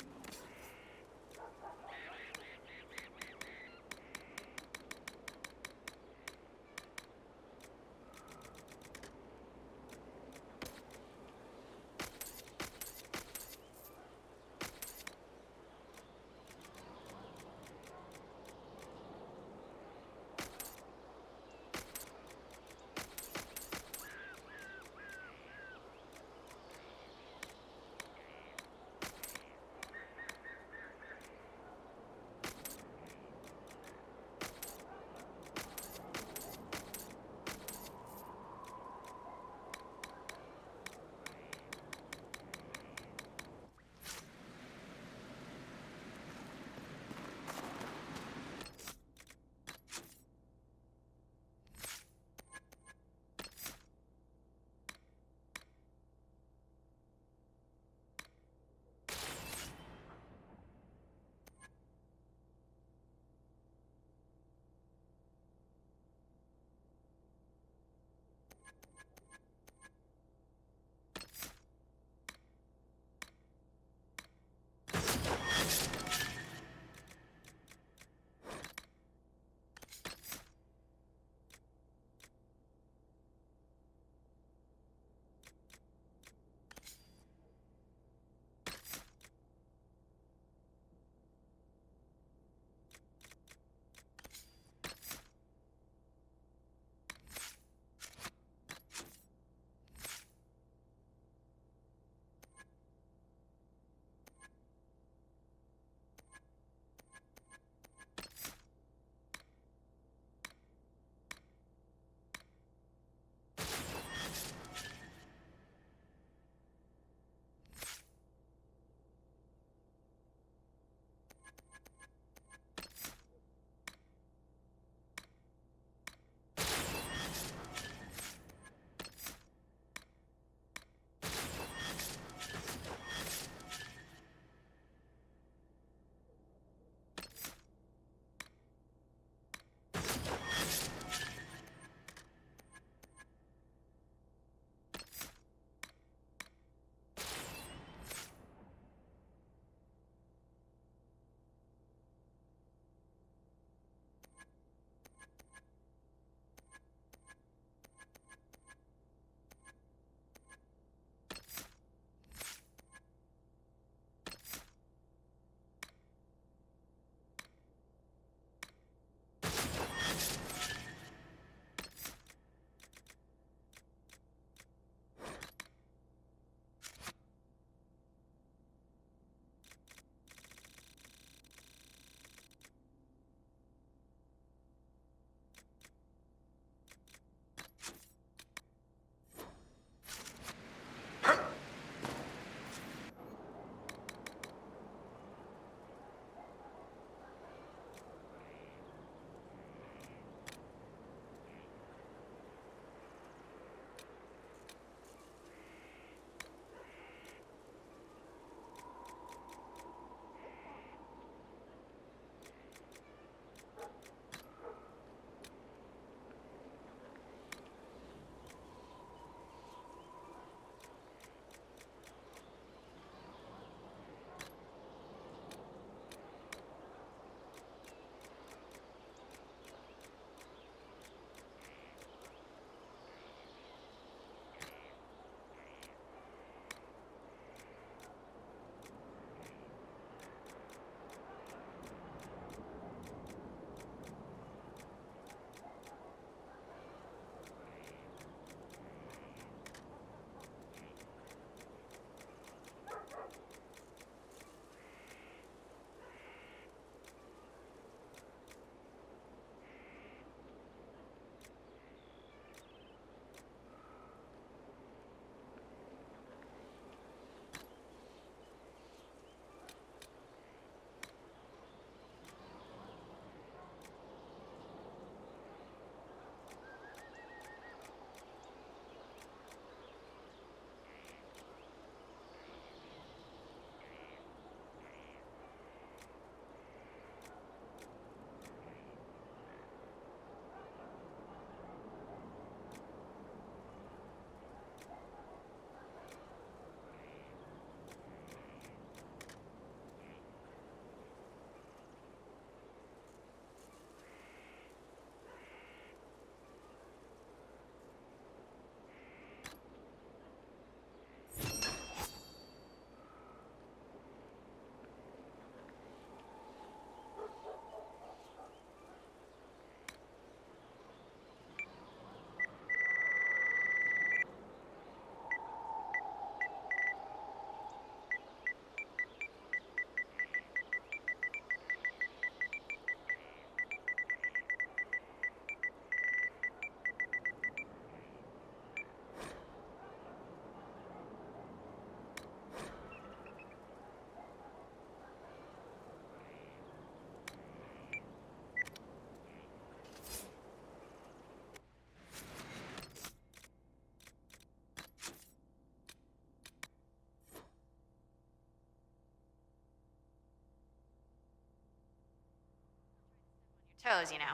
toes, you know.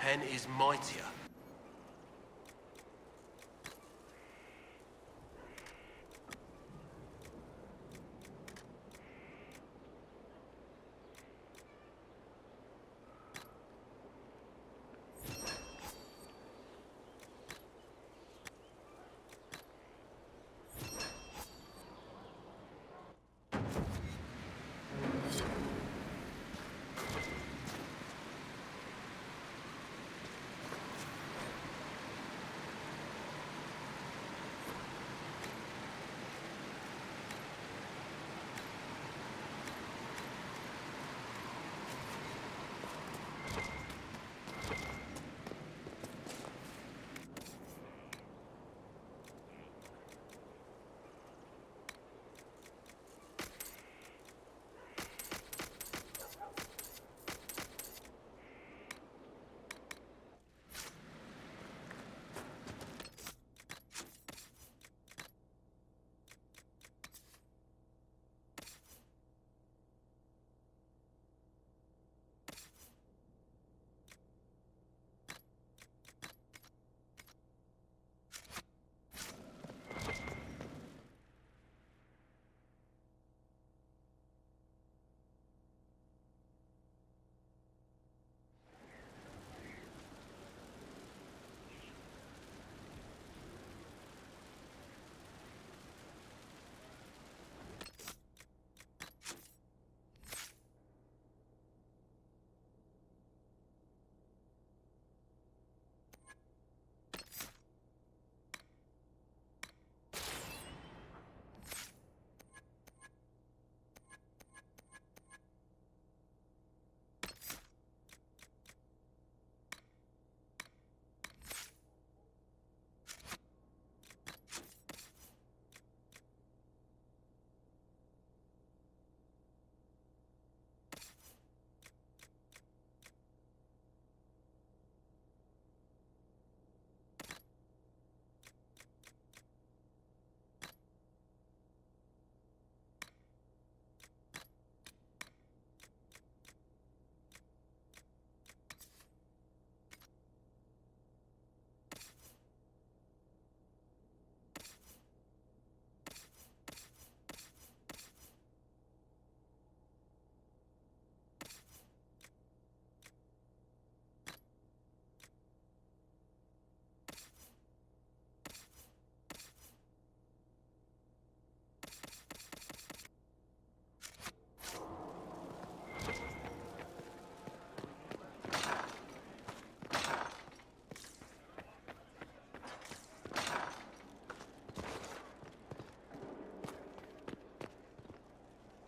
pen is mightier.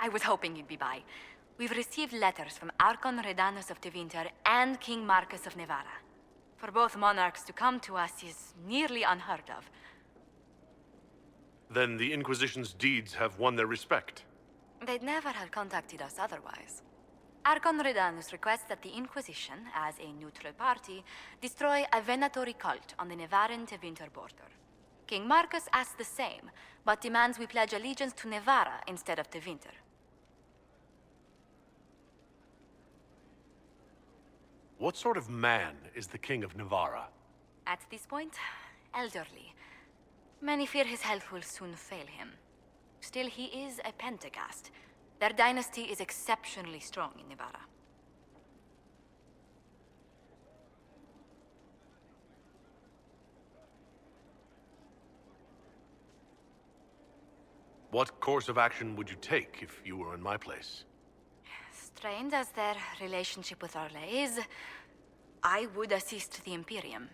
I was hoping you'd be by. We've received letters from Archon Redanus of Tevinter and King Marcus of Nevara. For both monarchs to come to us is nearly unheard of. Then the Inquisition's deeds have won their respect. They'd never have contacted us otherwise. Archon Redanus requests that the Inquisition, as a neutral party, destroy a venatory cult on the Nevaran-Tevinter border. King Marcus asks the same, but demands we pledge allegiance to Nevara instead of Tevinter. What sort of man is the King of Nevara? At this point, elderly. Many fear his health will soon fail him. Still, he is a Pentagast. Their dynasty is exceptionally strong in Nevara. What course of action would you take if you were in my place? Strained as their relationship with Orlais is, I would assist the Imperium.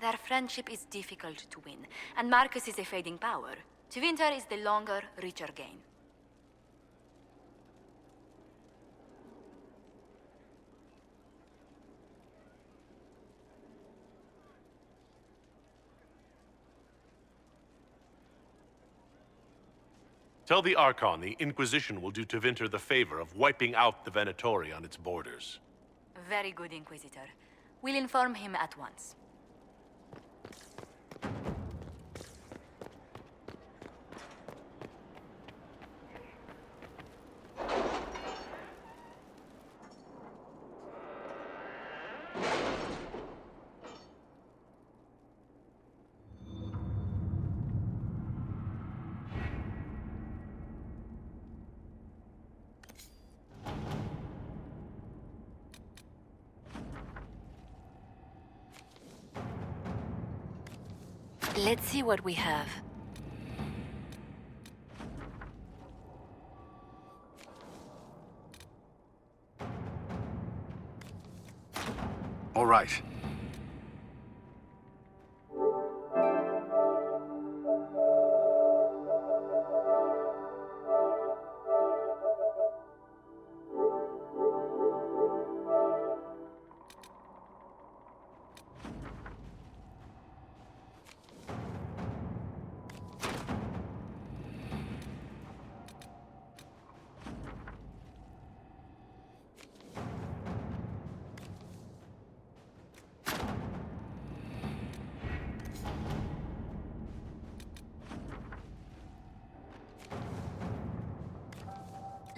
Their friendship is difficult to win, and Marcus is a fading power. Tevinter is the longer, richer gain. Tell the Archon the Inquisition will do Tevinter the favor of wiping out the Venatori on its borders. Very good, Inquisitor. We'll inform him at once. Let's see what we have. All right.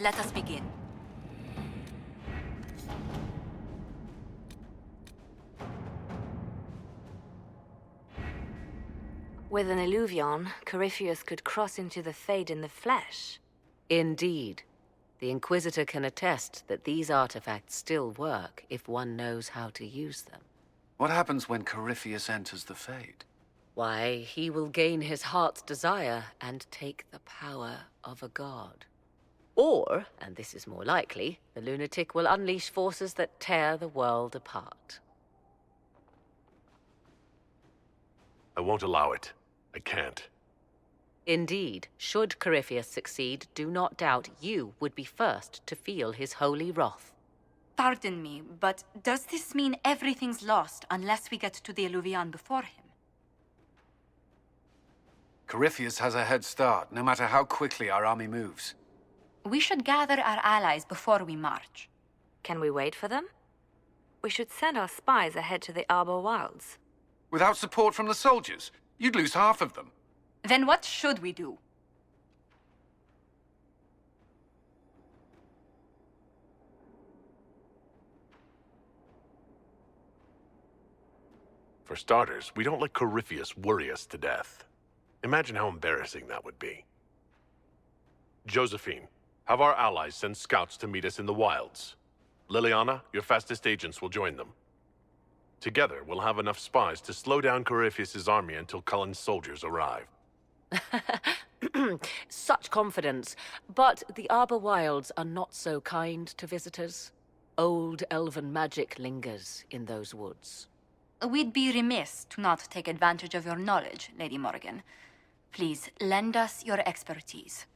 Let us begin. With an illuvion, Corypheus could cross into the Fade in the flesh. Indeed. The Inquisitor can attest that these artifacts still work if one knows how to use them. What happens when Corypheus enters the Fade? Why, he will gain his heart's desire and take the power of a god. Or, and this is more likely, the lunatic will unleash forces that tear the world apart. I won't allow it. I can't. Indeed, should Corypheus succeed, do not doubt you would be first to feel his holy wrath. Pardon me, but does this mean everything's lost unless we get to the illuvion before him? Corypheus has a head start, no matter how quickly our army moves. We should gather our allies before we march. Can we wait for them? We should send our spies ahead to the Arbor Wilds. Without support from the soldiers, you'd lose half of them. Then what should we do? For starters, we don't let Corypheus worry us to death. Imagine how embarrassing that would be. Josephine, have our allies send scouts to meet us in the wilds. Liliana, your fastest agents will join them. Together, we'll have enough spies to slow down Corypheus's army until Cullen's soldiers arrive. Such confidence. But the Arbor Wilds are not so kind to visitors. Old elven magic lingers in those woods. We'd be remiss to not take advantage of your knowledge, Lady Morgan. Please, lend us your expertise.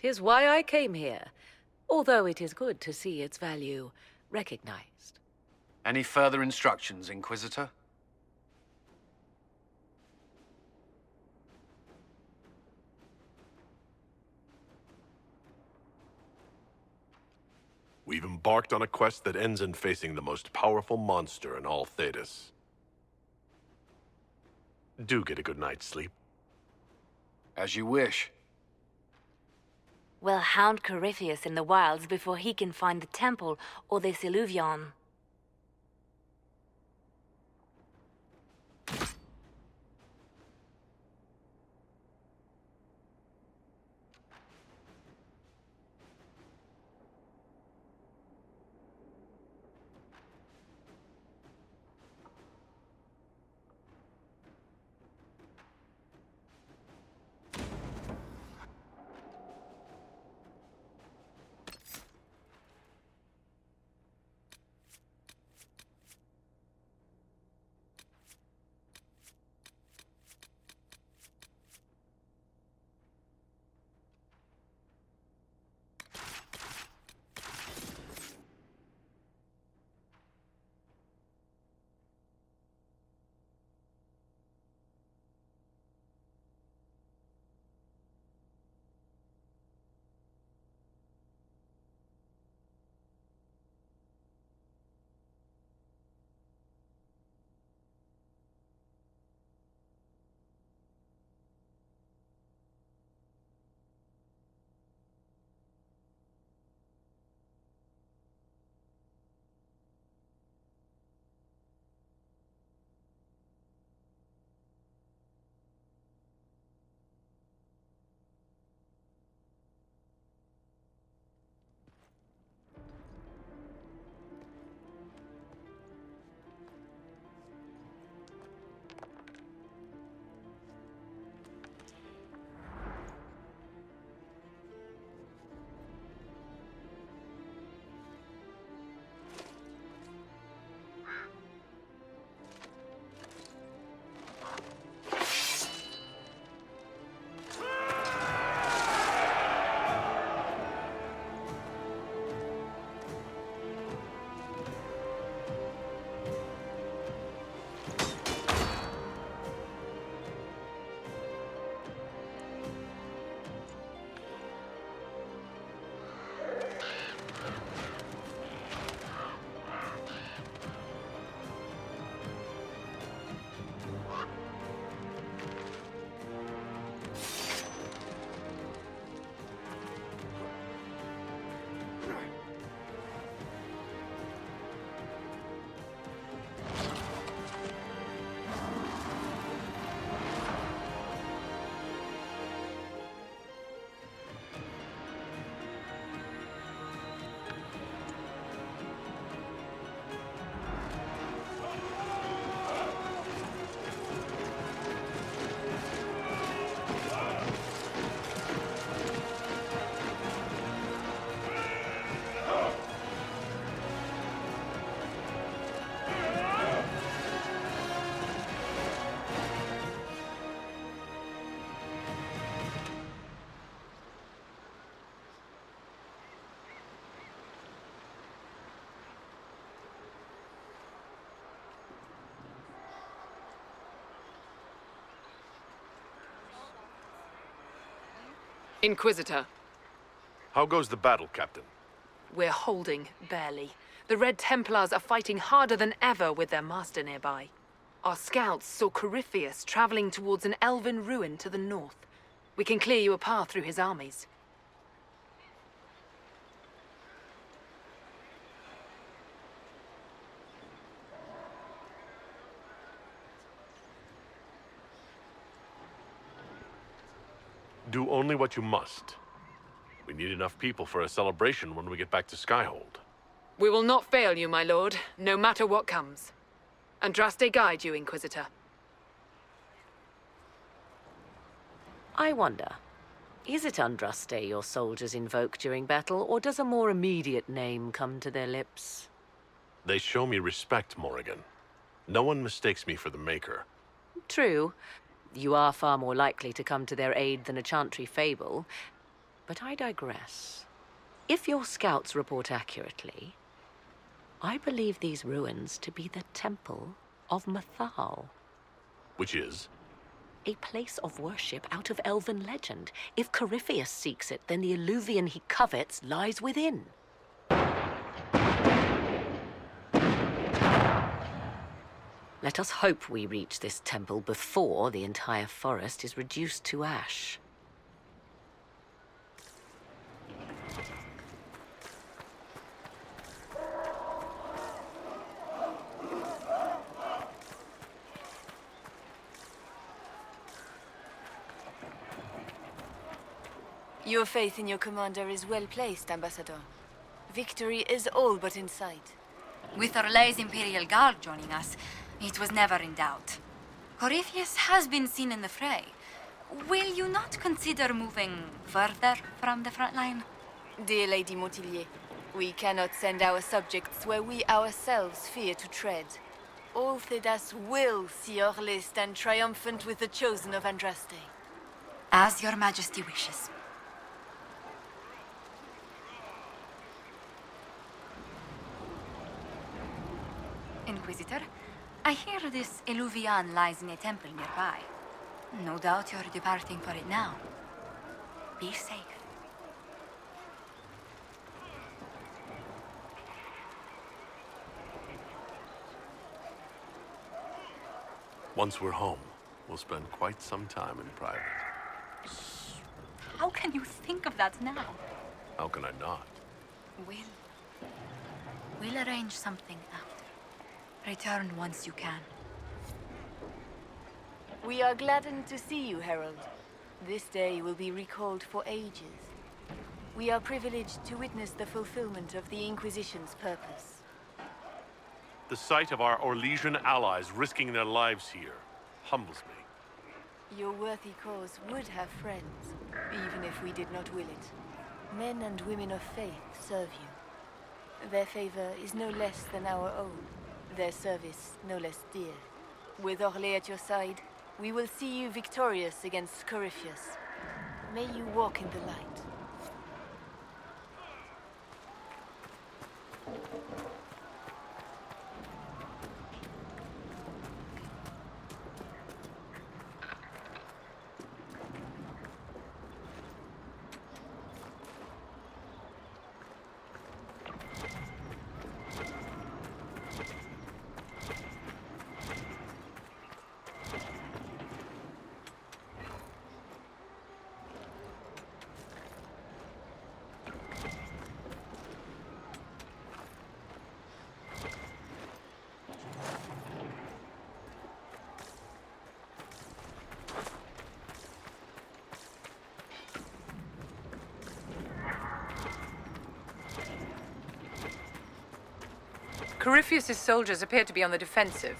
'Tis why I came here, although it is good to see its value recognized. Any further instructions, Inquisitor? We've embarked on a quest that ends in facing the most powerful monster in all Thedas. Do get a good night's sleep. As you wish. We'll hound Corypheus in the wilds before he can find the temple or this illuvion. Inquisitor. How goes the battle, Captain? We're holding, barely. The Red Templars are fighting harder than ever with their master nearby. Our scouts saw Corypheus traveling towards an elven ruin to the north. We can clear you a path through his armies. Do only what you must. We need enough people for a celebration when we get back to Skyhold. We will not fail you, my lord, no matter what comes. Andraste guide you, Inquisitor. I wonder, is it Andraste your soldiers invoke during battle, or does a more immediate name come to their lips? They show me respect, Morrigan. No one mistakes me for the Maker. True. You are far more likely to come to their aid than a chantry fable. But I digress. If your scouts report accurately, I believe these ruins to be the Temple of Mathal. Which is? A place of worship out of elven legend. If Corypheus seeks it, then the alluvion he covets lies within. Let us hope we reach this temple before the entire forest is reduced to ash. Your faith in your commander is well placed, Ambassador. Victory is all but in sight. With Orlay's Imperial Guard joining us, it was never in doubt. Corypheus has been seen in the fray. Will you not consider moving further from the front line? Dear Lady Montillier, we cannot send our subjects where we ourselves fear to tread. All Thedas will see Orlais stand triumphant with the chosen of Andraste. As your majesty wishes. Inquisitor, I hear this Eluvian lies in a temple nearby. No doubt you're departing for it now. Be safe. Once we're home, we'll spend quite some time in private. How can you think of that now? How can I not? We'll arrange something after. Return once you can. We are gladdened to see you, Herald. This day will be recalled for ages. We are privileged to witness the fulfillment of the Inquisition's purpose. The sight of our Orlesian allies risking their lives here humbles me. Your worthy cause would have friends, even if we did not will it. Men and women of faith serve you. Their favor is no less than our own. Their service no less dear. With Orlais at your side, we will see you victorious against Corypheus. May you walk in the light. Corypheus's soldiers appear to be on the defensive.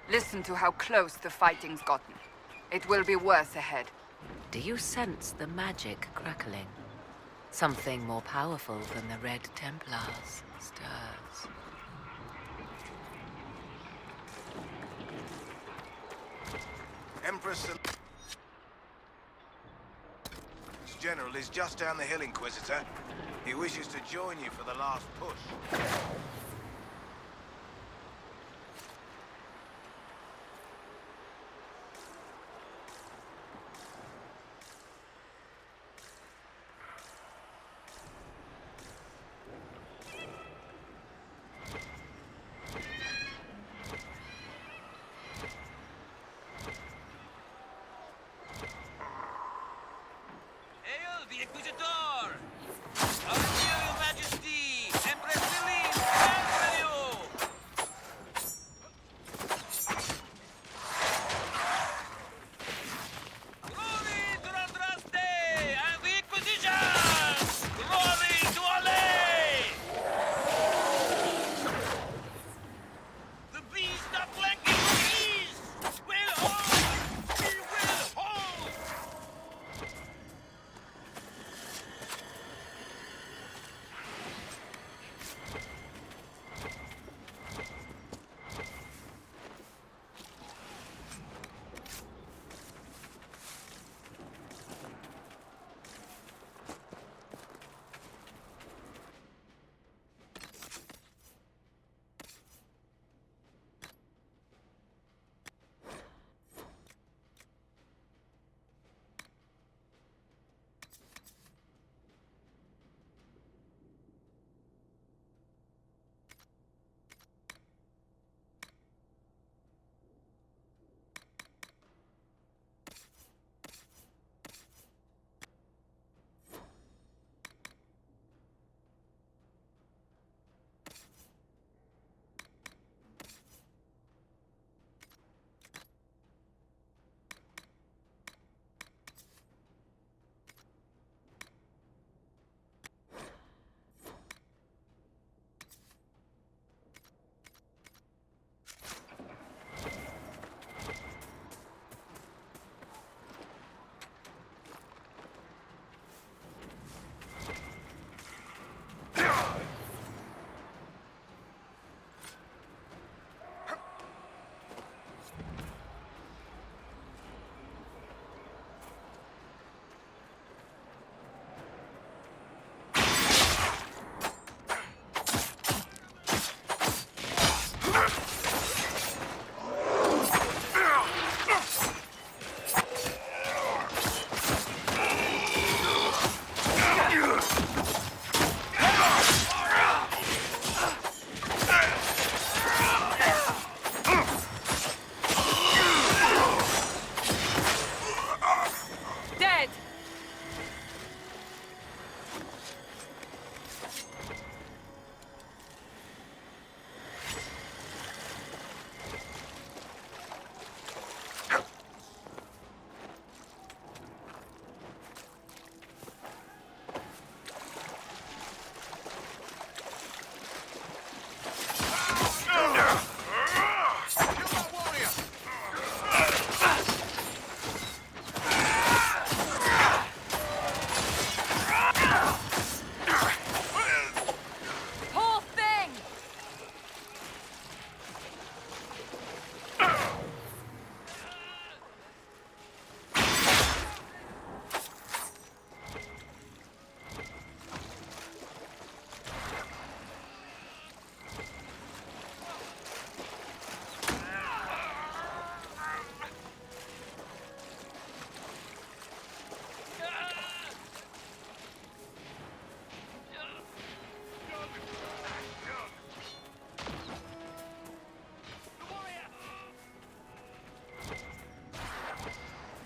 Listen to how close the fighting's gotten. It will be worse ahead. Do you sense the magic crackling? Something more powerful than the Red Templars stirs. Empress General is just down the hill, Inquisitor. He wishes to join you for the last push. the Inquisitor! Our Imperial Majesty, Empress Celine, stands with you! Glory to Andraste and the Inquisition! Glory to Olay! The beast of flanking the east will hold! We will hold!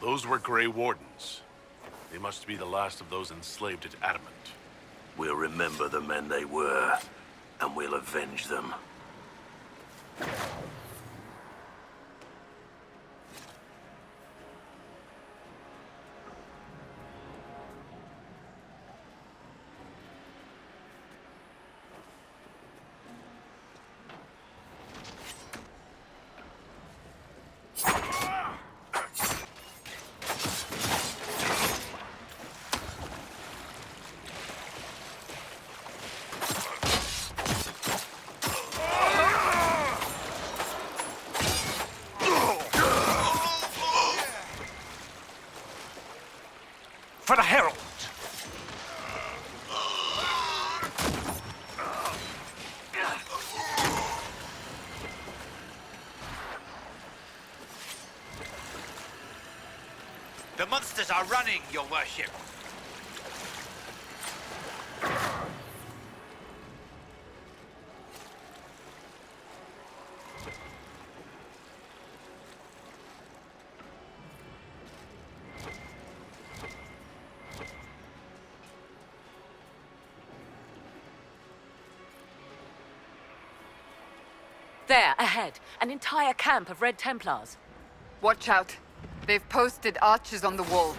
Those were Grey Wardens. They must be the last of those enslaved at Adamant. We'll remember the men they were, and we'll avenge them. For the Herald! The monsters are running, Your Worship. There, ahead. An entire camp of Red Templars. Watch out. They've posted archers on the wall.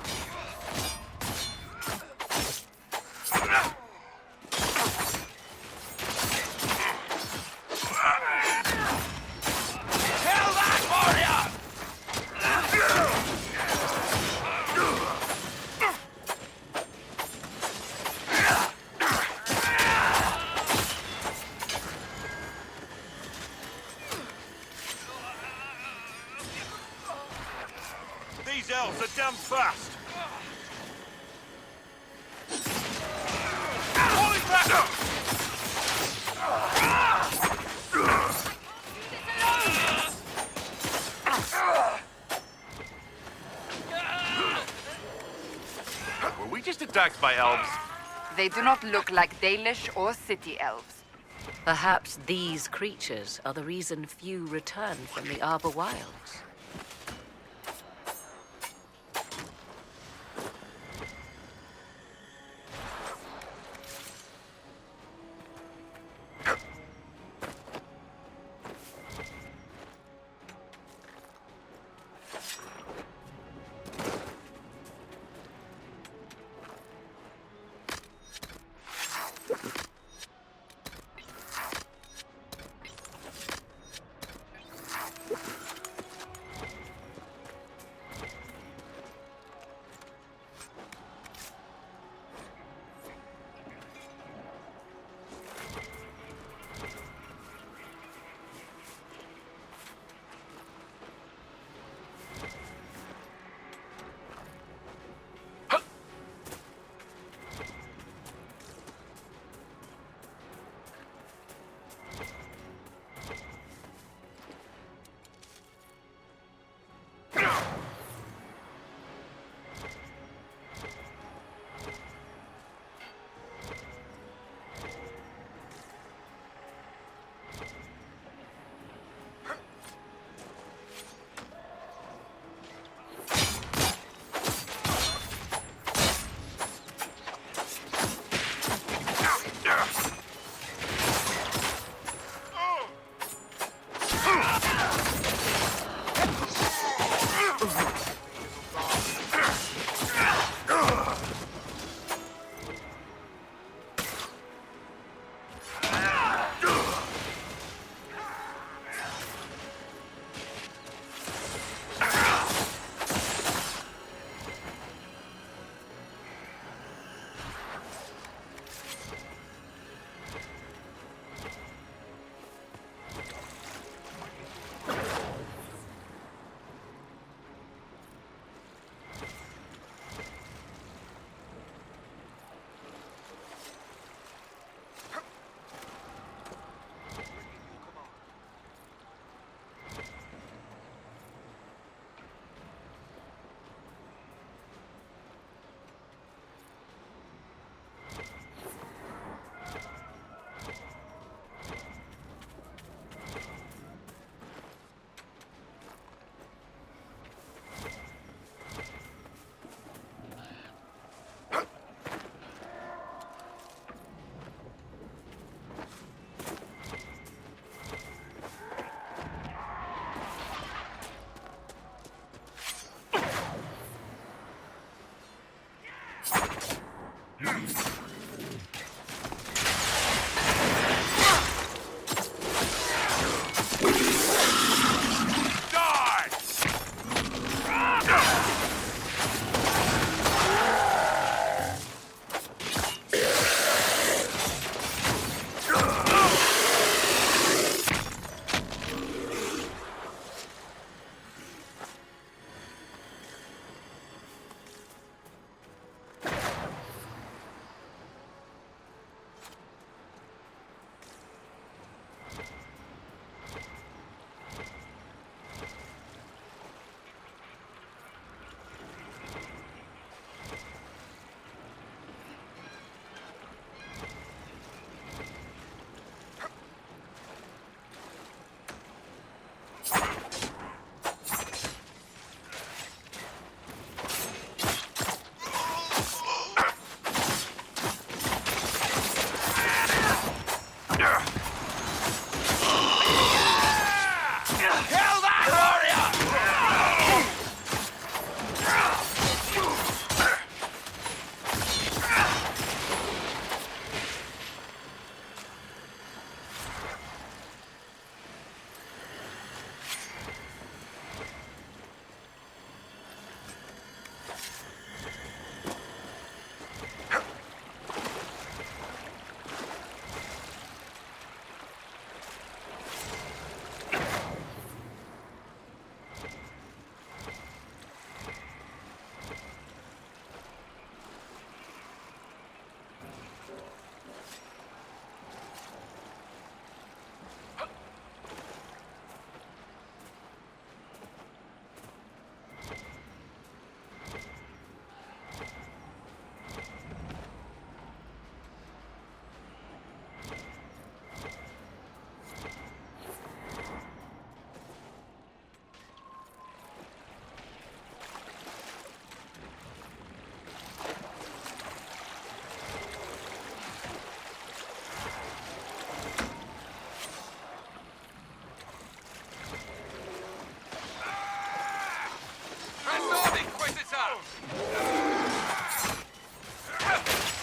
These elves are damn fast. Falling back! Were we just attacked by elves? They do not look like Dalish or city elves. Perhaps these creatures are the reason few return from the Arbor Wilds.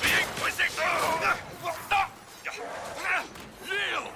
The Inquisition! Yield!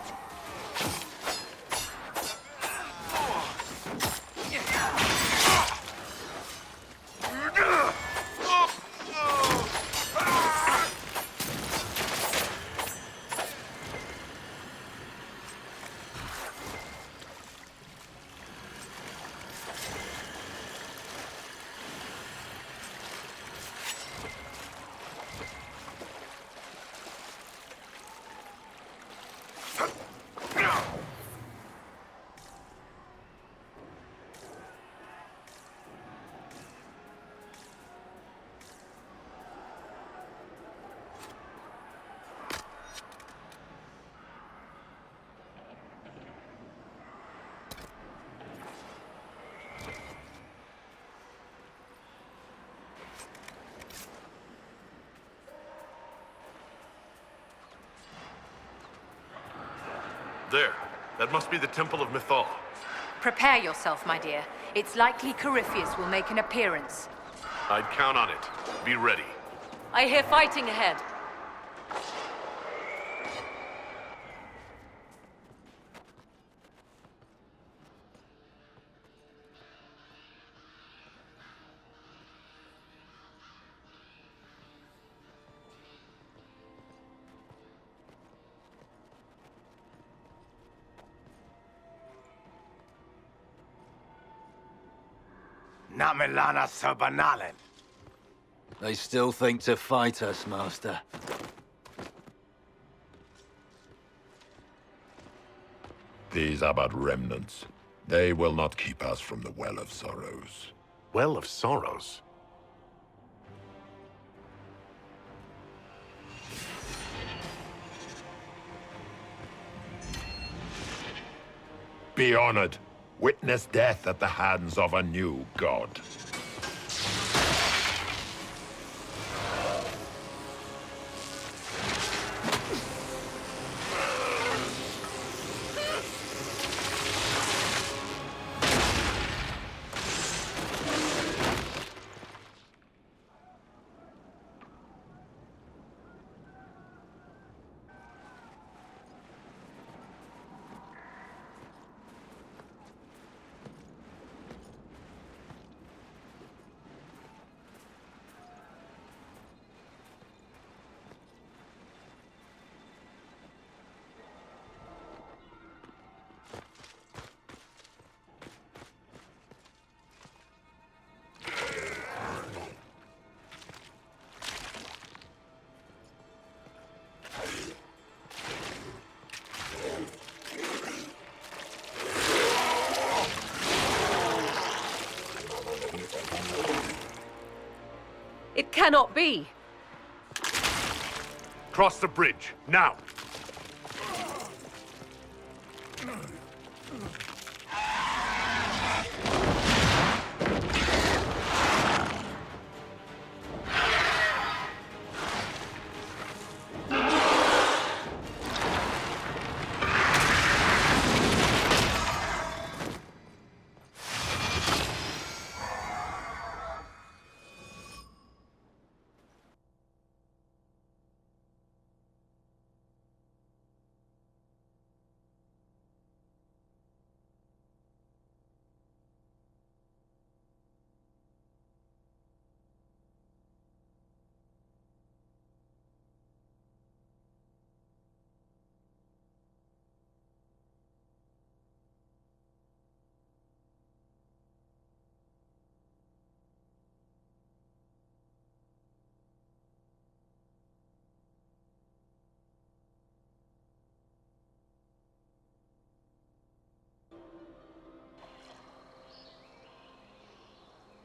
There. That must be the Temple of Mythal. Prepare yourself, my dear. It's likely Corypheus will make an appearance. I'd count on it. Be ready. I hear fighting ahead. Namelana Sabanalen. They still think to fight us, Master. These are but remnants. They will not keep us from the Well of Sorrows. Well of Sorrows? Be honored. Witness death at the hands of a new god. It cannot be! Cross the bridge, now!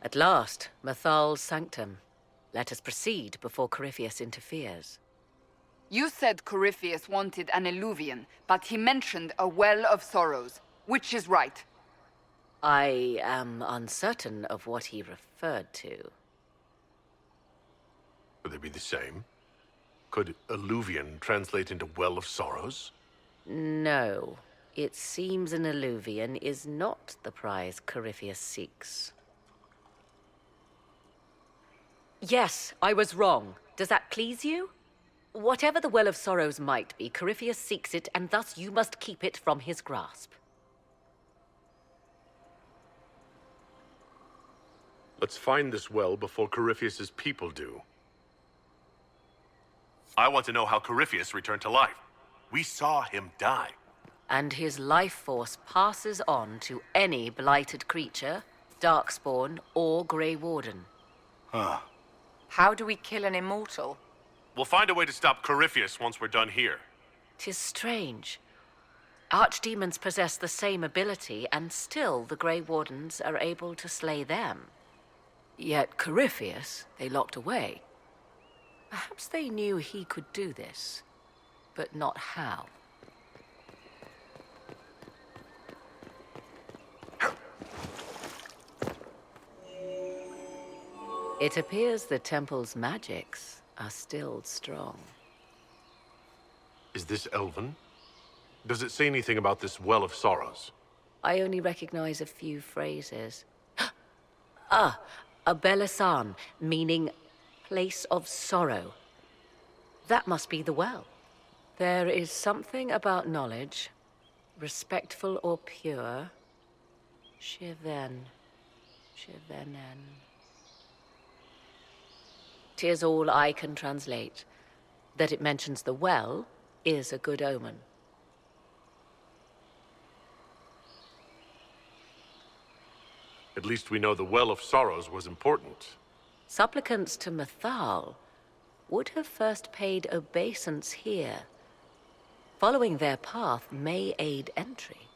At last, Mythal's sanctum. Let us proceed before Corypheus interferes. You said Corypheus wanted an eluvian, but he mentioned a Well of Sorrows. Which is right? I am uncertain of what he referred to. Would they be the same? Could alluvian translate into Well of Sorrows? No. It seems an alluvian is not the prize Corypheus seeks. Yes, I was wrong. Does that please you? Whatever the Well of Sorrows might be, Corypheus seeks it, and thus you must keep it from his grasp. Let's find this well before Corypheus's people do. I want to know how Corypheus returned to life. We saw him die. And his life force passes on to any blighted creature, Darkspawn, or Grey Warden. Huh. How do we kill an immortal? We'll find a way to stop Corypheus once we're done here. 'Tis strange. Archdemons possess the same ability, and still the Grey Wardens are able to slay them. Yet Corypheus they locked away. Perhaps they knew he could do this, but not how. It appears the temple's magics are still strong. Is this Elven? Does it say anything about this Well of Sorrows? I only recognize a few phrases. Ah, a Belisan, meaning place of sorrow. That must be the well. There is something about knowledge, respectful or pure. Shivenen. 'Tis all I can translate. That it mentions the well is a good omen. At least we know the Well of Sorrows was important. Supplicants to Mythal would have first paid obeisance here. Following their path may aid entry.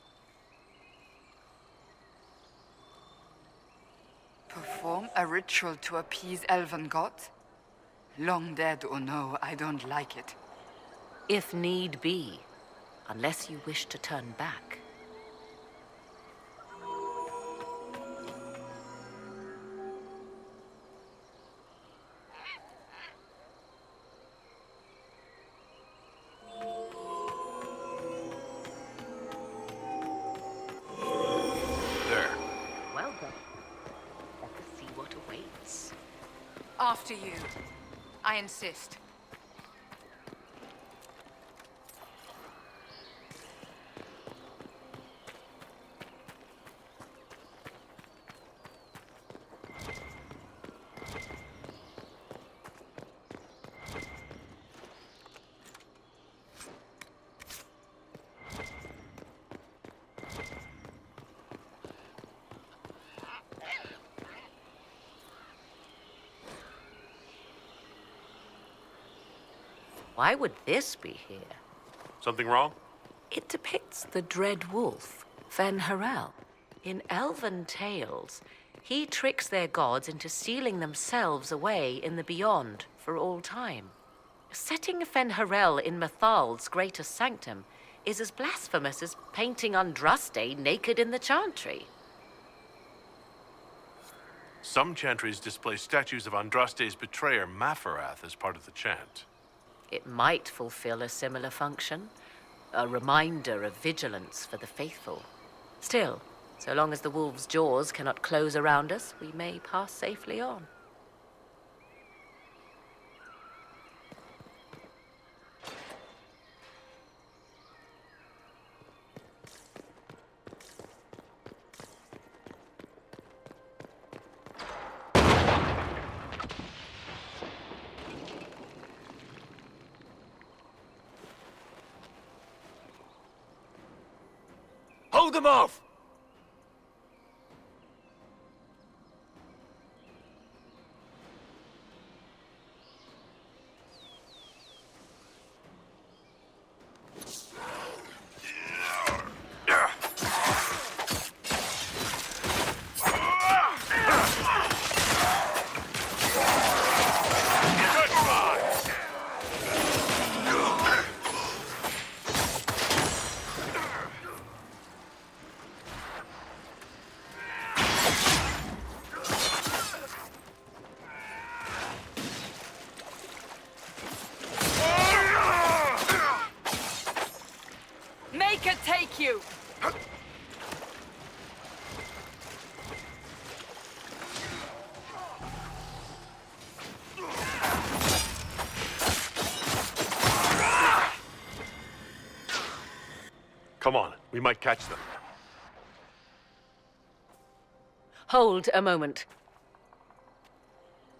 Perform a ritual to appease elven gods? Long dead or no, I don't like it. If need be, unless you wish to turn back. There. Well then, let us see what awaits. After you. I insist. Why would this be here? Something wrong? It depicts the dread wolf, Fen-Harel. In elven tales, he tricks their gods into sealing themselves away in the beyond for all time. Setting Fen-Harel in Mythal's greatest sanctum is as blasphemous as painting Andraste naked in the chantry. Some chantries display statues of Andraste's betrayer, Mafarath, as part of the chant. It might fulfill a similar function, a reminder of vigilance for the faithful. Still, so long as the wolf's jaws cannot close around us, we may pass safely on. Hold them off! Come on, we might catch them. Hold a moment.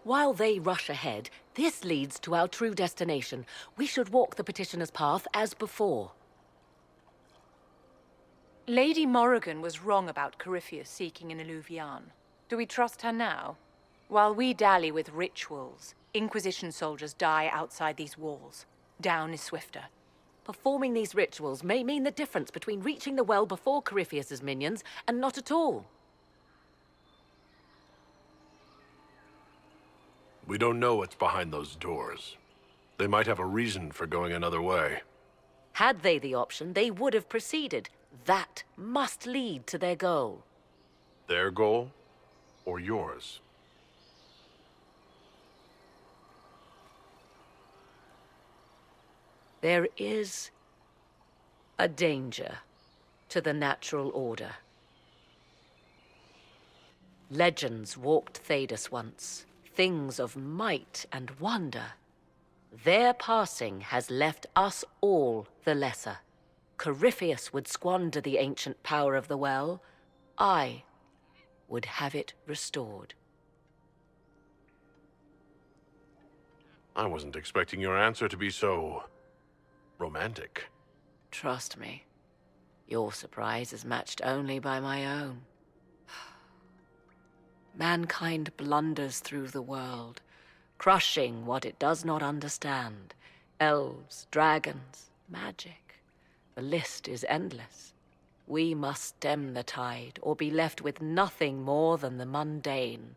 While they rush ahead, this leads to our true destination. We should walk the petitioner's path as before. Lady Morrigan was wrong about Corypheus seeking an Eluvian. Do we trust her now? While we dally with rituals, Inquisition soldiers die outside these walls. Down is swifter. Performing these rituals may mean the difference between reaching the well before Corypheus's minions and not at all. We don't know what's behind those doors. They might have a reason for going another way. Had they the option, they would have proceeded. That must lead to their goal. Their goal or yours? There is a danger to the natural order. Legends walked Thedas once, things of might and wonder. Their passing has left us all the lesser. Corypheus would squander the ancient power of the well. I would have it restored. I wasn't expecting your answer to be so romantic. Trust me, your surprise is matched only by my own. Mankind blunders through the world, crushing what it does not understand. Elves, dragons, magic. The list is endless. We must stem the tide, or be left with nothing more than the mundane.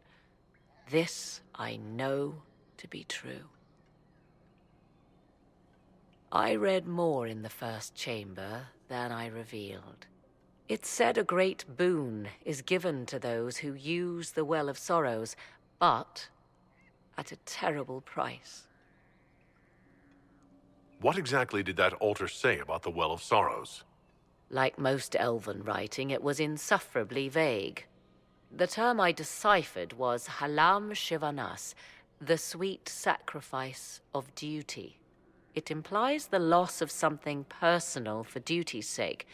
This I know to be true. I read more in the first chamber than I revealed. It said a great boon is given to those who use the Well of Sorrows, but at a terrible price. What exactly did that altar say about the Well of Sorrows? Like most elven writing, it was insufferably vague. The term I deciphered was Halam Shivanas, the sweet sacrifice of duty. It implies the loss of something personal for duty's sake,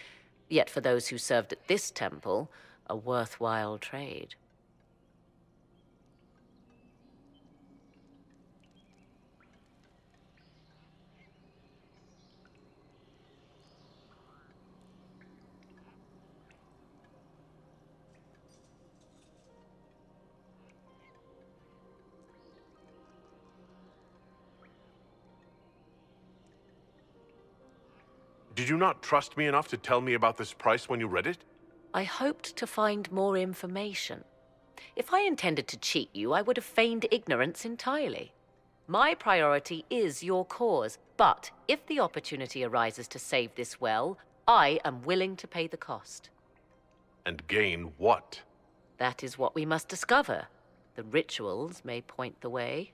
yet for those who served at this temple, a worthwhile trade. Did you not trust me enough to tell me about this price when you read it? I hoped to find more information. If I intended to cheat you, I would have feigned ignorance entirely. My priority is your cause, but if the opportunity arises to save this well, I am willing to pay the cost. And gain what? That is what we must discover. The rituals may point the way.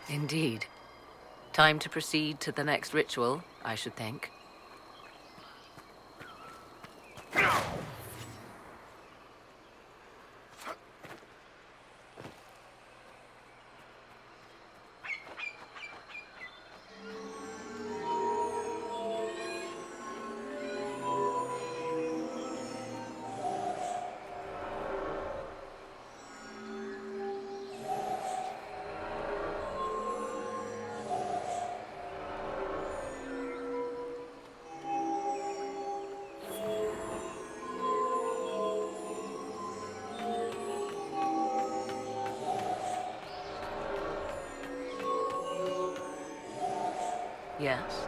Indeed. Time to proceed to the next ritual, I should think. Yes?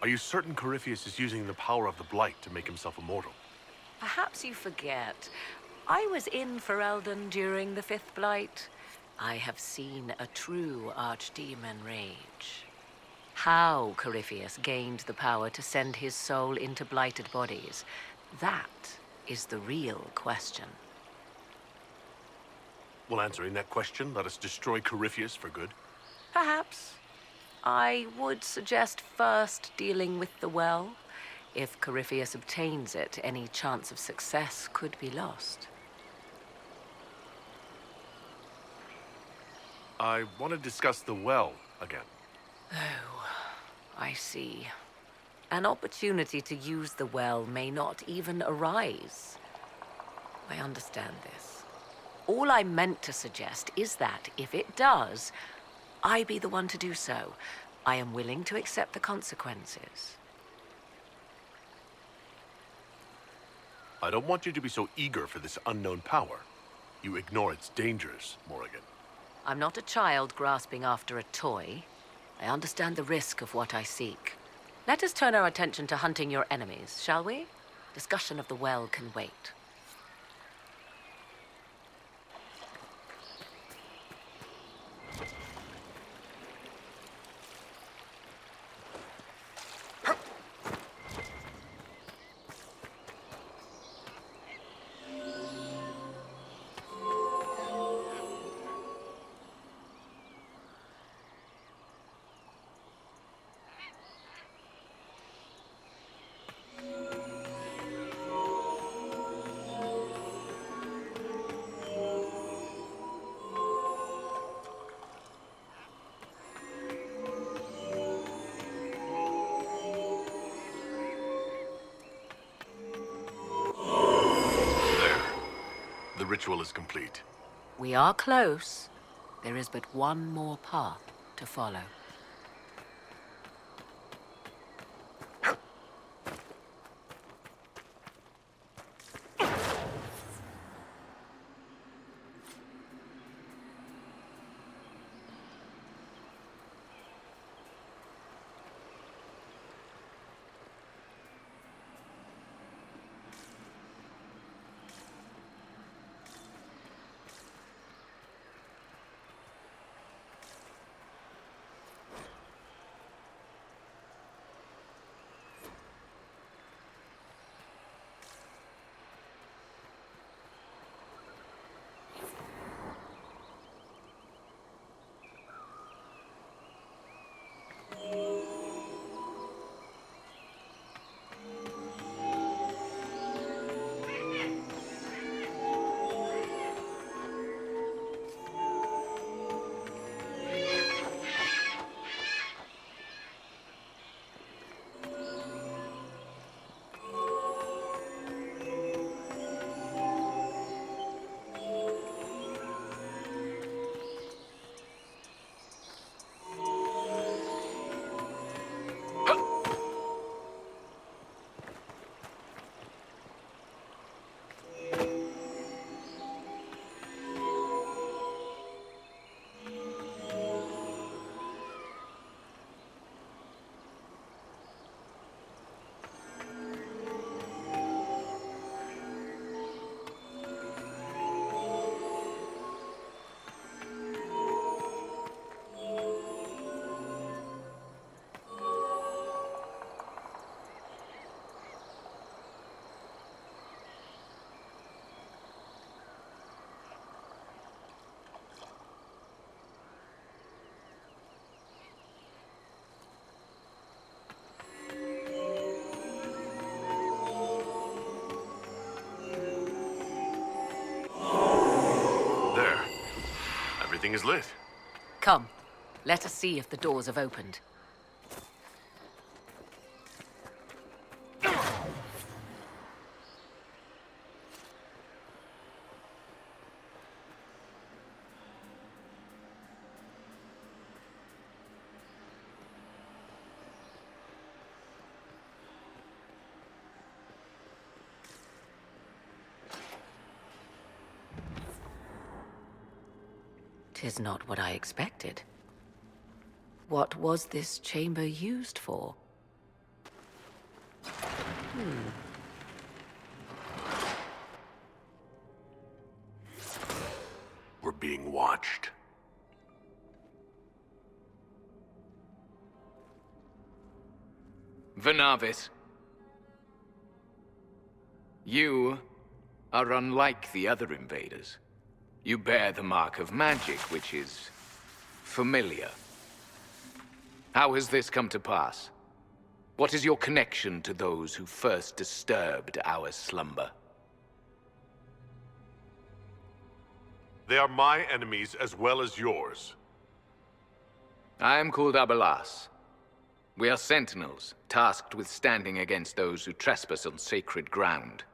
Are you certain Corypheus is using the power of the Blight to make himself immortal? Perhaps you forget. I was in Ferelden during the Fifth Blight. I have seen a true archdemon rage. How Corypheus gained the power to send his soul into blighted bodies, that is the real question. Well, answering that question, let us destroy Corypheus for good. Perhaps. I would suggest first dealing with the well. If Corypheus obtains it, any chance of success could be lost. I want to discuss the well again. Oh, I see. An opportunity to use the well may not even arise. I understand this. All I meant to suggest is that, if it does, I be the one to do so. I am willing to accept the consequences. I don't want you to be so eager for this unknown power. You ignore its dangers, Morrigan. I'm not a child grasping after a toy. I understand the risk of what I seek. Let us turn our attention to hunting your enemies, shall we? Discussion of the well can wait. The ritual is complete. We are close. There is but one more path to follow. Everything is lit. Come, let us see if the doors have opened. Tis not what I expected. What was this chamber used for? We're being watched. Venavis, you are unlike the other invaders. You bear the mark of magic, which is familiar. How has this come to pass? What is your connection to those who first disturbed our slumber? They are my enemies as well as yours. I am called Abelas. We are sentinels, tasked with standing against those who trespass on sacred ground.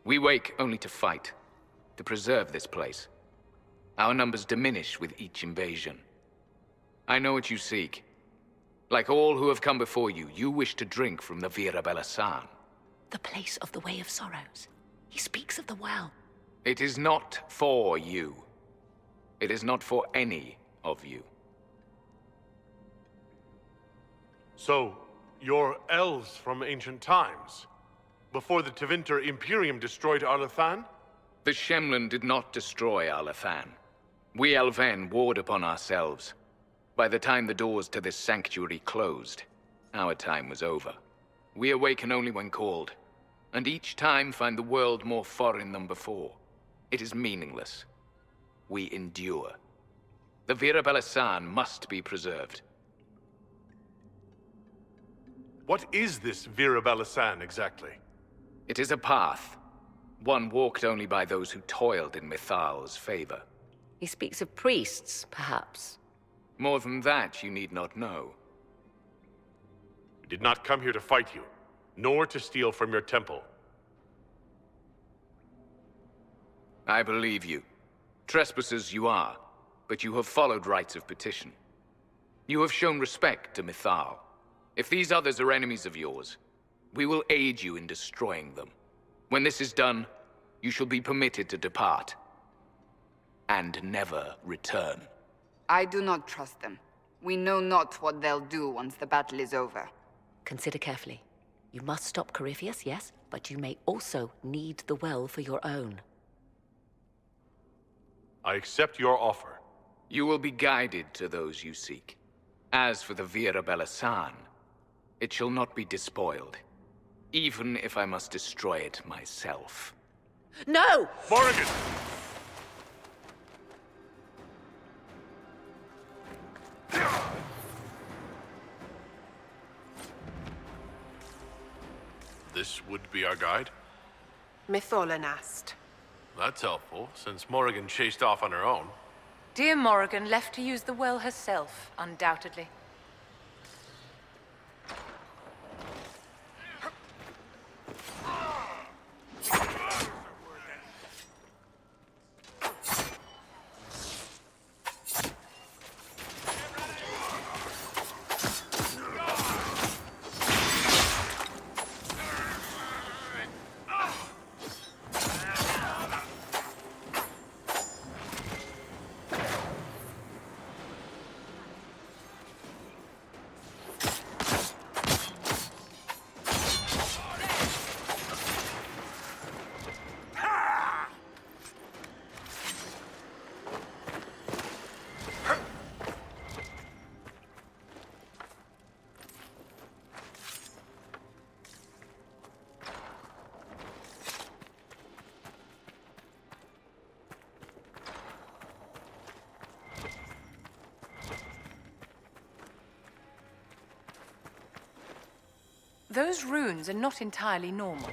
We wake only to fight, to preserve this place. Our numbers diminish with each invasion. I know what you seek. Like all who have come before you, you wish to drink from the Vira Belasan. The place of the Way of Sorrows. He speaks of the well. It is not for you. It is not for any of you. So, you're elves from ancient times? Before the Tevinter Imperium destroyed Arlathan? The Shemlen did not destroy Arlathan. We Elven warred upon ourselves. By the time the doors to this sanctuary closed, our time was over. We awaken only when called, and each time find the world more foreign than before. It is meaningless. We endure. The Vira Belasan must be preserved. What is this Vira Belasan exactly? It is a path. One walked only by those who toiled in Mithal's favor. He speaks of priests, perhaps. More than that, you need not know. We did not come here to fight you, nor to steal from your temple. I believe you. Trespassers you are, but you have followed rites of petition. You have shown respect to Mithal. If these others are enemies of yours, we will aid you in destroying them. When this is done, you shall be permitted to depart. And never return. I do not trust them. We know not what they'll do once the battle is over. Consider carefully. You must stop Corypheus, yes, but you may also need the well for your own. I accept your offer. You will be guided to those you seek. As for the Vira Belasan, it shall not be despoiled, even if I must destroy it myself. No! Morrigan! This would be our guide? Mitholan asked. That's helpful, since Morrigan chased off on her own. Dear Morrigan left to use the well herself, undoubtedly. Those runes are not entirely normal.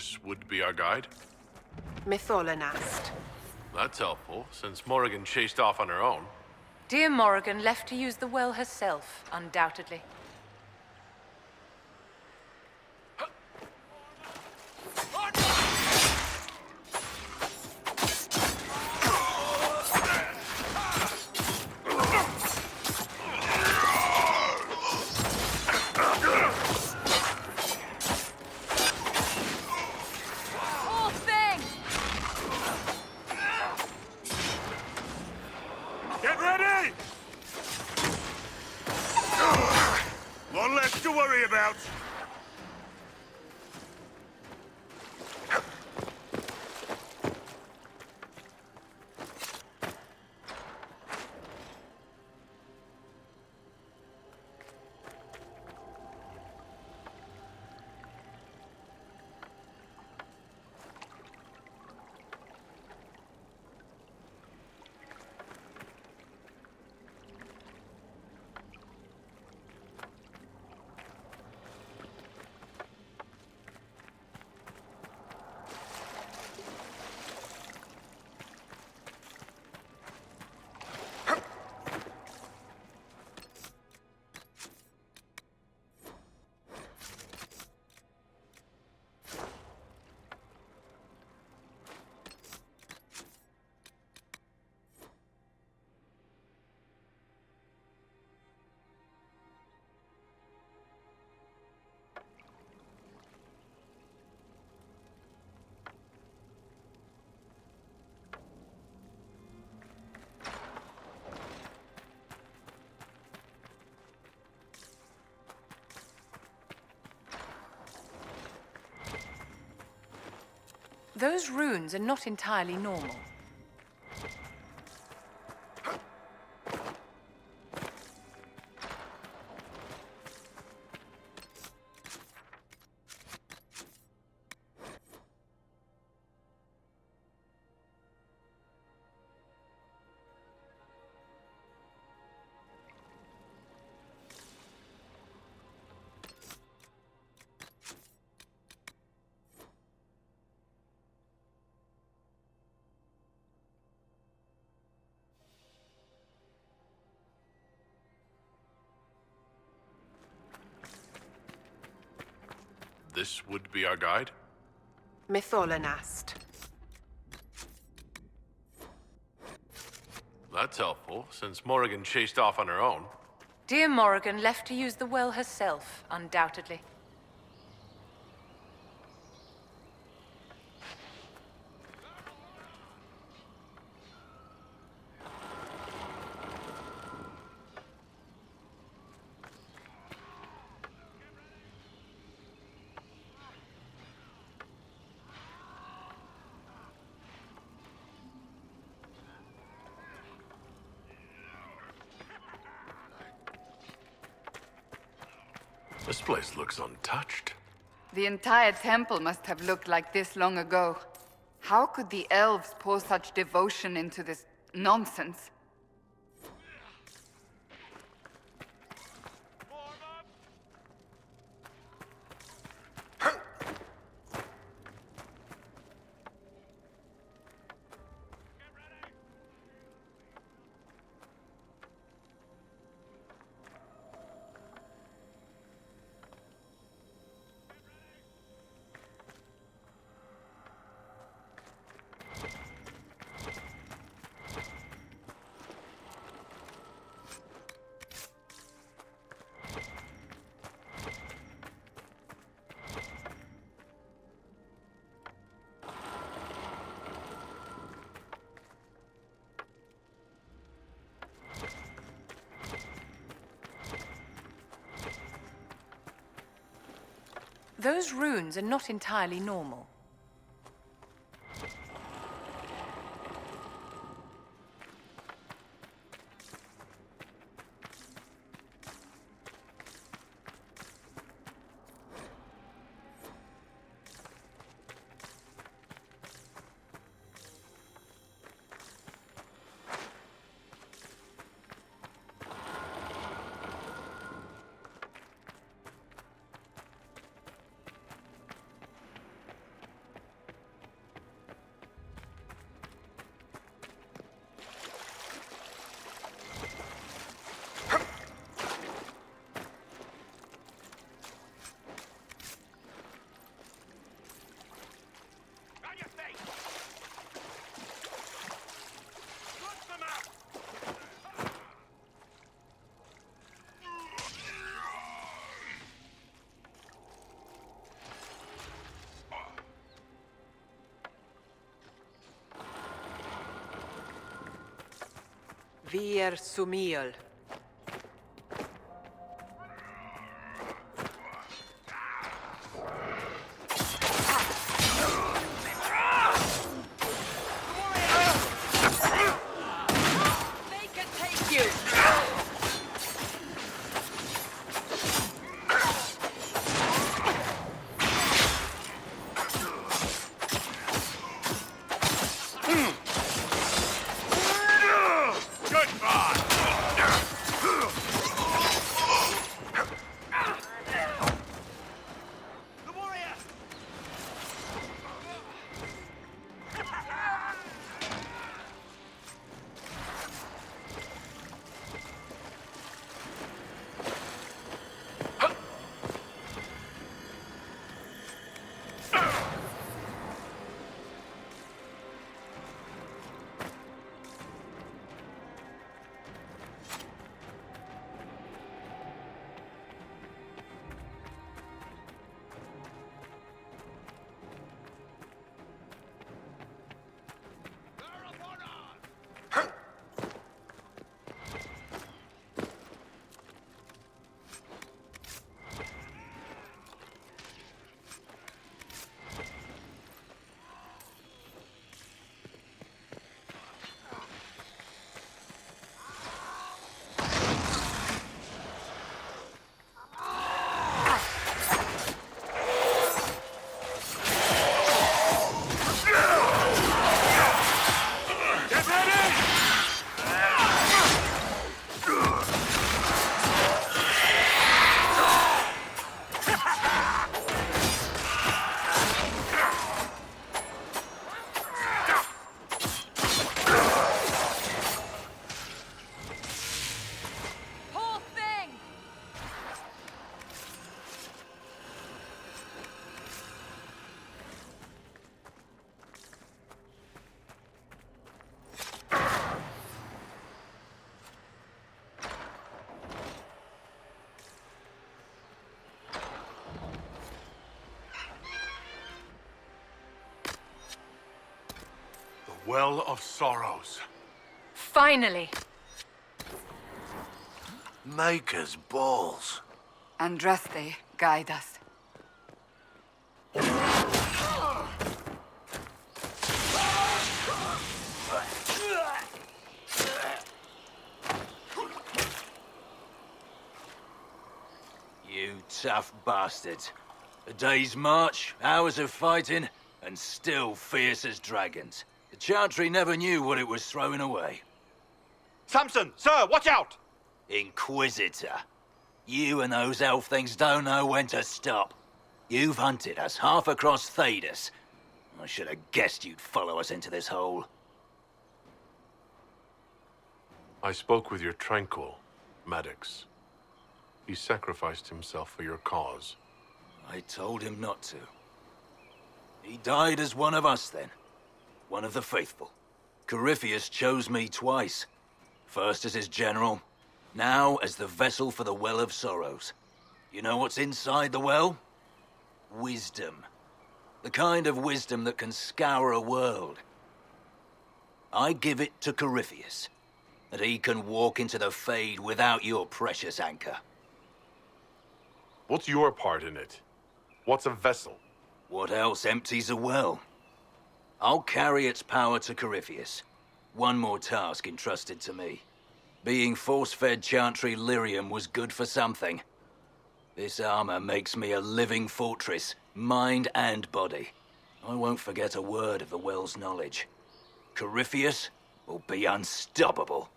This would be our guide? Mytholanast. That's helpful, since Morrigan chased off on her own. Dear Morrigan left to use the well herself, undoubtedly. Get ready! One less to worry about. Those runes are not entirely normal. This would be our guide? Mytholanast. That's helpful, since Morrigan chased off on her own. Dear Morrigan left to use the well herself, undoubtedly. This place looks untouched. The entire temple must have looked like this long ago. How could the elves pour such devotion into this nonsense? Those runes are not entirely normal. Vir Sumiel. They can take you! Well of Sorrows. Finally! Maker's balls. Andraste, guide us. You tough bastards. A day's march, hours of fighting, and still fierce as dragons. The Chantry never knew what it was throwing away. Samson, sir, watch out! Inquisitor. You and those elf things don't know when to stop. You've hunted us half across Thedas. I should have guessed you'd follow us into this hole. I spoke with your Tranquil, Maddox. He sacrificed himself for your cause. I told him not to. He died as one of us then. One of the faithful. Corypheus chose me twice. First as his general, now as the vessel for the Well of Sorrows. You know what's inside the well? Wisdom. The kind of wisdom that can scour a world. I give it to Corypheus, that he can walk into the Fade without your precious anchor. What's your part in it? What's a vessel? What else empties a well? I'll carry its power to Corypheus. One more task entrusted to me. Being force-fed Chantry lyrium was good for something. This armor makes me a living fortress, mind and body. I won't forget a word of the well's knowledge. Corypheus will be unstoppable.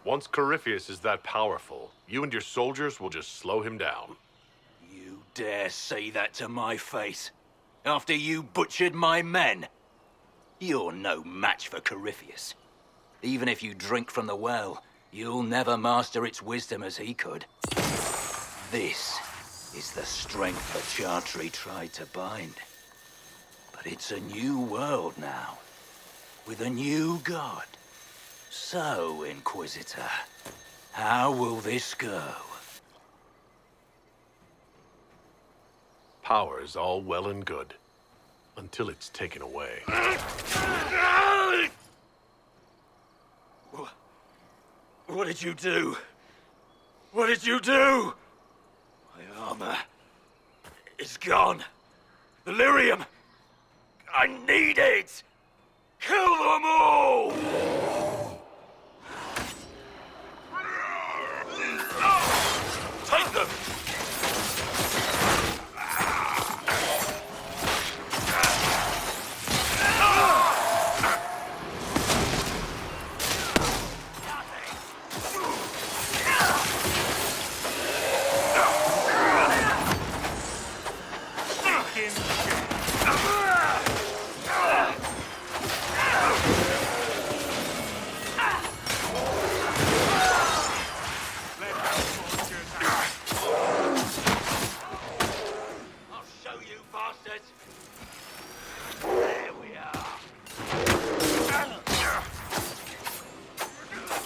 Once Corypheus is that powerful, you and your soldiers will just slow him down. You dare say that to my face? After you butchered my men? You're no match for Corypheus. Even if you drink from the well, you'll never master its wisdom as he could. This is the strength the Chantry tried to bind. But it's a new world now, with a new god. So, Inquisitor, how will this go? Power is all well and good, until it's taken away. What did you do? What did you do? My armor is gone. The lyrium! I need it! Kill them all! Take them!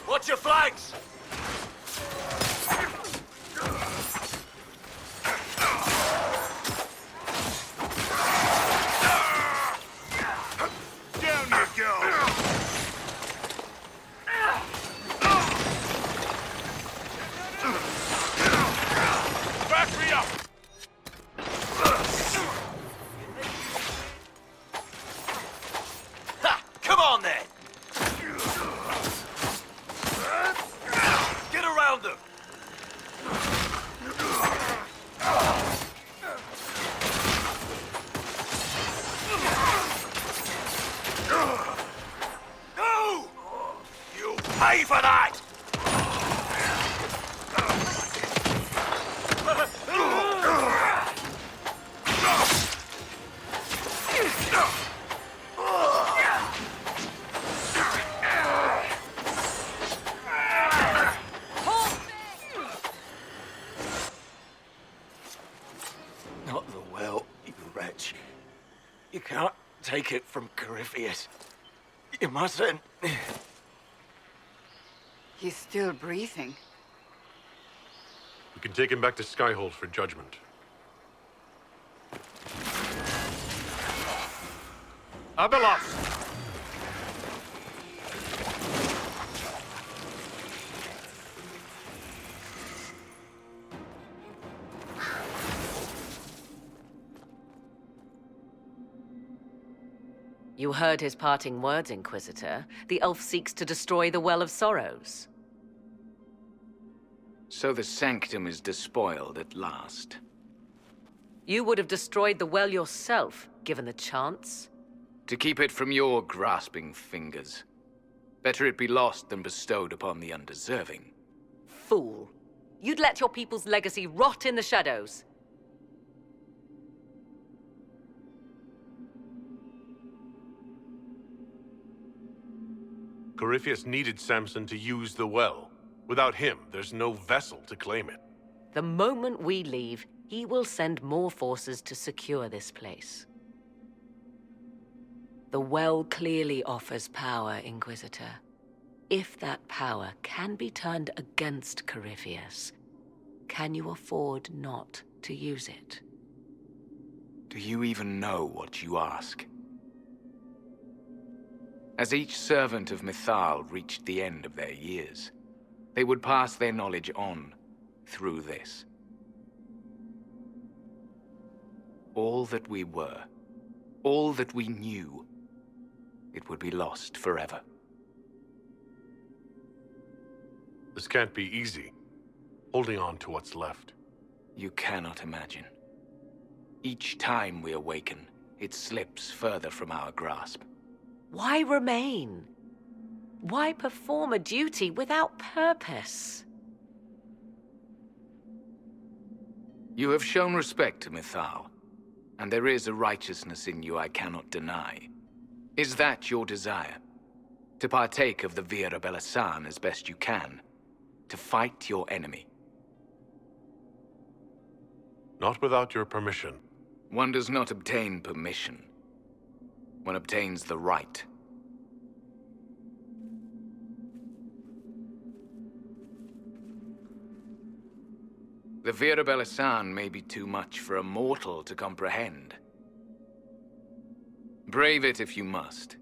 Watch your flanks! Down you go! Back me up! Ha! Come on then! Get around them! No! You'll pay for that! Not the well, you wretch. You can't take it from Corypheus. You mustn't. He's still breathing. We can take him back to Skyhold for judgment. Abelos! You heard his parting words, Inquisitor. The elf seeks to destroy the Well of Sorrows. So the sanctum is despoiled at last. You would have destroyed the well yourself, given the chance. To keep it from your grasping fingers. Better it be lost than bestowed upon the undeserving. Fool. You'd let your people's legacy rot in the shadows. Corypheus needed Samson to use the well. Without him, there's no vessel to claim it. The moment we leave, he will send more forces to secure this place. The well clearly offers power, Inquisitor. If that power can be turned against Corypheus, can you afford not to use it? Do you even know what you ask? As each servant of Mythal reached the end of their years, they would pass their knowledge on through this. All that we were, all that we knew, it would be lost forever. This can't be easy, holding on to what's left. You cannot imagine. Each time we awaken, it slips further from our grasp. Why remain? Why perform a duty without purpose? You have shown respect to Mythal, and there is a righteousness in you I cannot deny. Is that your desire? To partake of the Via Belasan as best you can? To fight your enemy? Not without your permission. One does not obtain permission. One obtains the right. The Virabella-san may be too much for a mortal to comprehend. Brave it if you must.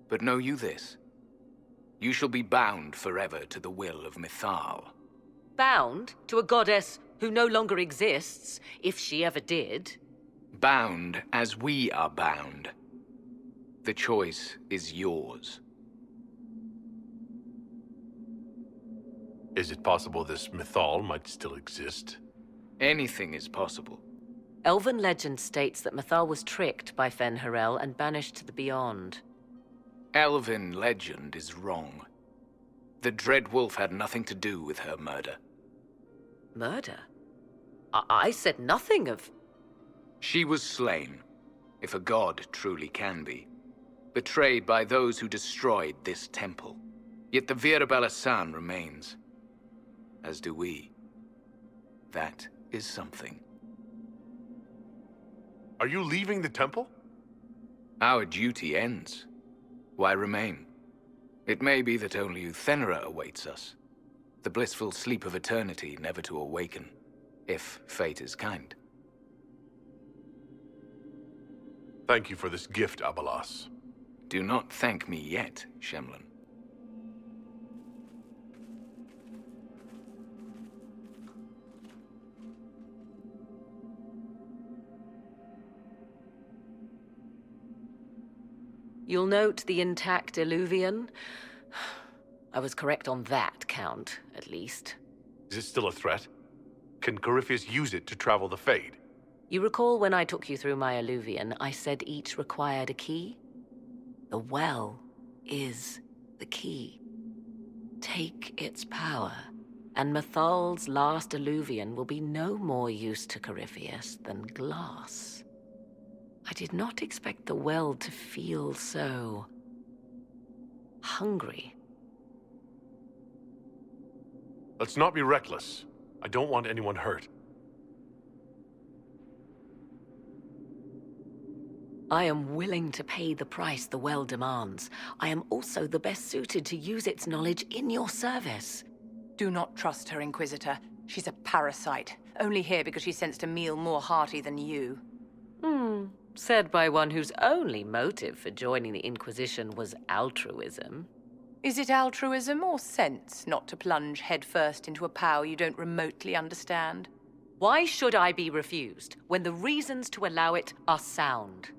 But know you this. You shall be bound forever to the will of Mythal. Bound to a goddess who no longer exists, if she ever did. Bound as we are bound. The choice is yours. Is it possible this Mythal might still exist? Anything is possible. Elven legend states that Mythal was tricked by Fen-Harel and banished to the Beyond. Elven legend is wrong. The Dreadwolf had nothing to do with her murder. Murder? I said nothing of... She was slain, if a god truly can be. Betrayed by those who destroyed this temple. Yet the Virabella-san remains. As do we. That is something. Are you leaving the temple? Our duty ends. Why remain? It may be that only Uthenera awaits us. The blissful sleep of eternity never to awaken, if fate is kind. Thank you for this gift, Abelas. Do not thank me yet, Shemlin. You'll note the intact Illuvian. I was correct on that count, at least. Is it still a threat? Can Corypheus use it to travel the Fade? You recall when I took you through my Illuvian, I said each required a key? The well is the key. Take its power, and Mythal's last Illuvian will be no more use to Corypheus than glass. I did not expect the well to feel so... hungry. Let's not be reckless. I don't want anyone hurt. I am willing to pay the price the well demands. I am also the best suited to use its knowledge in your service. Do not trust her, Inquisitor. She's a parasite, only here because she sensed a meal more hearty than you. Said by one whose only motive for joining the Inquisition was altruism. Is it altruism or sense not to plunge headfirst into a power you don't remotely understand? Why should I be refused when the reasons to allow it are sound?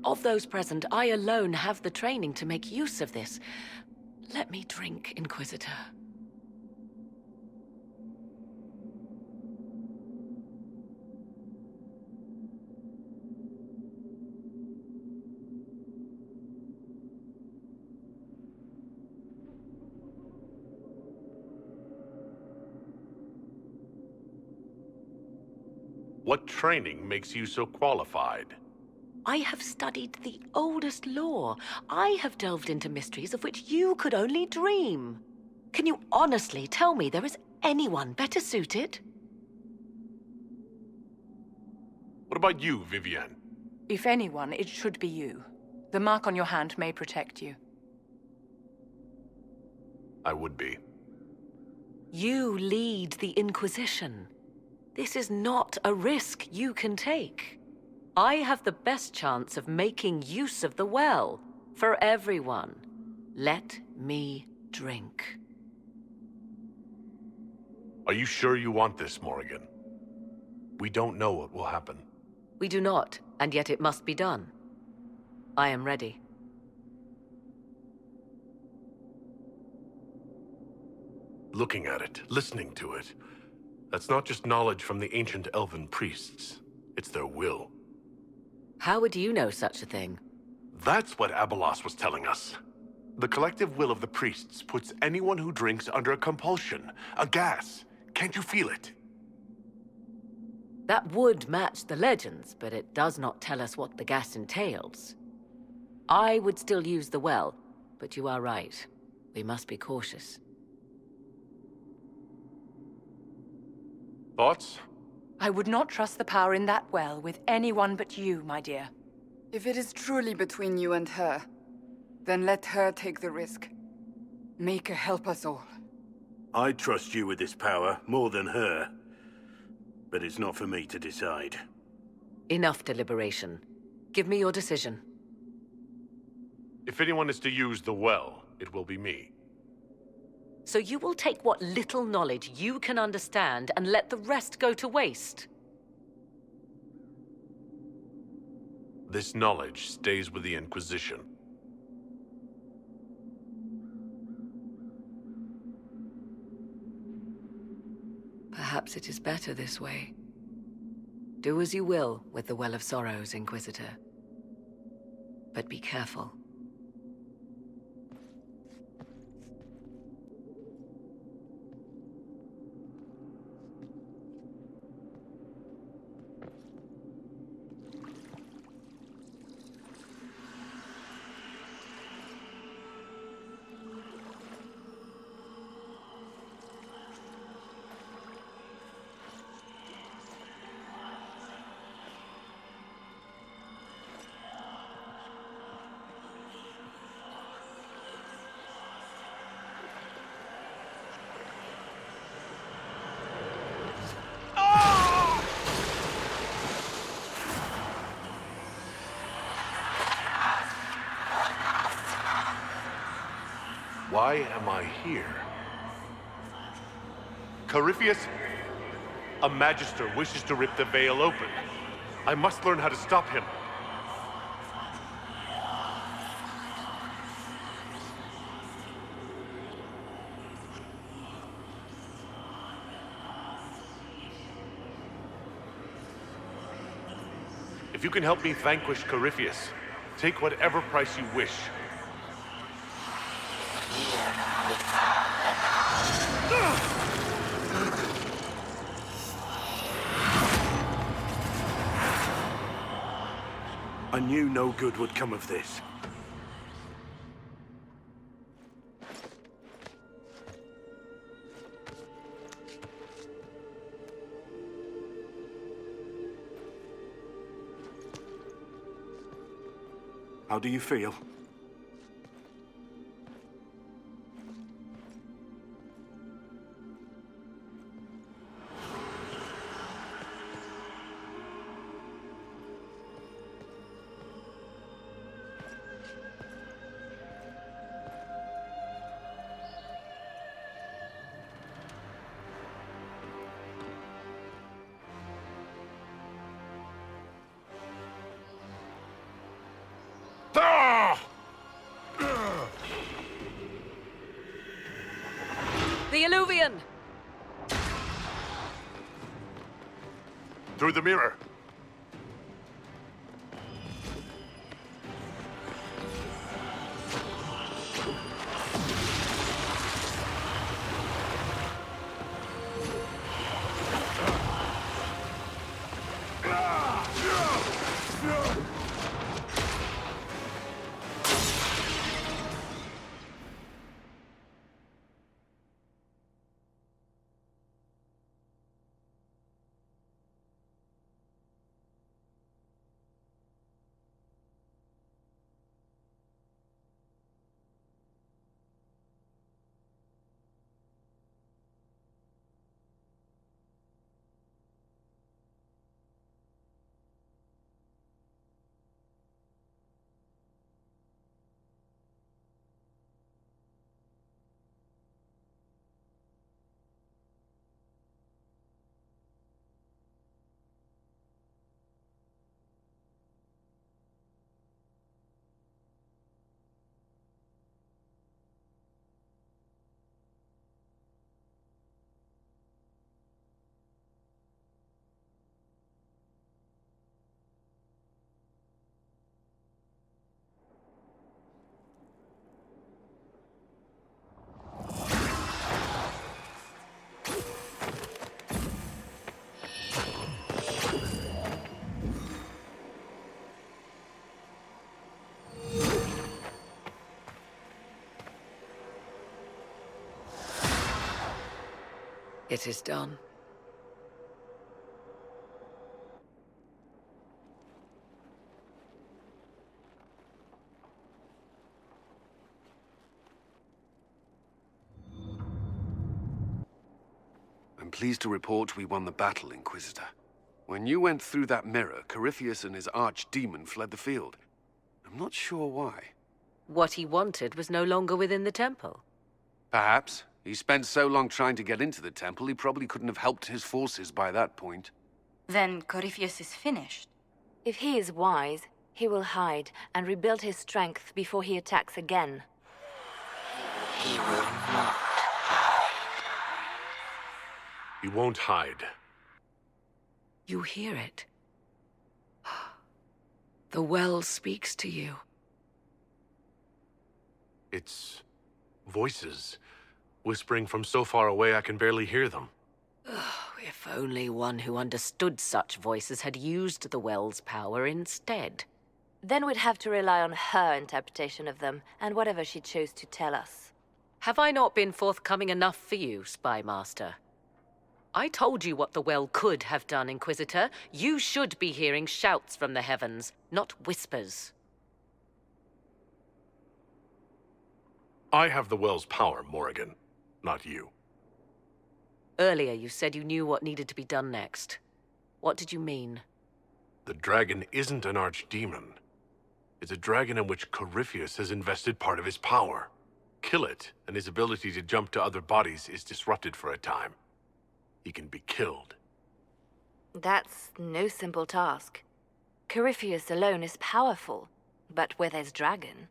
Of those present, I alone have the training to make use of this. Let me drink, Inquisitor. What training makes you so qualified? I have studied the oldest lore. I have delved into mysteries of which you could only dream. Can you honestly tell me there is anyone better suited? What about you, Vivienne? If anyone, it should be you. The mark on your hand may protect you. I would be. You lead the Inquisition. This is not a risk you can take. I have the best chance of making use of the well for everyone. Let me drink. Are you sure you want this, Morrigan? We don't know what will happen. We do not, and yet it must be done. I am ready. Looking at it, listening to it. That's not just knowledge from the ancient elven priests. It's their will. How would you know such a thing? That's what Abelas was telling us. The collective will of the priests puts anyone who drinks under a compulsion, a gas. Can't you feel it? That would match the legends, but it does not tell us what the gas entails. I would still use the well, but you are right. We must be cautious. Thoughts? I would not trust the power in that well with anyone but you, my dear. If it is truly between you and her, then let her take the risk. Make her help us all. I trust you with this power more than her. But it's not for me to decide. Enough deliberation. Give me your decision. If anyone is to use the well, it will be me. So you will take what little knowledge you can understand and let the rest go to waste? This knowledge stays with the Inquisition. Perhaps it is better this way. Do as you will with the Well of Sorrows, Inquisitor. But be careful. Why am I here? Corypheus? A Magister wishes to rip the veil open. I must learn how to stop him. If you can help me vanquish Corypheus, take whatever price you wish. I knew no good would come of this. How do you feel? The Illuvian! Through the mirror. It is done. pleased to report we won the battle, Inquisitor. When you went through that mirror, Corypheus and his archdemon fled the field. I'm not sure why. What he wanted was no longer within the temple. Perhaps. He spent so long trying to get into the temple, he probably couldn't have helped his forces by that point. Then Corypheus is finished. If he is wise, he will hide and rebuild his strength before he attacks again. He will not. He won't hide. You hear it. The well speaks to you. It's voices, whispering from so far away I can barely hear them. If only one who understood such voices had used the well's power instead. Then we'd have to rely on her interpretation of them, and whatever she chose to tell us. Have I not been forthcoming enough for you, Spy Master? I told you what the well could have done, Inquisitor. You should be hearing shouts from the heavens, not whispers. I have the well's power, Morrigan, not you. Earlier you said you knew what needed to be done next. What did you mean? The dragon isn't an archdemon. It's a dragon in which Corypheus has invested part of his power. Kill it, and his ability to jump to other bodies is disrupted for a time. He can be killed. That's no simple task. Corypheus alone is powerful, but where there's dragon...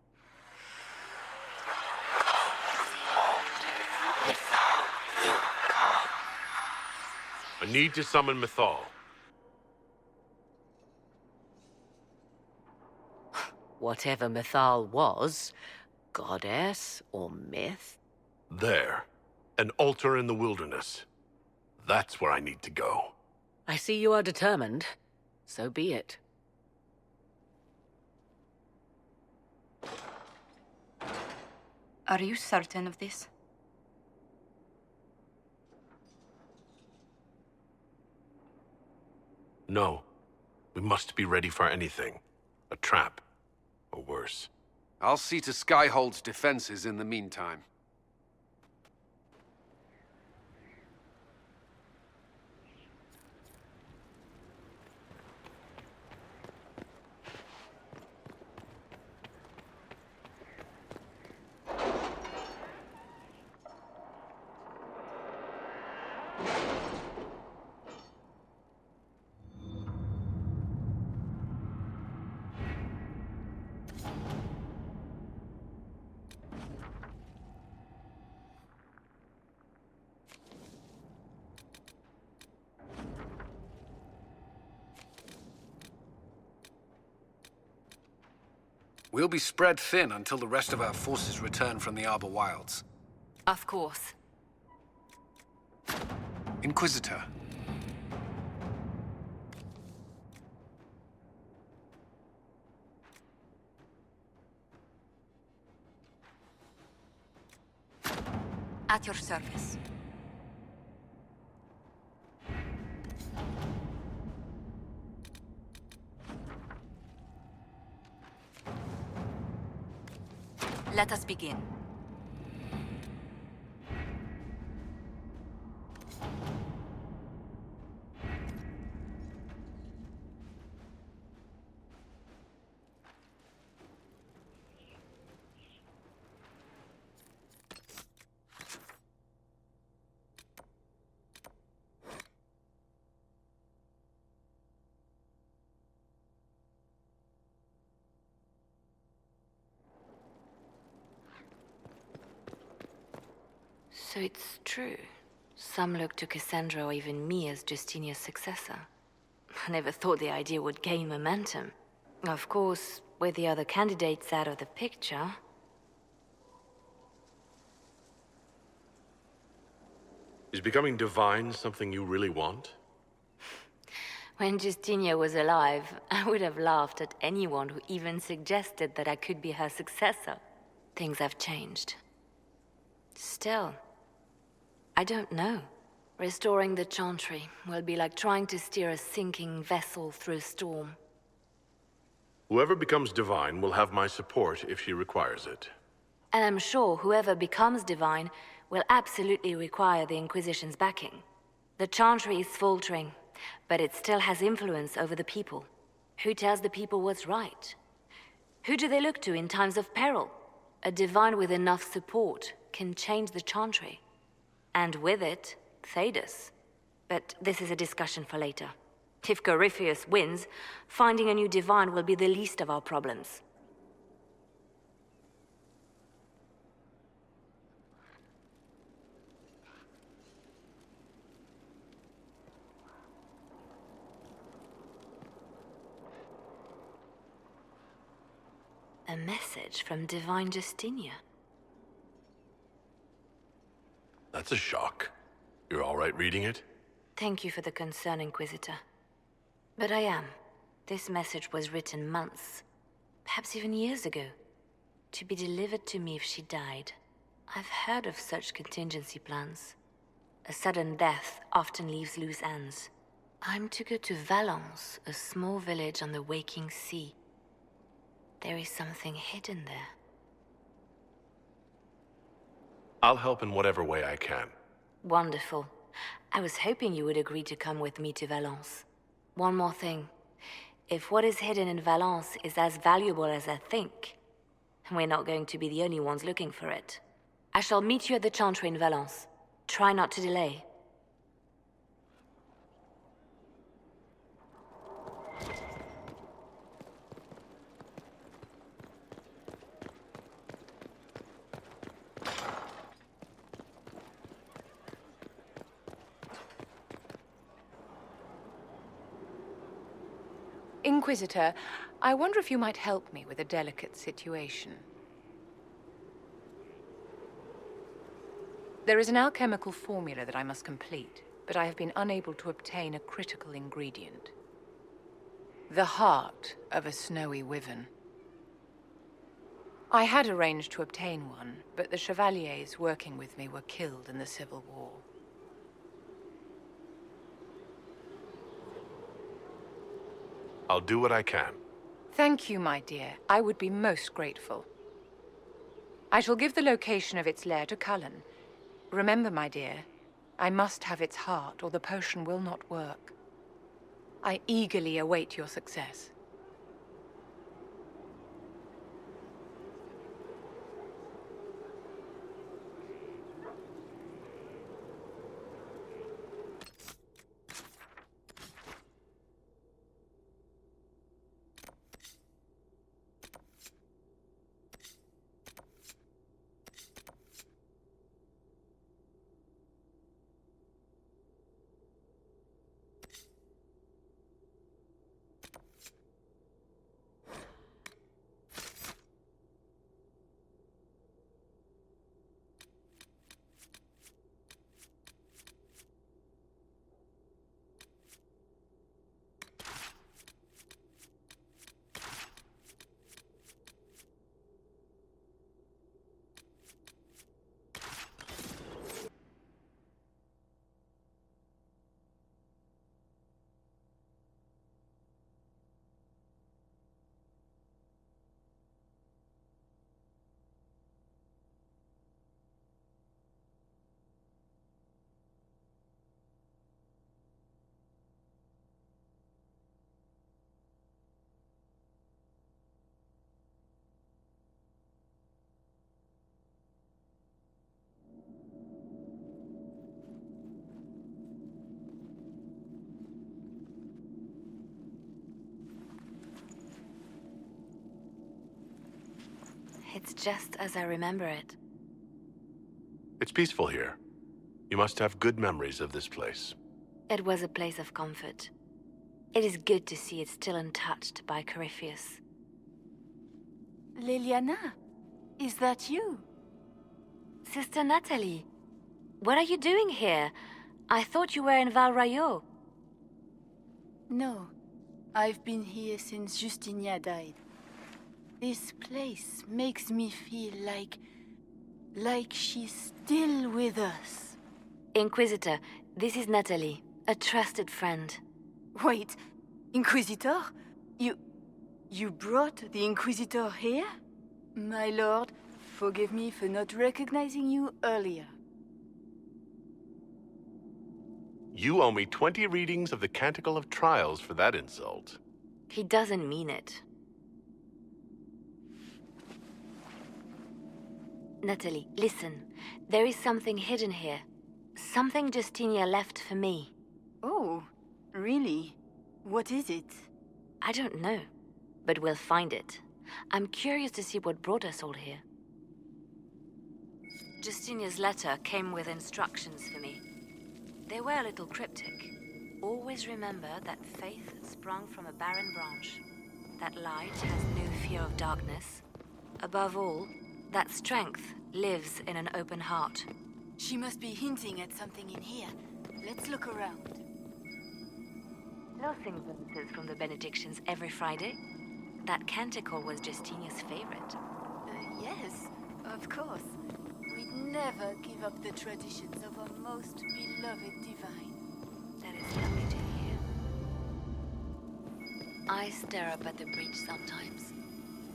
I need to summon Mythal. Whatever Mythal was, goddess or myth? There. An altar in the wilderness. That's where I need to go. I see you are determined. So be it. Are you certain of this? No. We must be ready for anything. A trap. Or worse. I'll see to Skyhold's defenses in the meantime. We'll be spread thin until the rest of our forces return from the Arbor Wilds. Of course. Inquisitor. At your service. Let us begin. So it's true. Some look to Cassandra or even me as Justinia's successor. I never thought the idea would gain momentum. Of course, with the other candidates out of the picture... Is becoming divine something you really want? When Justinia was alive, I would have laughed at anyone who even suggested that I could be her successor. Things have changed. Still, I don't know. Restoring the Chantry will be like trying to steer a sinking vessel through a storm. Whoever becomes divine will have my support if she requires it. And I'm sure whoever becomes divine will absolutely require the Inquisition's backing. The Chantry is faltering, but it still has influence over the people. Who tells the people what's right? Who do they look to in times of peril? A divine with enough support can change the Chantry. And with it, Thedas. But this is a discussion for later. If Corypheus wins, finding a new divine will be the least of our problems. A message from Divine Justinia. That's a shock. You're all right reading it? Thank you for the concern, Inquisitor. But I am. This message was written months, perhaps even years ago, to be delivered to me if she died. I've heard of such contingency plans. A sudden death often leaves loose ends. I'm to go to Valence, a small village on the waking sea. There is something hidden there. I'll help in whatever way I can. Wonderful. I was hoping you would agree to come with me to Valence. One more thing. If what is hidden in Valence is as valuable as I think, we're not going to be the only ones looking for it. I shall meet you at the Chantry in Valence. Try not to delay. Inquisitor, I wonder if you might help me with a delicate situation. There is an alchemical formula that I must complete, but I have been unable to obtain a critical ingredient. The heart of a snowy wyvern. I had arranged to obtain one, but the chevaliers working with me were killed in the Civil War. I'll do what I can. Thank you, my dear. I would be most grateful. I shall give the location of its lair to Cullen. Remember, my dear, I must have its heart, or the potion will not work. I eagerly await your success. It's just as I remember it. It's peaceful here. You must have good memories of this place. It was a place of comfort. It is good to see it still untouched by Corypheus. Liliana, is that you? Sister Natalie, what are you doing here? I thought you were in Val Rayo. No, I've been here since Justinia died. This place makes me feel like she's still with us. Inquisitor, this is Natalie, a trusted friend. Wait, Inquisitor? You brought the Inquisitor here? My lord, forgive me for not recognizing you earlier. You owe me 20 readings of the Canticle of Trials for that insult. He doesn't mean it. Natalie, listen. There is something hidden here. Something Justinia left for me. Oh, really? What is it? I don't know, but we'll find it. I'm curious to see what brought us all here. Justinia's letter came with instructions for me. They were a little cryptic. Always remember that faith sprung from a barren branch, that light has no fear of darkness. Above all, that strength lives in an open heart. She must be hinting at something in here. Let's look around. Nothing visitors from the benedictions every Friday. That canticle was Justinia's favorite. Yes, of course. We'd never give up the traditions of our most beloved divine. That is lovely to hear. I stare up at the breach sometimes.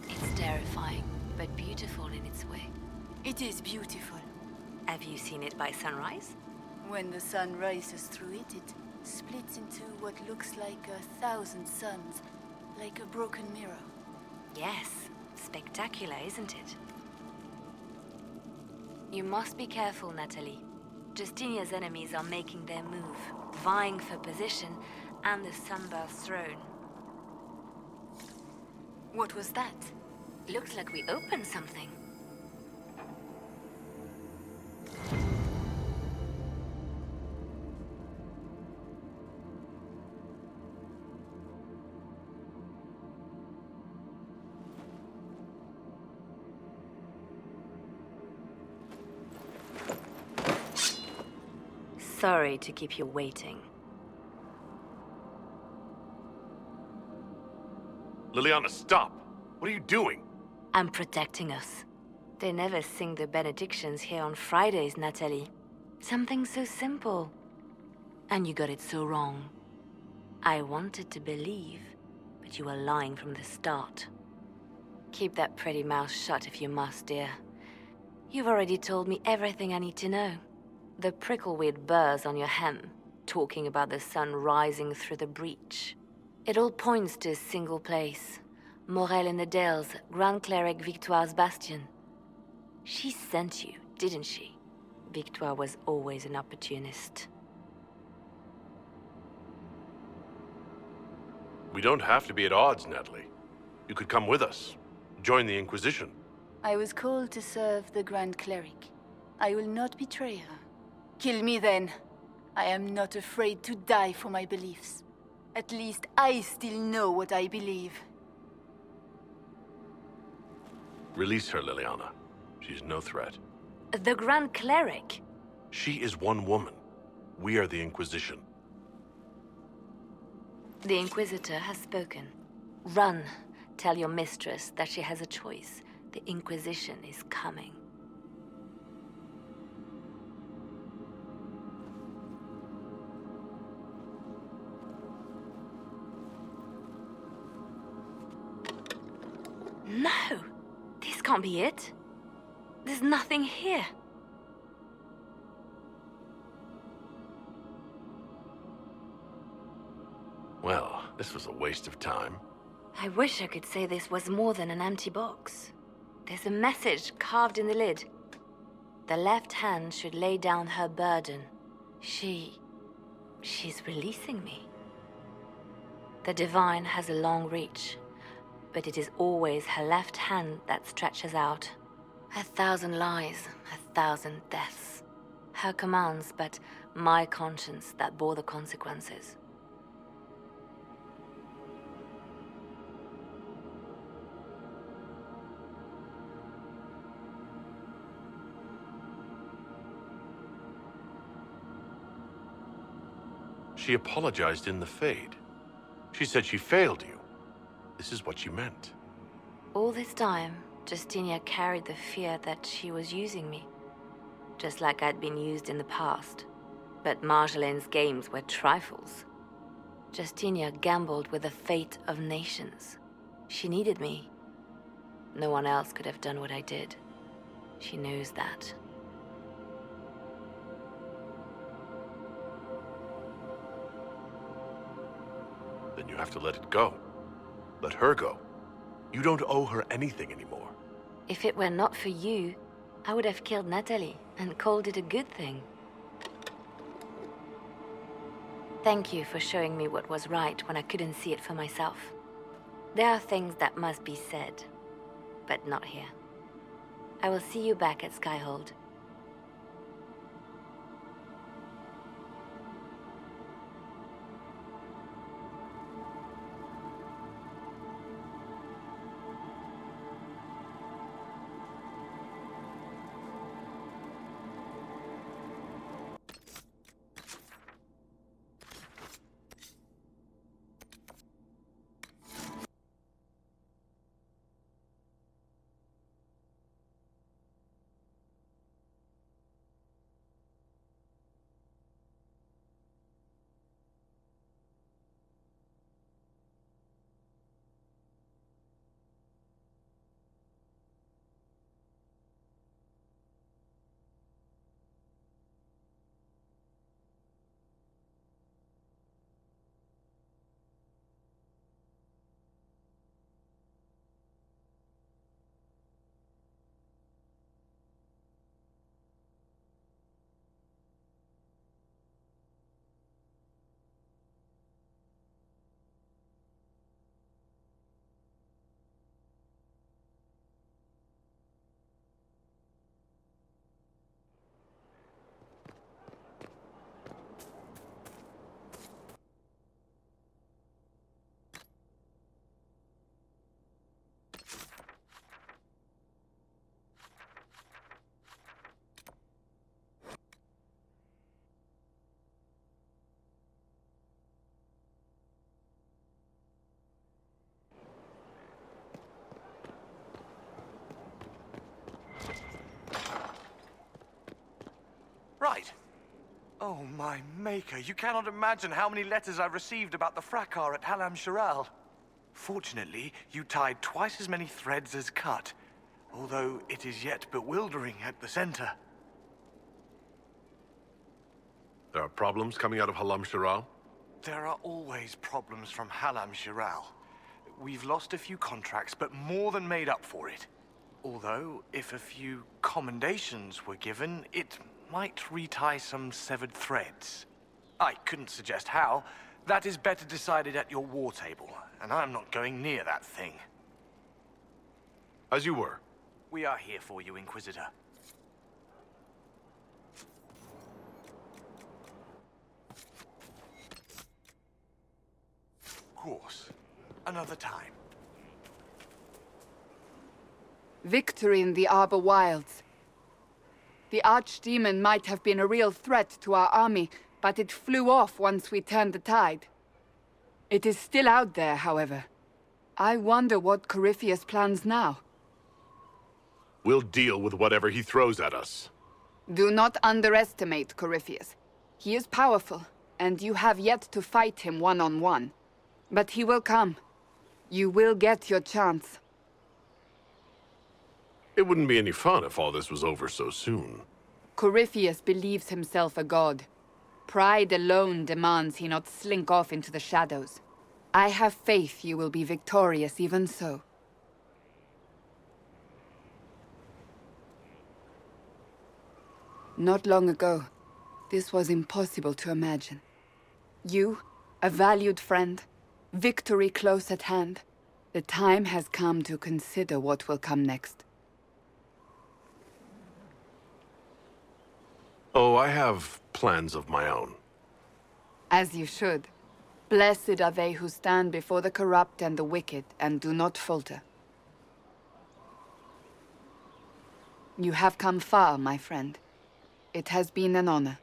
It's terrifying, but beautiful in its way. It is beautiful. Have you seen it by sunrise? When the sun rises through it, it splits into what looks like 1,000 suns, like a broken mirror. Yes, spectacular, isn't it? You must be careful, Natalie. Justinia's enemies are making their move, vying for position and the Sunburst throne. What was that? Looks like we opened something. Sorry to keep you waiting. Liliana, stop! What are you doing? I'm protecting us. They never sing the benedictions here on Fridays, Natalie. Something so simple. And you got it so wrong. I wanted to believe, but you were lying from the start. Keep that pretty mouth shut if you must, dear. You've already told me everything I need to know. The prickleweed burrs on your hem, talking about the sun rising through the breach. It all points to a single place. Morel in the Dales, Grand Cleric Victoire's bastion. She sent you, didn't she? Victoire was always an opportunist. We don't have to be at odds, Natalie. You could come with us. Join the Inquisition. I was called to serve the Grand Cleric. I will not betray her. Kill me then. I am not afraid to die for my beliefs. At least I still know what I believe. Release her, Liliana. She's no threat. The Grand Cleric? She is one woman. We are the Inquisition. The Inquisitor has spoken. Run. Tell your mistress that she has a choice. The Inquisition is coming. No! This can't be it. There's nothing here. Well, this was a waste of time. I wish I could say this was more than an empty box. There's a message carved in the lid. The left hand should lay down her burden. She's releasing me. The divine has a long reach, but it is always her left hand that stretches out. 1,000 lies, 1,000 deaths. Her commands, but my conscience that bore the consequences. She apologized in the Fade. She said she failed you. This is what she meant. All this time, Justinia carried the fear that she was using me. Just like I'd been used in the past. But Marjolaine's games were trifles. Justinia gambled with the fate of nations. She needed me. No one else could have done what I did. She knows that. then you have to let it go. Let her go. You don't owe her anything anymore. If it were not for you, I would have killed Natalie and called it a good thing. Thank you for showing me what was right when I couldn't see it for myself. There are things that must be said, but not here. I will see you back at Skyhold. Right. Oh, my maker, you cannot imagine how many letters I've received about the fracas at Halam Shiral. Fortunately, you tied twice as many threads as cut, although it is yet bewildering at the center. There are problems coming out of Halam Shiral? There are always problems from Halam Shiral. We've lost a few contracts, but more than made up for it. Although, if a few commendations were given, it might retie some severed threads. I couldn't suggest how. That is better decided at your war table, and I'm not going near that thing. As you were. We are here for you, Inquisitor. Of course. Another time. Victory in the Arbor Wilds. The Archdemon might have been a real threat to our army, but it flew off once we turned the tide. It is still out there, however. I wonder what Corypheus plans now. We'll deal with whatever he throws at us. Do not underestimate Corypheus. He is powerful, and you have yet to fight him one-on-one. But he will come. You will get your chance. It wouldn't be any fun if all this was over so soon. Corypheus believes himself a god. Pride alone demands he not slink off into the shadows. I have faith you will be victorious even so. Not long ago, this was impossible to imagine. You, a valued friend, victory close at hand. The time has come to consider what will come next. Oh, I have plans of my own. As you should. Blessed are they who stand before the corrupt and the wicked, and do not falter. You have come far, my friend. It has been an honor.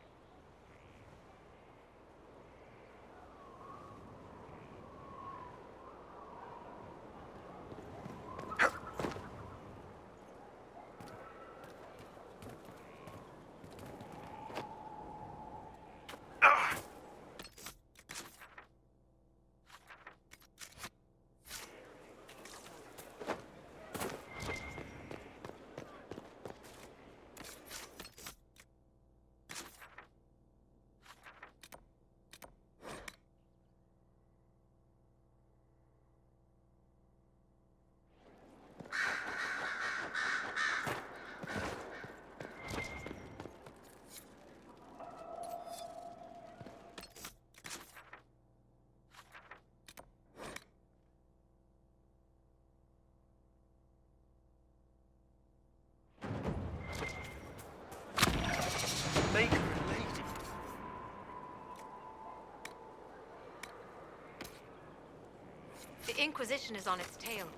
Inquisition is on its tail.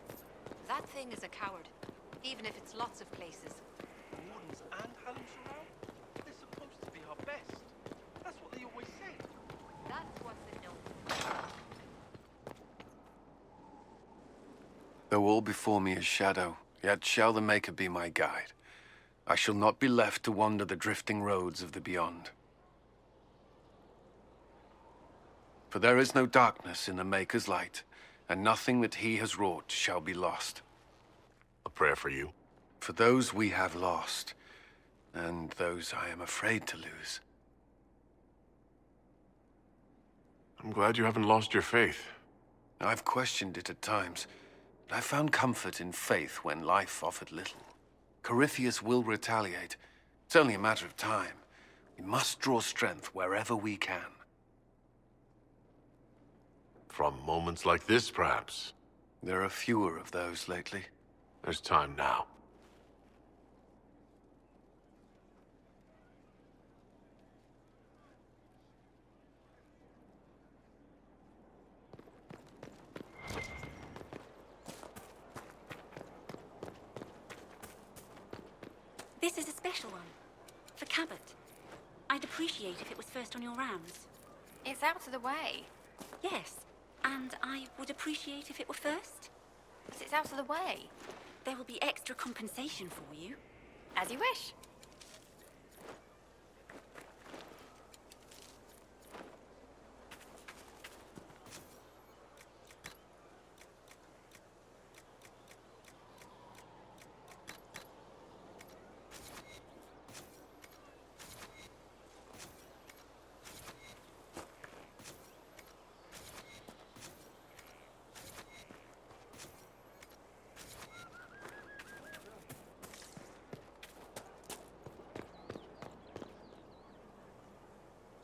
That thing is a coward, even if it's lots of places. Wardens and Hallam Sharau? They're supposed to be our best. That's what they always say. That's what the note. Though all before me is shadow, yet shall the Maker be my guide. I shall not be left to wander the drifting roads of the beyond. For there is no darkness in the Maker's light, and nothing that he has wrought shall be lost. A prayer for you. For those we have lost, and those I am afraid to lose. I'm glad you haven't lost your faith. I've questioned it at times, but I found comfort in faith when life offered little. Corypheus will retaliate. It's only a matter of time. We must draw strength wherever we can. From moments like this, perhaps. There are fewer of those lately. There's time now. This is a special one. For Cabot. I'd appreciate if it was first on your rams. It's out of the way. Yes, and I would appreciate if it were first. But it's out of the way. There will be extra compensation for you. As you wish.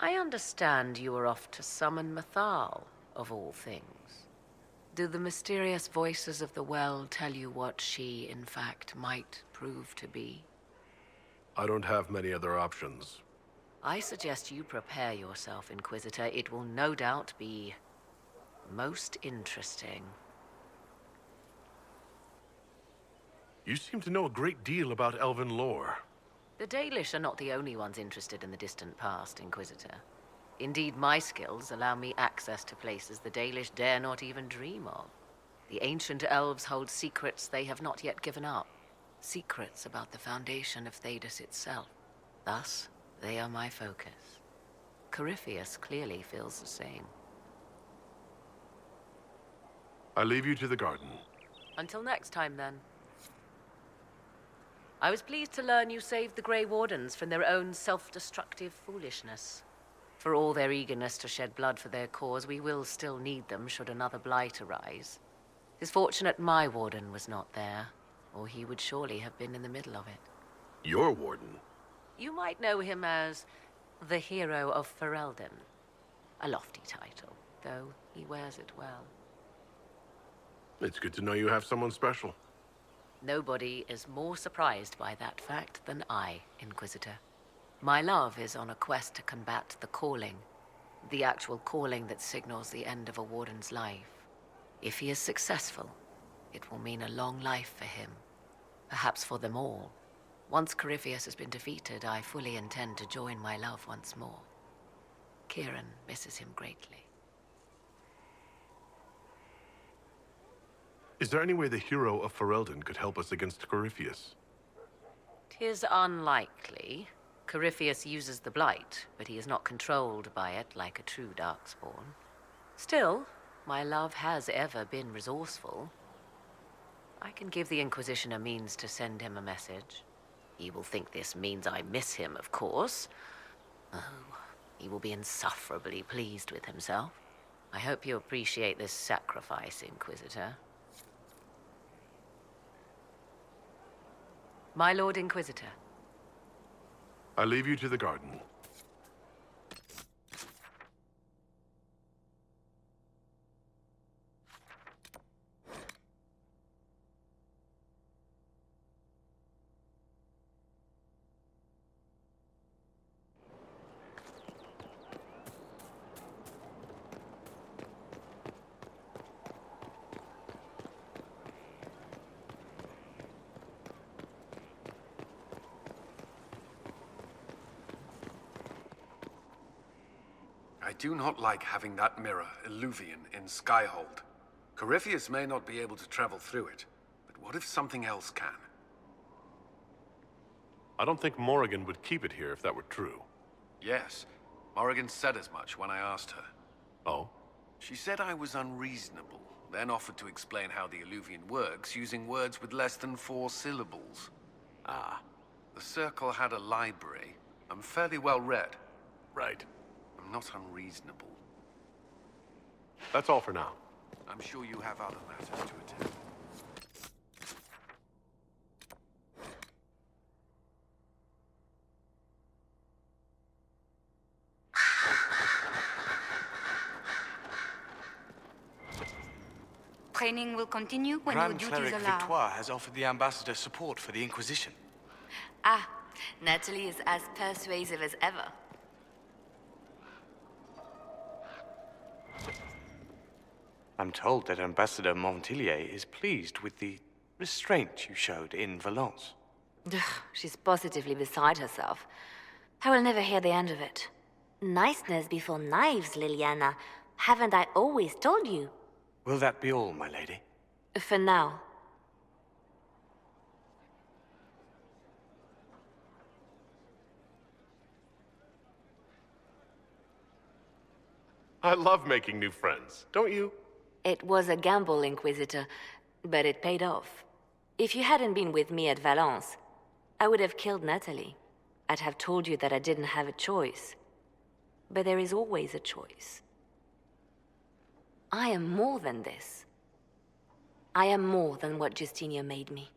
I understand you were off to summon Mathal, of all things. Do the mysterious voices of the well tell you what she, in fact, might prove to be? I don't have many other options. I suggest you prepare yourself, Inquisitor. It will no doubt be most interesting. You seem to know a great deal about elven lore. The Dalish are not the only ones interested in the distant past, Inquisitor. Indeed, my skills allow me access to places the Dalish dare not even dream of. The ancient elves hold secrets they have not yet given up. Secrets about the foundation of Thedas itself. Thus, they are my focus. Corypheus clearly feels the same. I leave you to the garden. Until next time, then. I was pleased to learn you saved the Grey Wardens from their own self-destructive foolishness. For all their eagerness to shed blood for their cause, we will still need them should another blight arise. It's fortunate my warden was not there, or he would surely have been in the middle of it. Your warden? You might know him as the Hero of Ferelden. A lofty title, though he wears it well. It's good to know you have someone special. Nobody is more surprised by that fact than I, Inquisitor. My love is on a quest to combat the calling, the actual calling that signals the end of a warden's life. If he is successful, it will mean a long life for him, perhaps for them all. Once Corypheus has been defeated, I fully intend to join my love once more. Kieran misses him greatly. Is there any way the Hero of Ferelden could help us against Corypheus? 'Tis unlikely. Corypheus uses the Blight, but he is not controlled by it like a true Darkspawn. Still, my love has ever been resourceful. I can give the Inquisition a means to send him a message. He will think this means I miss him, of course. Oh, he will be insufferably pleased with himself. I hope you appreciate this sacrifice, Inquisitor. My Lord Inquisitor. I leave you to the garden. do not like having that mirror, Illuvian, in Skyhold. Corypheus may not be able to travel through it, but what if something else can? I don't think Morrigan would keep it here if that were true. Yes. Morrigan said as much when I asked her. Oh? She said I was unreasonable, then offered to explain how the Illuvian works using words with less than 4 syllables. Ah. The Circle had a library. I'm fairly well read. Right. I'm not unreasonable. That's all for now. I'm sure you have other matters to attend. Training will continue when Grand your duties Cleric allow. Victoire has offered the ambassador support for the Inquisition. Ah, Natalie is as persuasive as ever. I'm told that Ambassador Montillier is pleased with the restraint you showed in Valence. She's positively beside herself. I will never hear the end of it. Niceness before knives, Liliana. Haven't I always told you? Will that be all, my lady? For now. I love making new friends, don't you? It was a gamble, Inquisitor, but it paid off. If you hadn't been with me at Valence, I would have killed Natalie. I'd have told you that I didn't have a choice. But there is always a choice. I am more than this. I am more than what Justinia made me.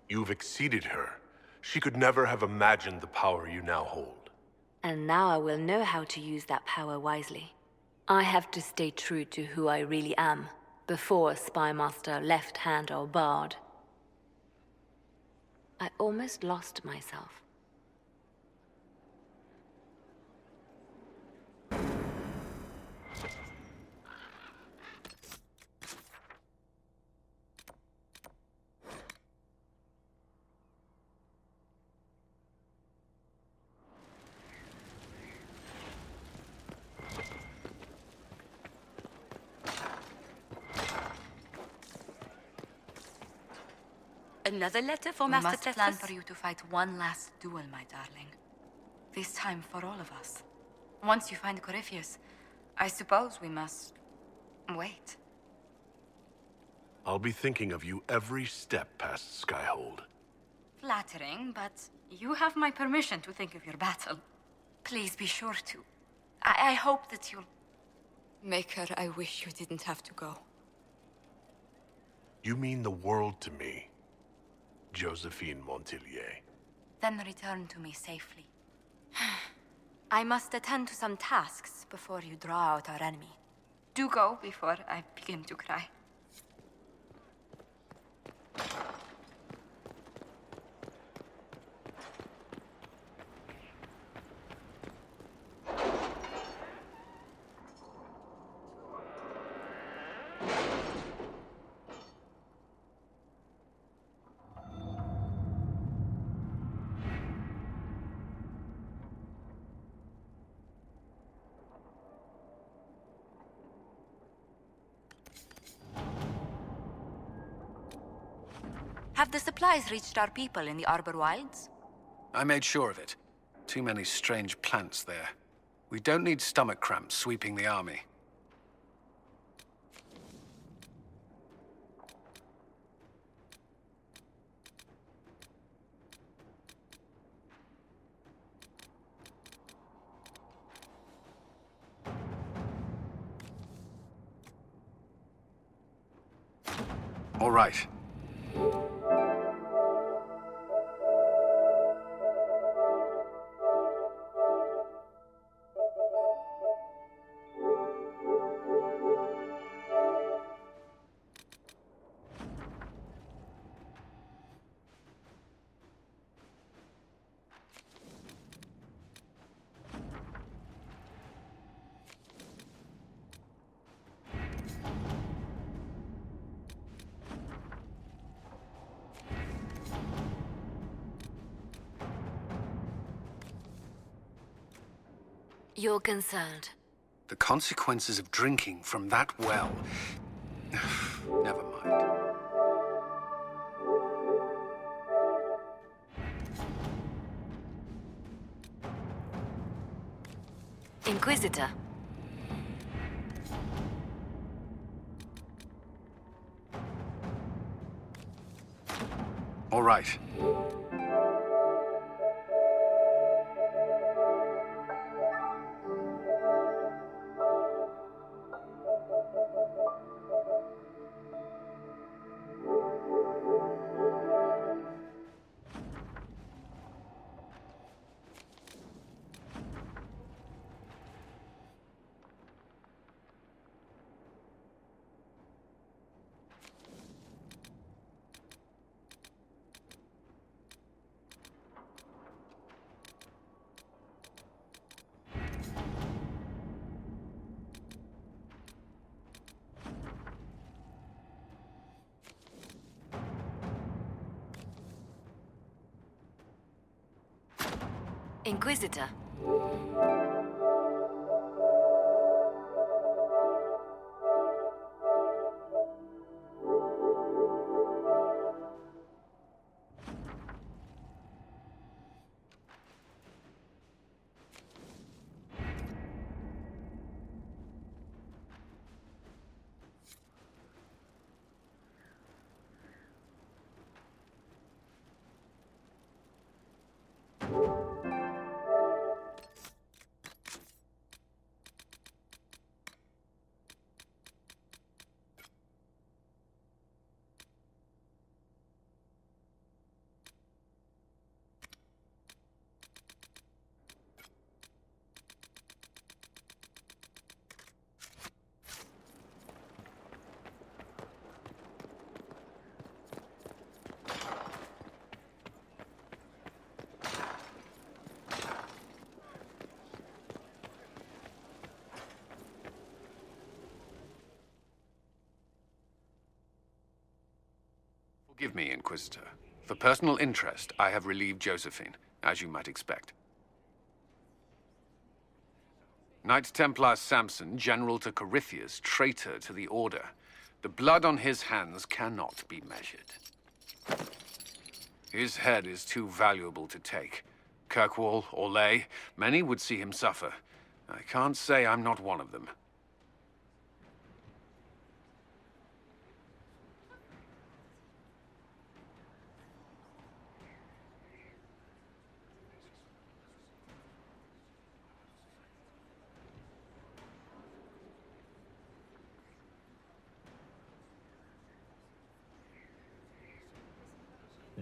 You've exceeded her. She could never have imagined the power you now hold. And now I will know how to use that power wisely. I have to stay true to who I really am, before Spymaster, Left Hand, or Bard. I almost lost myself. Another letter for Master Tethys? We must plan for you to fight one last duel, my darling. This time for all of us. Once you find Corypheus, I suppose we must... wait. I'll be thinking of you every step past Skyhold. Flattering, but you have my permission to think of your battle. Please be sure to. I hope that you'll... Maker, I wish you didn't have to go. You mean the world to me, Josephine Montillier. Then return to me safely. I must attend to some tasks before you draw out our enemy. Do go before I begin to cry. Have the supplies reached our people in the Arbor Wilds? I made sure of it. Too many strange plants there. We don't need stomach cramps sweeping the army. All right. You're concerned. The consequences of drinking from that well. Never mind. Inquisitor. All right. Inquisitor. Forgive me, Inquisitor. For personal interest, I have relieved Josephine, as you might expect. Knight Templar Samson, General to Corypheus, traitor to the Order. The blood on his hands cannot be measured. His head is too valuable to take. Kirkwall, Orlais, many would see him suffer. I can't say I'm not one of them.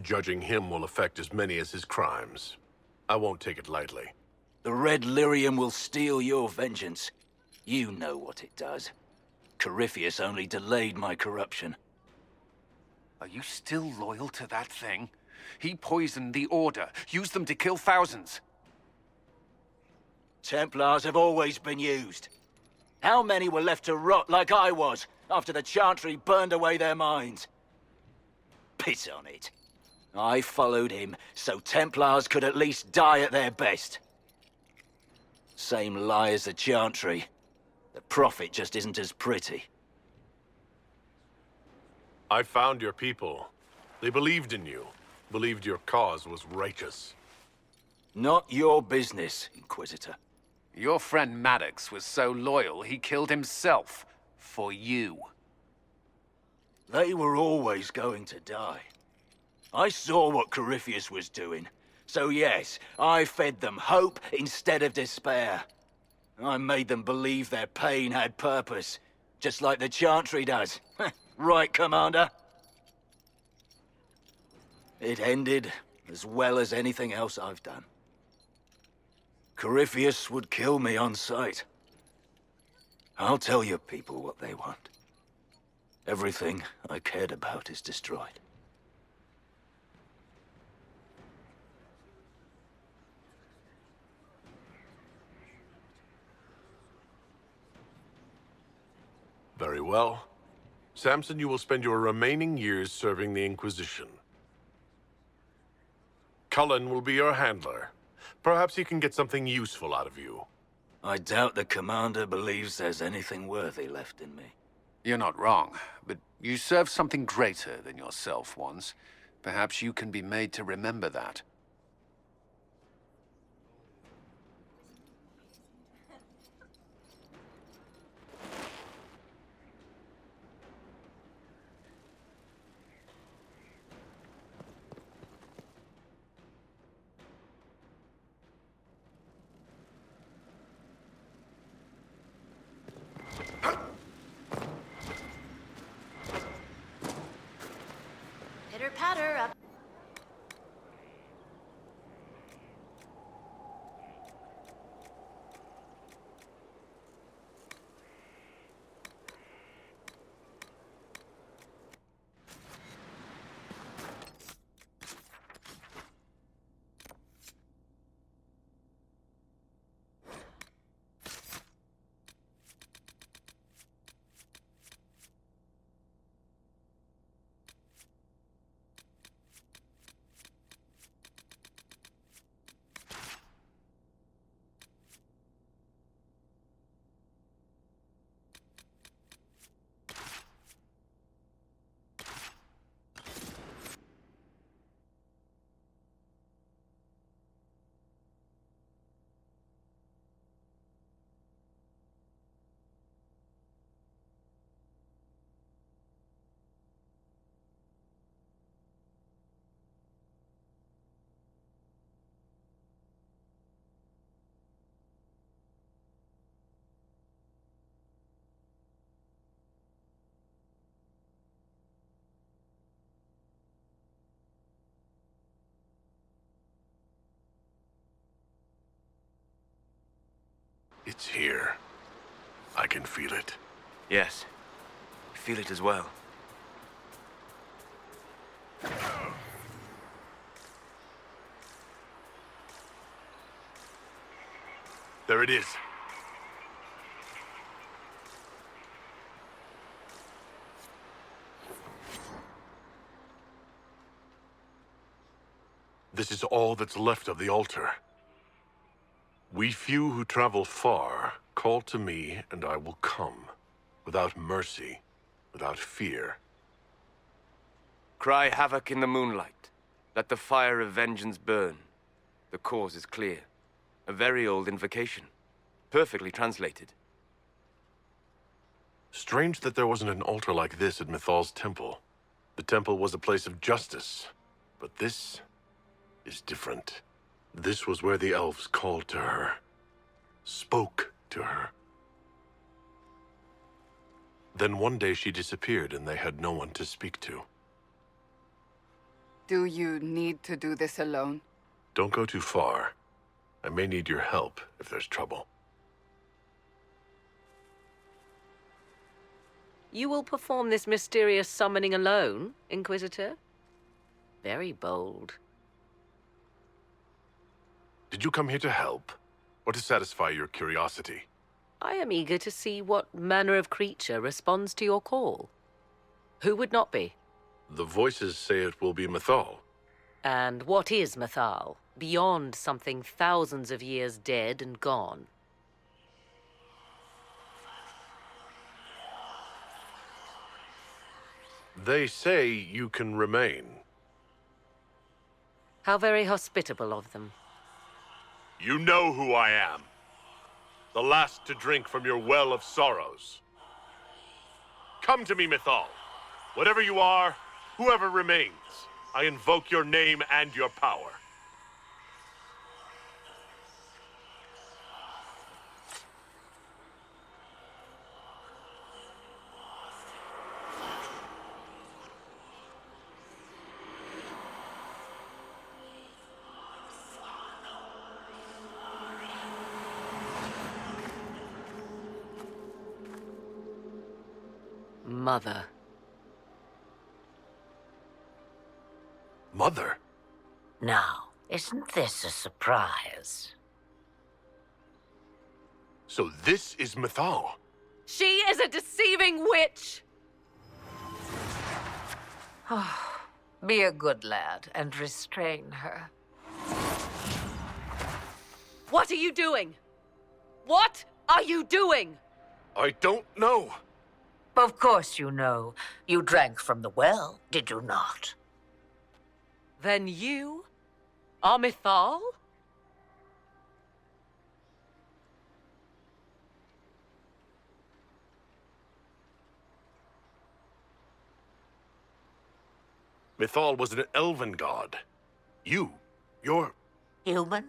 Judging him will affect as many as his crimes. I won't take it lightly. The Red Lyrium will steal your vengeance. You know what it does. Corypheus only delayed my corruption. Are you still loyal to that thing? He poisoned the Order, used them to kill thousands. Templars have always been used. How many were left to rot like I was, after the Chantry burned away their minds? Piss on it. I followed him, so Templars could at least die at their best. Same lie as the Chantry. The Prophet just isn't as pretty. I found your people. They believed in you. Believed your cause was righteous. Not your business, Inquisitor. Your friend Maddox was so loyal, he killed himself. For you. They were always going to die. I saw what Corypheus was doing. So yes, I fed them hope instead of despair. I made them believe their pain had purpose, just like the Chantry does. Right, Commander? It ended as well as anything else I've done. Corypheus would kill me on sight. I'll tell your people what they want. Everything I cared about is destroyed. Very well. Samson, you will spend your remaining years serving the Inquisition. Cullen will be your handler. Perhaps he can get something useful out of you. I doubt the commander believes there's anything worthy left in me. You're not wrong, but you served something greater than yourself once. Perhaps you can be made to remember that. Pitter-patter up. It's here. I can feel it. Yes. I feel it as well. There it is. This is all that's left of the altar. We few who travel far, call to me, and I will come. Without mercy, without fear. Cry havoc in the moonlight. Let the fire of vengeance burn. The cause is clear. A very old invocation. Perfectly translated. Strange that there wasn't an altar like this at Mythal's temple. The temple was a place of justice, but this is different. This was where the elves called to her, spoke to her. Then one day she disappeared and they had no one to speak to. Do you need to do this alone? Don't go too far. I may need your help if there's trouble. You will perform this mysterious summoning alone, Inquisitor? Very bold. Did you come here to help, or to satisfy your curiosity? I am eager to see what manner of creature responds to your call. Who would not be? The voices say it will be Mythal. And what is Mythal, beyond something thousands of years dead and gone? They say you can remain. How very hospitable of them. You know who I am. The last to drink from your well of sorrows. Come to me, Mythal. Whatever you are, whoever remains, I invoke your name and your power. Mother. Mother? Now, isn't this a surprise? So this is Mythal. She is a deceiving witch! Be a good lad and restrain her. What are you doing? What are you doing? I don't know. Of course you know. You drank from the well, did you not? Then you are Mythal? Mythal was an elven god. You're... Human?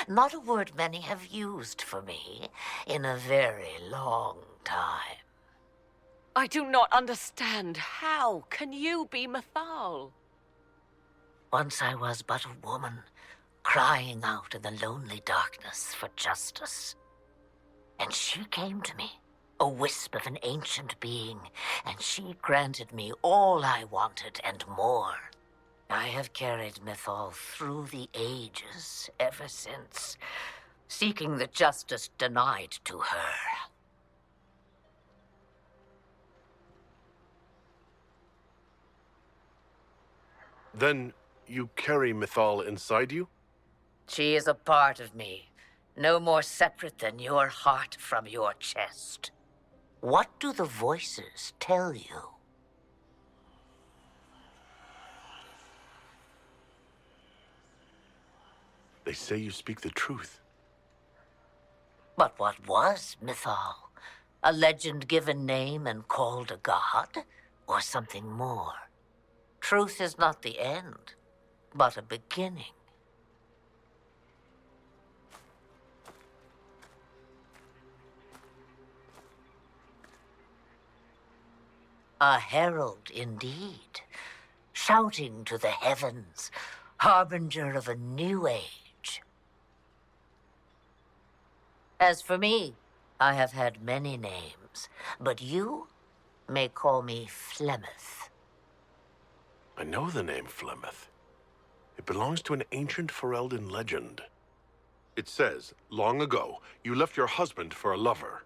Not a word many have used for me in a very long time. I do not understand. How can you be Mythal? Once I was but a woman, crying out in the lonely darkness for justice. And she came to me, a wisp of an ancient being, and she granted me all I wanted and more. I have carried Mythal through the ages ever since, seeking the justice denied to her. Then you carry Mythal inside you? She is a part of me, no more separate than your heart from your chest. What do the voices tell you? They say you speak the truth. But what was Mythal? A legend given name and called a god? Or something more? Truth is not the end, but a beginning. A herald indeed, shouting to the heavens, harbinger of a new age. As for me, I have had many names, but you may call me Flemeth. I know the name Flemeth. It belongs to an ancient Ferelden legend. It says, long ago, you left your husband for a lover.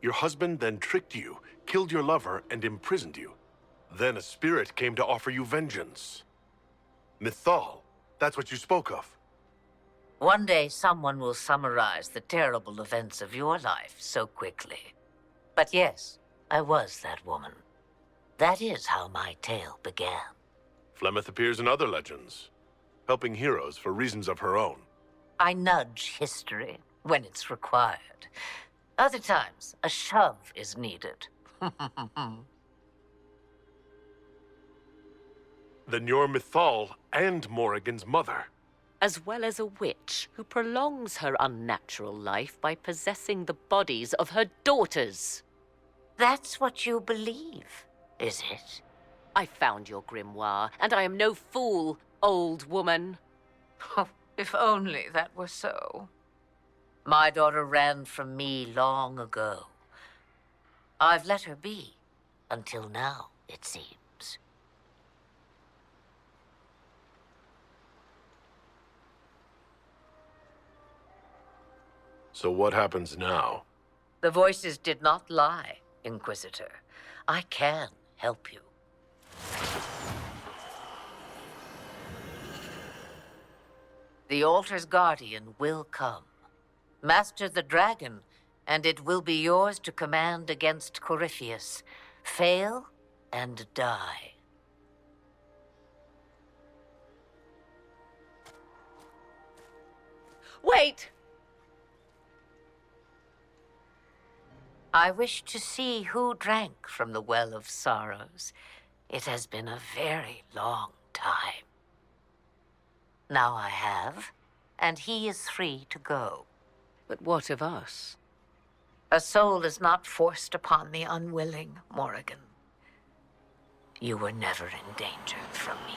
Your husband then tricked you, killed your lover, and imprisoned you. Then a spirit came to offer you vengeance. Mythal, that's what you spoke of. One day someone will summarize the terrible events of your life so quickly. But yes, I was that woman. That is how my tale began. Flemeth appears in other legends, helping heroes for reasons of her own. I nudge history when it's required. Other times, a shove is needed. Then you're Mythal and Morrigan's mother. As well as a witch who prolongs her unnatural life by possessing the bodies of her daughters. That's what you believe, is it? I found your grimoire, and I am no fool, old woman. Oh, if only that were so. My daughter ran from me long ago. I've let her be, until now, it seems. So what happens now? The voices did not lie, Inquisitor. I can help you. The altar's guardian will come. Master the dragon, and it will be yours to command against Corypheus. Fail and die. Wait! I wish to see who drank from the Well of Sorrows. It has been a very long time. Now I have, and he is free to go. But what of us? A soul is not forced upon the unwilling, Morrigan. You were never in danger from me.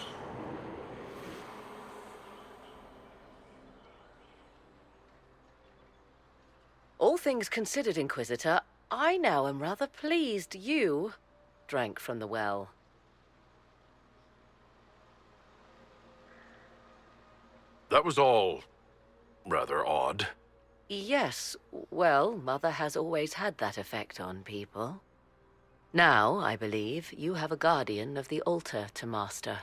All things considered, Inquisitor, I now am rather pleased you drank from the well. That was all rather odd. Yes, well, Mother has always had that effect on people. Now, I believe, you have a guardian of the altar to master.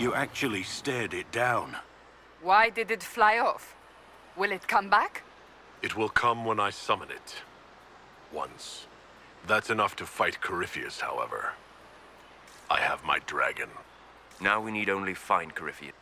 You actually stared it down. Why did it fly off? Will it come back? It will come when I summon it. Once. That's enough to fight Corypheus, however. I have my dragon. Now we need only find Corypheus.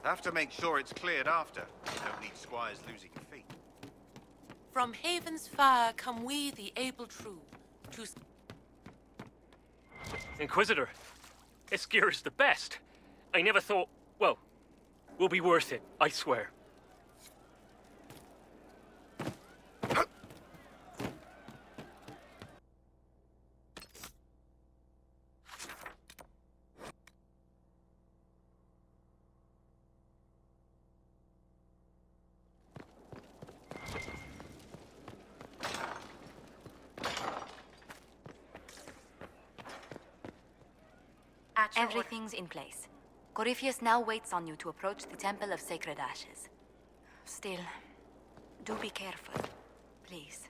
Have to make sure it's cleared after. Don't need squires losing feet. From Haven's fire come we, the able true, to... Inquisitor, this gear is the best. I never thought... well, will be worth it, I swear. Everything's in place. Corypheus now waits on you to approach the Temple of Sacred Ashes. Still, do be careful, please.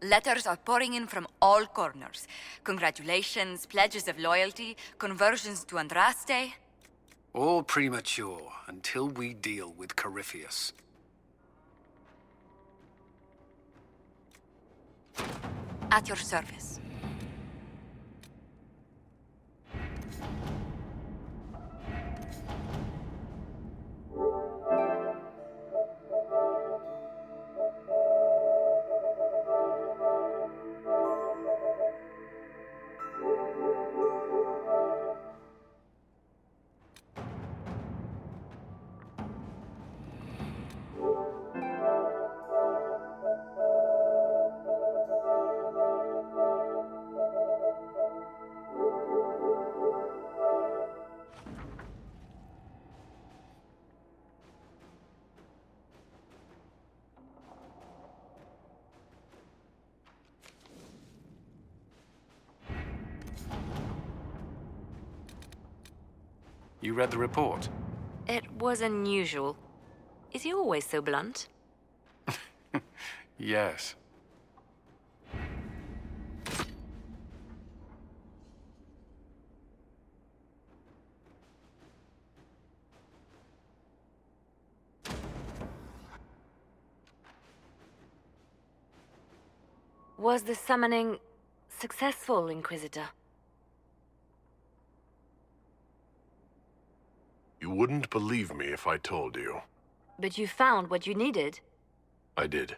Letters are pouring in from all corners. Congratulations, pledges of loyalty, conversions to Andraste. All premature until we deal with Corypheus. At your service. You read the report? It was unusual. Is he always so blunt? Yes. Was the summoning successful, Inquisitor? You wouldn't believe me if I told you. But you found what you needed. I did.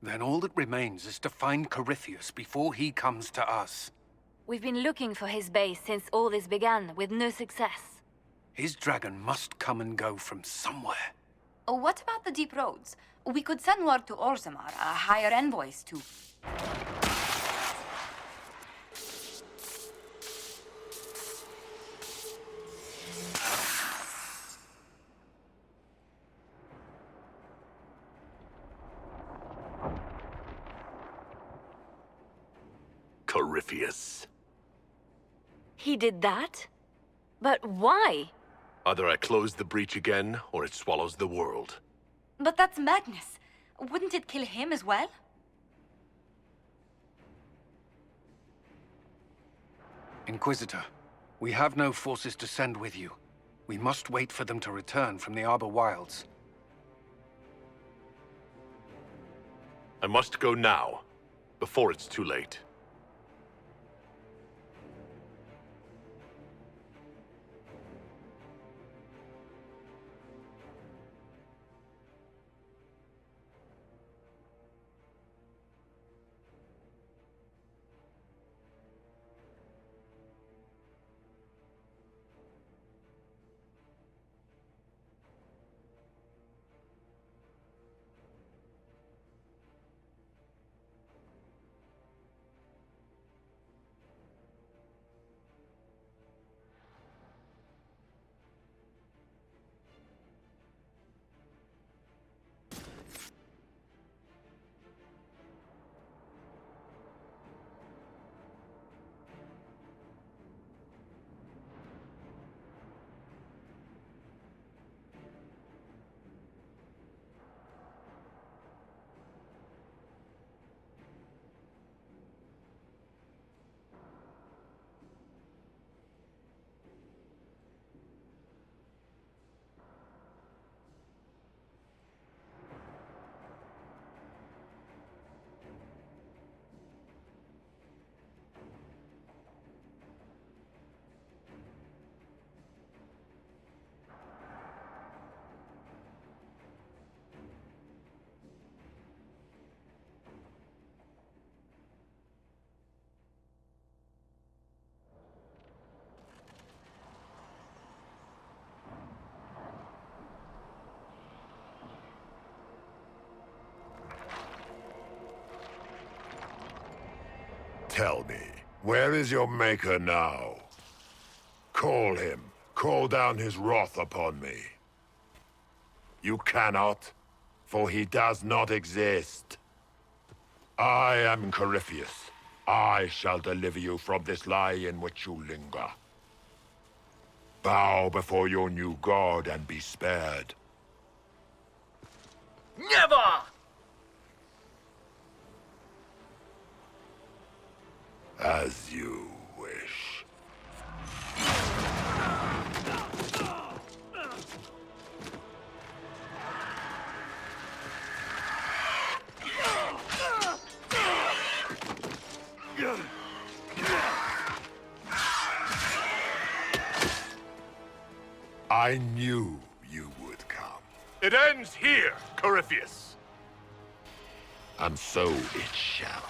Then all that remains is to find Corypheus before he comes to us. We've been looking for his base since all this began, with no success. His dragon must come and go from somewhere. What about the deep roads? We could send word to Orzammar, hire envoys to... Corypheus. He did that? But why? Either I close the breach again, or it swallows the world. But that's madness. Wouldn't it kill him as well? Inquisitor, we have no forces to send with you. We must wait for them to return from the Arbor Wilds. I must go now, before it's too late. Tell me, where is your maker now? Call him. Call down his wrath upon me. You cannot, for he does not exist. I am Corypheus. I shall deliver you from this lie in which you linger. Bow before your new god and be spared. Never! As you wish. I knew you would come. It ends here, Corypheus. And so it shall.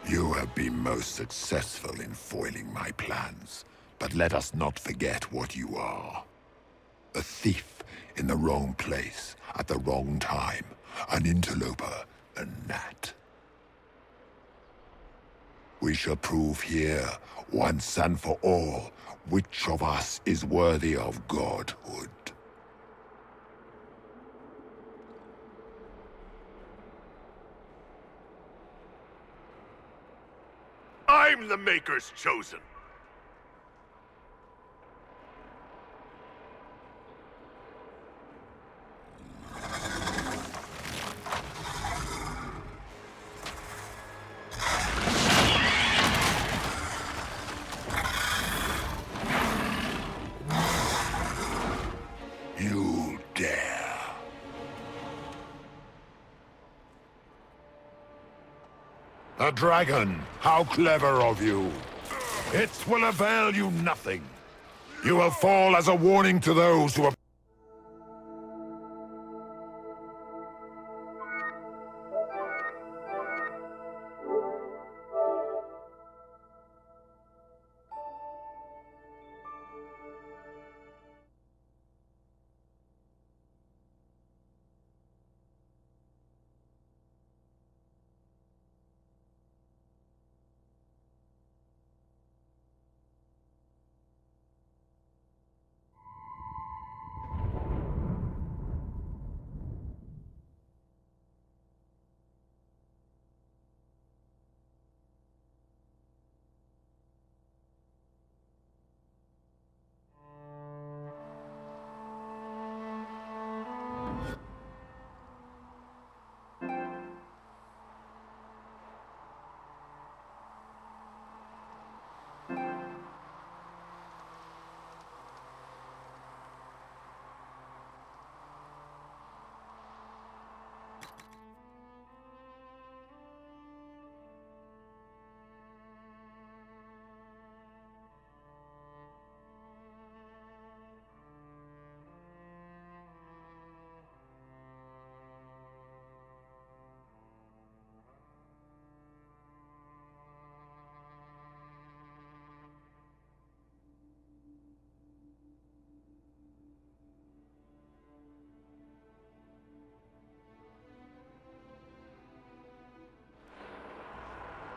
You have been most successful in foiling my plans, but let us not forget what you are. A thief in the wrong place, at the wrong time, an interloper, a gnat. We shall prove here, once and for all, which of us is worthy of godhood. I'm the Maker's chosen. You dare. A dragon! How clever of you! It will avail you nothing. You will fall as a warning to those who have...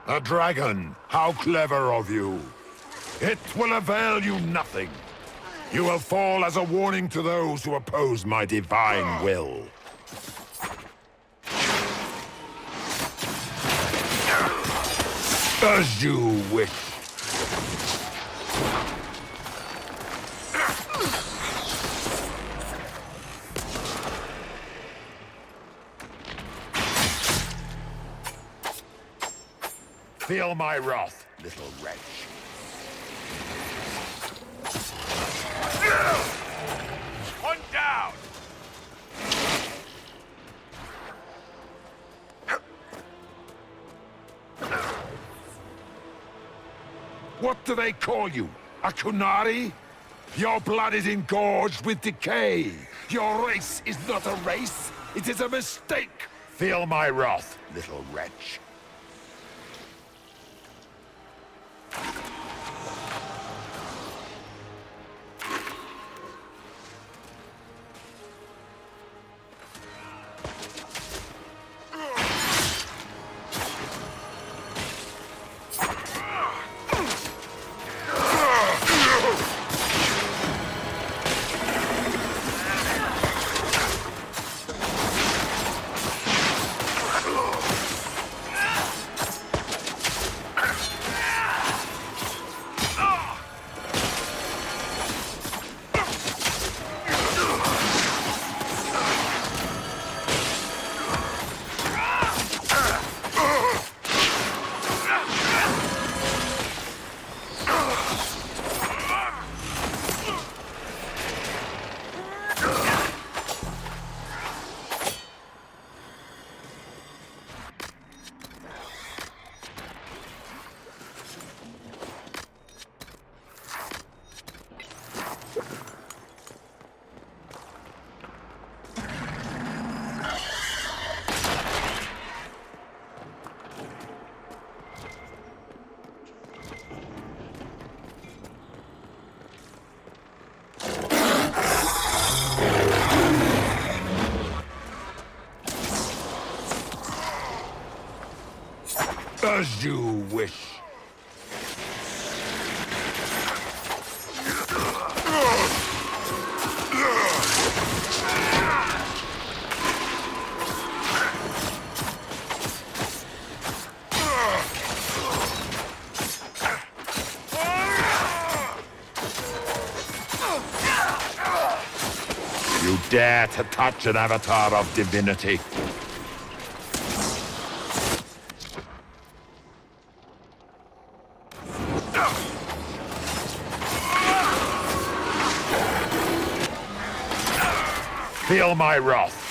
A dragon! How clever of you! It will avail you nothing. You will fall as a warning to those who oppose my divine will. As you wish. Feel my wrath, little wretch. One down! What do they call you? A Kunari? Your blood is engorged with decay. Your race is not a race. It is a mistake. Feel my wrath, little wretch. As you wish. You dare to touch an avatar of divinity? Feel my wrath.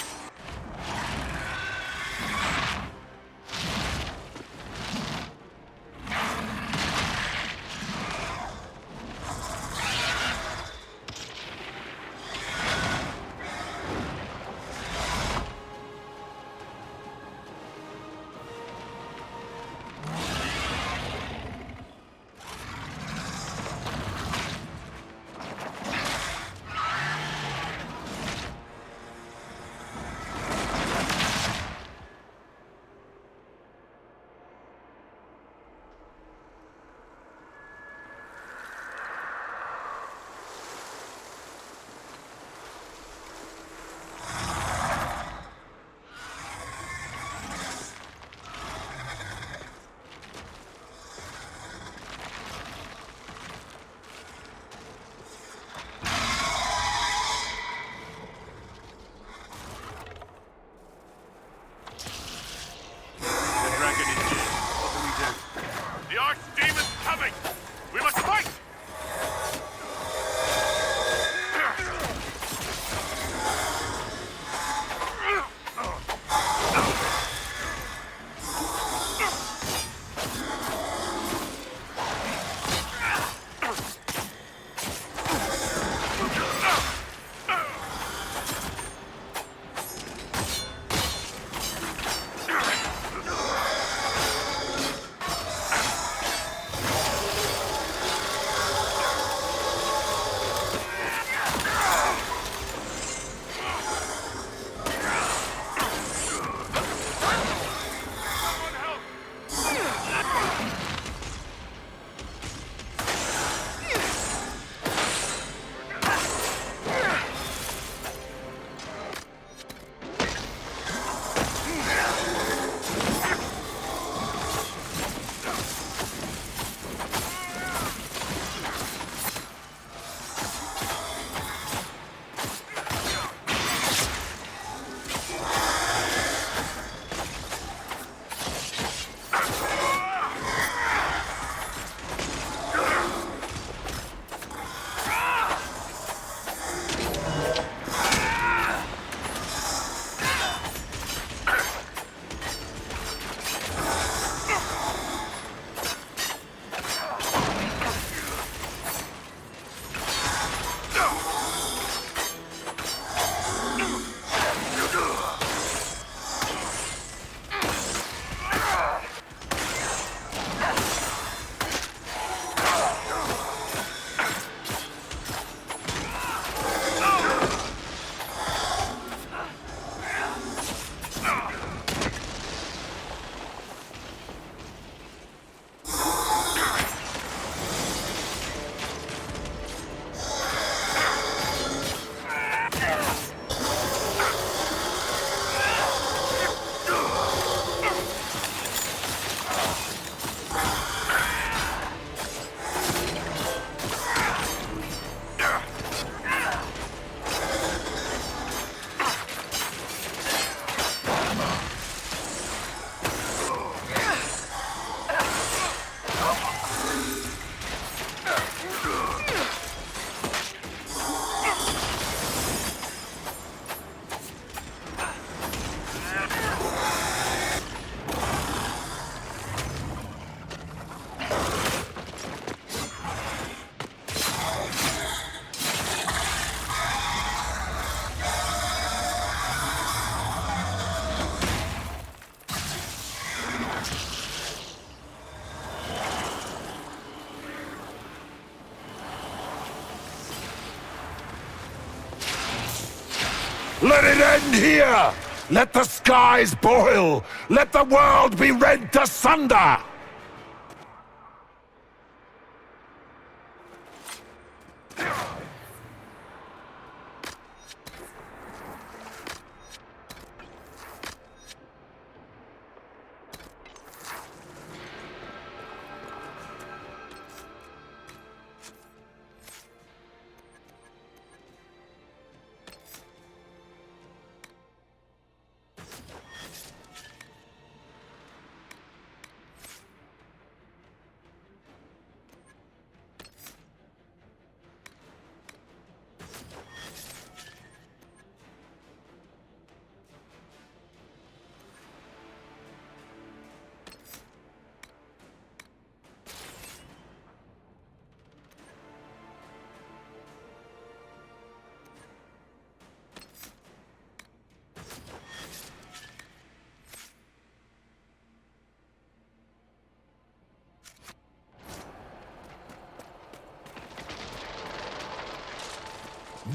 Let it end here! Let the skies boil! Let the world be rent asunder!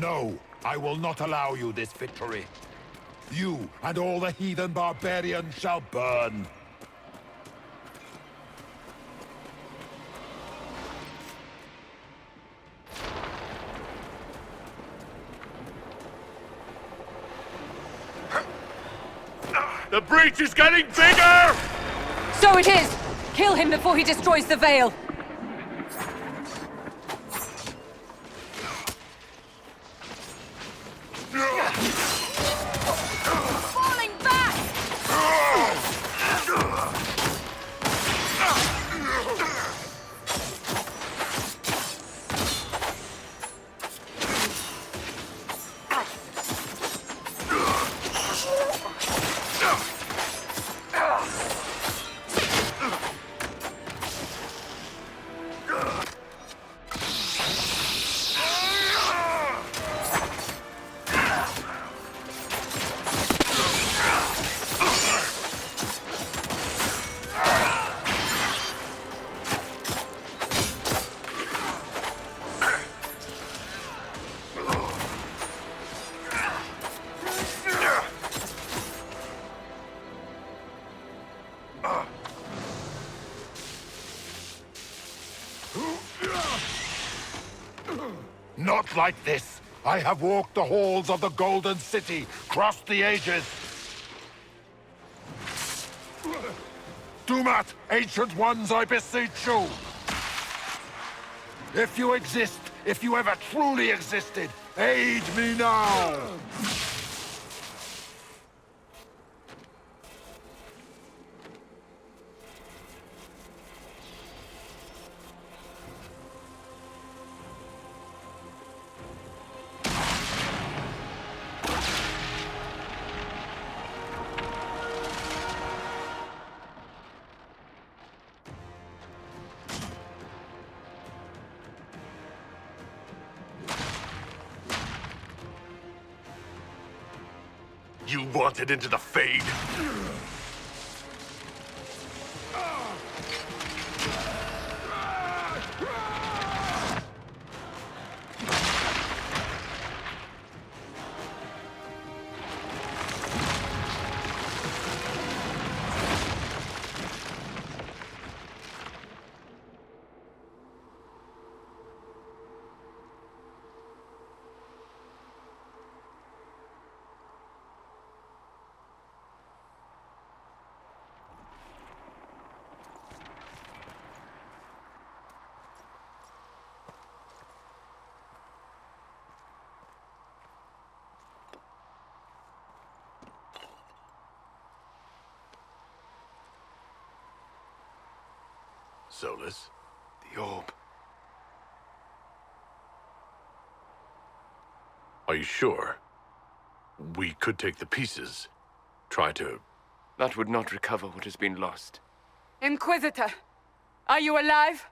No, I will not allow you this victory. You and all the heathen barbarians shall burn. The breach is getting bigger! So it is! Kill him before he destroys the veil! Falling back! Not like this. I have walked the halls of the Golden City, crossed the ages. Dumat, ancient ones, I beseech you. If you exist, if you ever truly existed, aid me now! You wanted into the Fade? Solus? The orb. Are you sure? We could take the pieces. Try to... That would not recover what has been lost. Inquisitor, are you alive?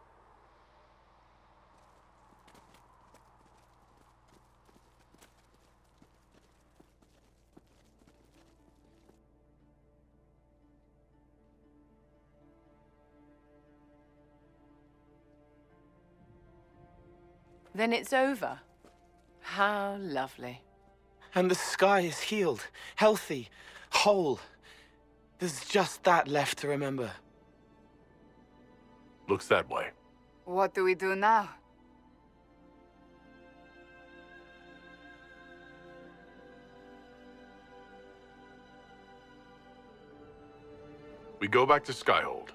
Then it's over. How lovely. And the sky is healed, healthy, whole. There's just that left to remember. Looks that way. What do we do now? We go back to Skyhold.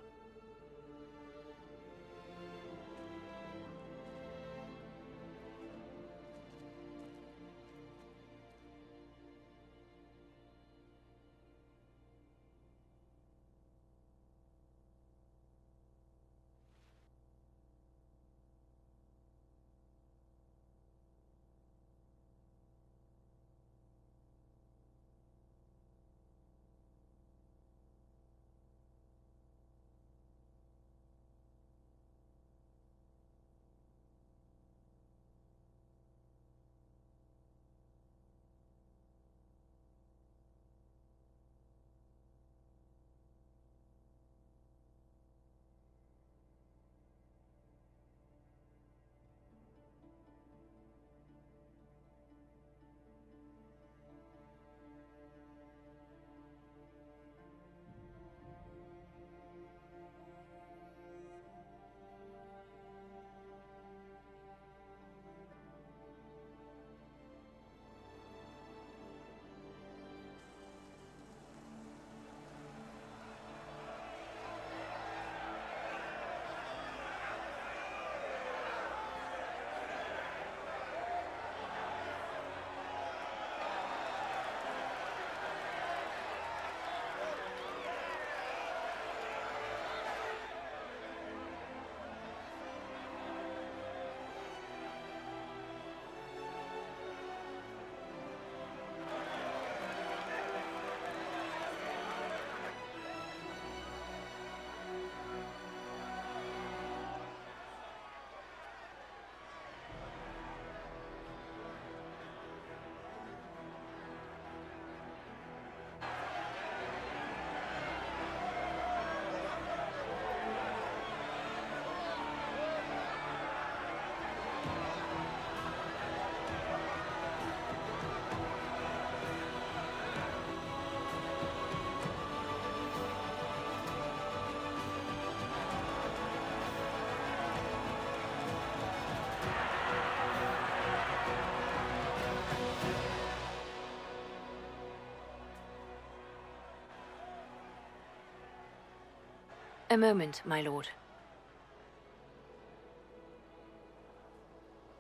A moment, my lord.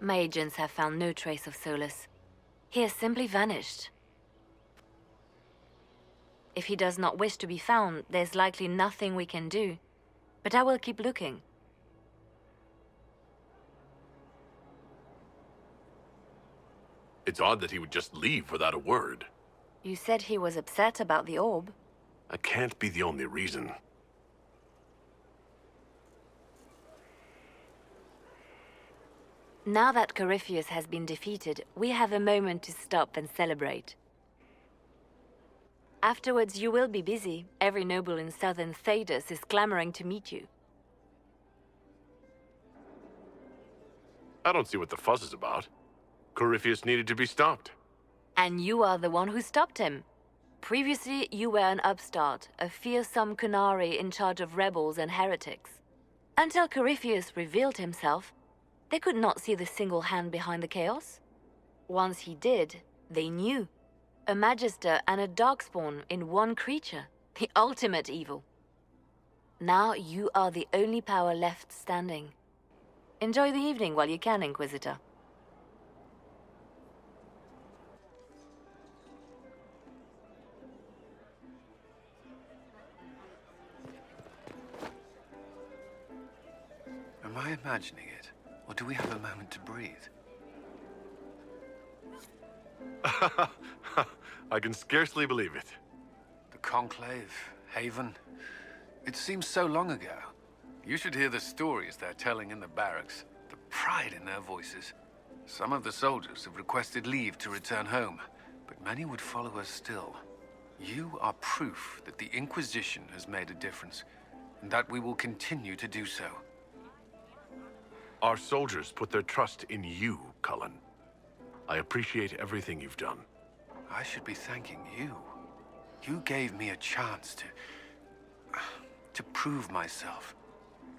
My agents have found no trace of Solus. He has simply vanished. If he does not wish to be found, there's likely nothing we can do. But I will keep looking. It's odd that he would just leave without a word. You said he was upset about the orb. That can't be the only reason. Now that Corypheus has been defeated, we have a moment to stop and celebrate. Afterwards, you will be busy. Every noble in southern Thedas is clamoring to meet you. I don't see what the fuss is about. Corypheus needed to be stopped. And you are the one who stopped him. Previously, you were an upstart, a fearsome Kunari in charge of rebels and heretics. Until Corypheus revealed himself, they could not see the single hand behind the chaos. Once he did, they knew. A Magister and a Darkspawn in one creature. The ultimate evil. Now you are the only power left standing. Enjoy the evening while you can, Inquisitor. Am I imagining it? Or do we have a moment to breathe? I can scarcely believe it. The Conclave, Haven. It seems so long ago. You should hear the stories they're telling in the barracks. The pride in their voices. Some of the soldiers have requested leave to return home, but many would follow us still. You are proof that the Inquisition has made a difference, and that we will continue to do so. Our soldiers put their trust in you, Cullen. I appreciate everything you've done. I should be thanking you. You gave me a chance to prove myself.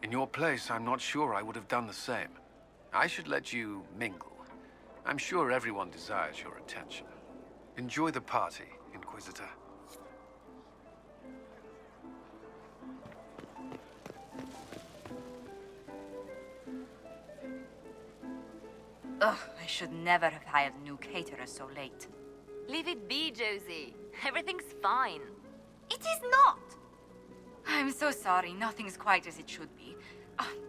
In your place, I'm not sure I would have done the same. I should let you mingle. I'm sure everyone desires your attention. Enjoy the party, Inquisitor. Ugh, I should never have hired a new caterer so late. Leave it be, Josie. Everything's fine. It is not! I'm so sorry. Nothing's quite as it should be.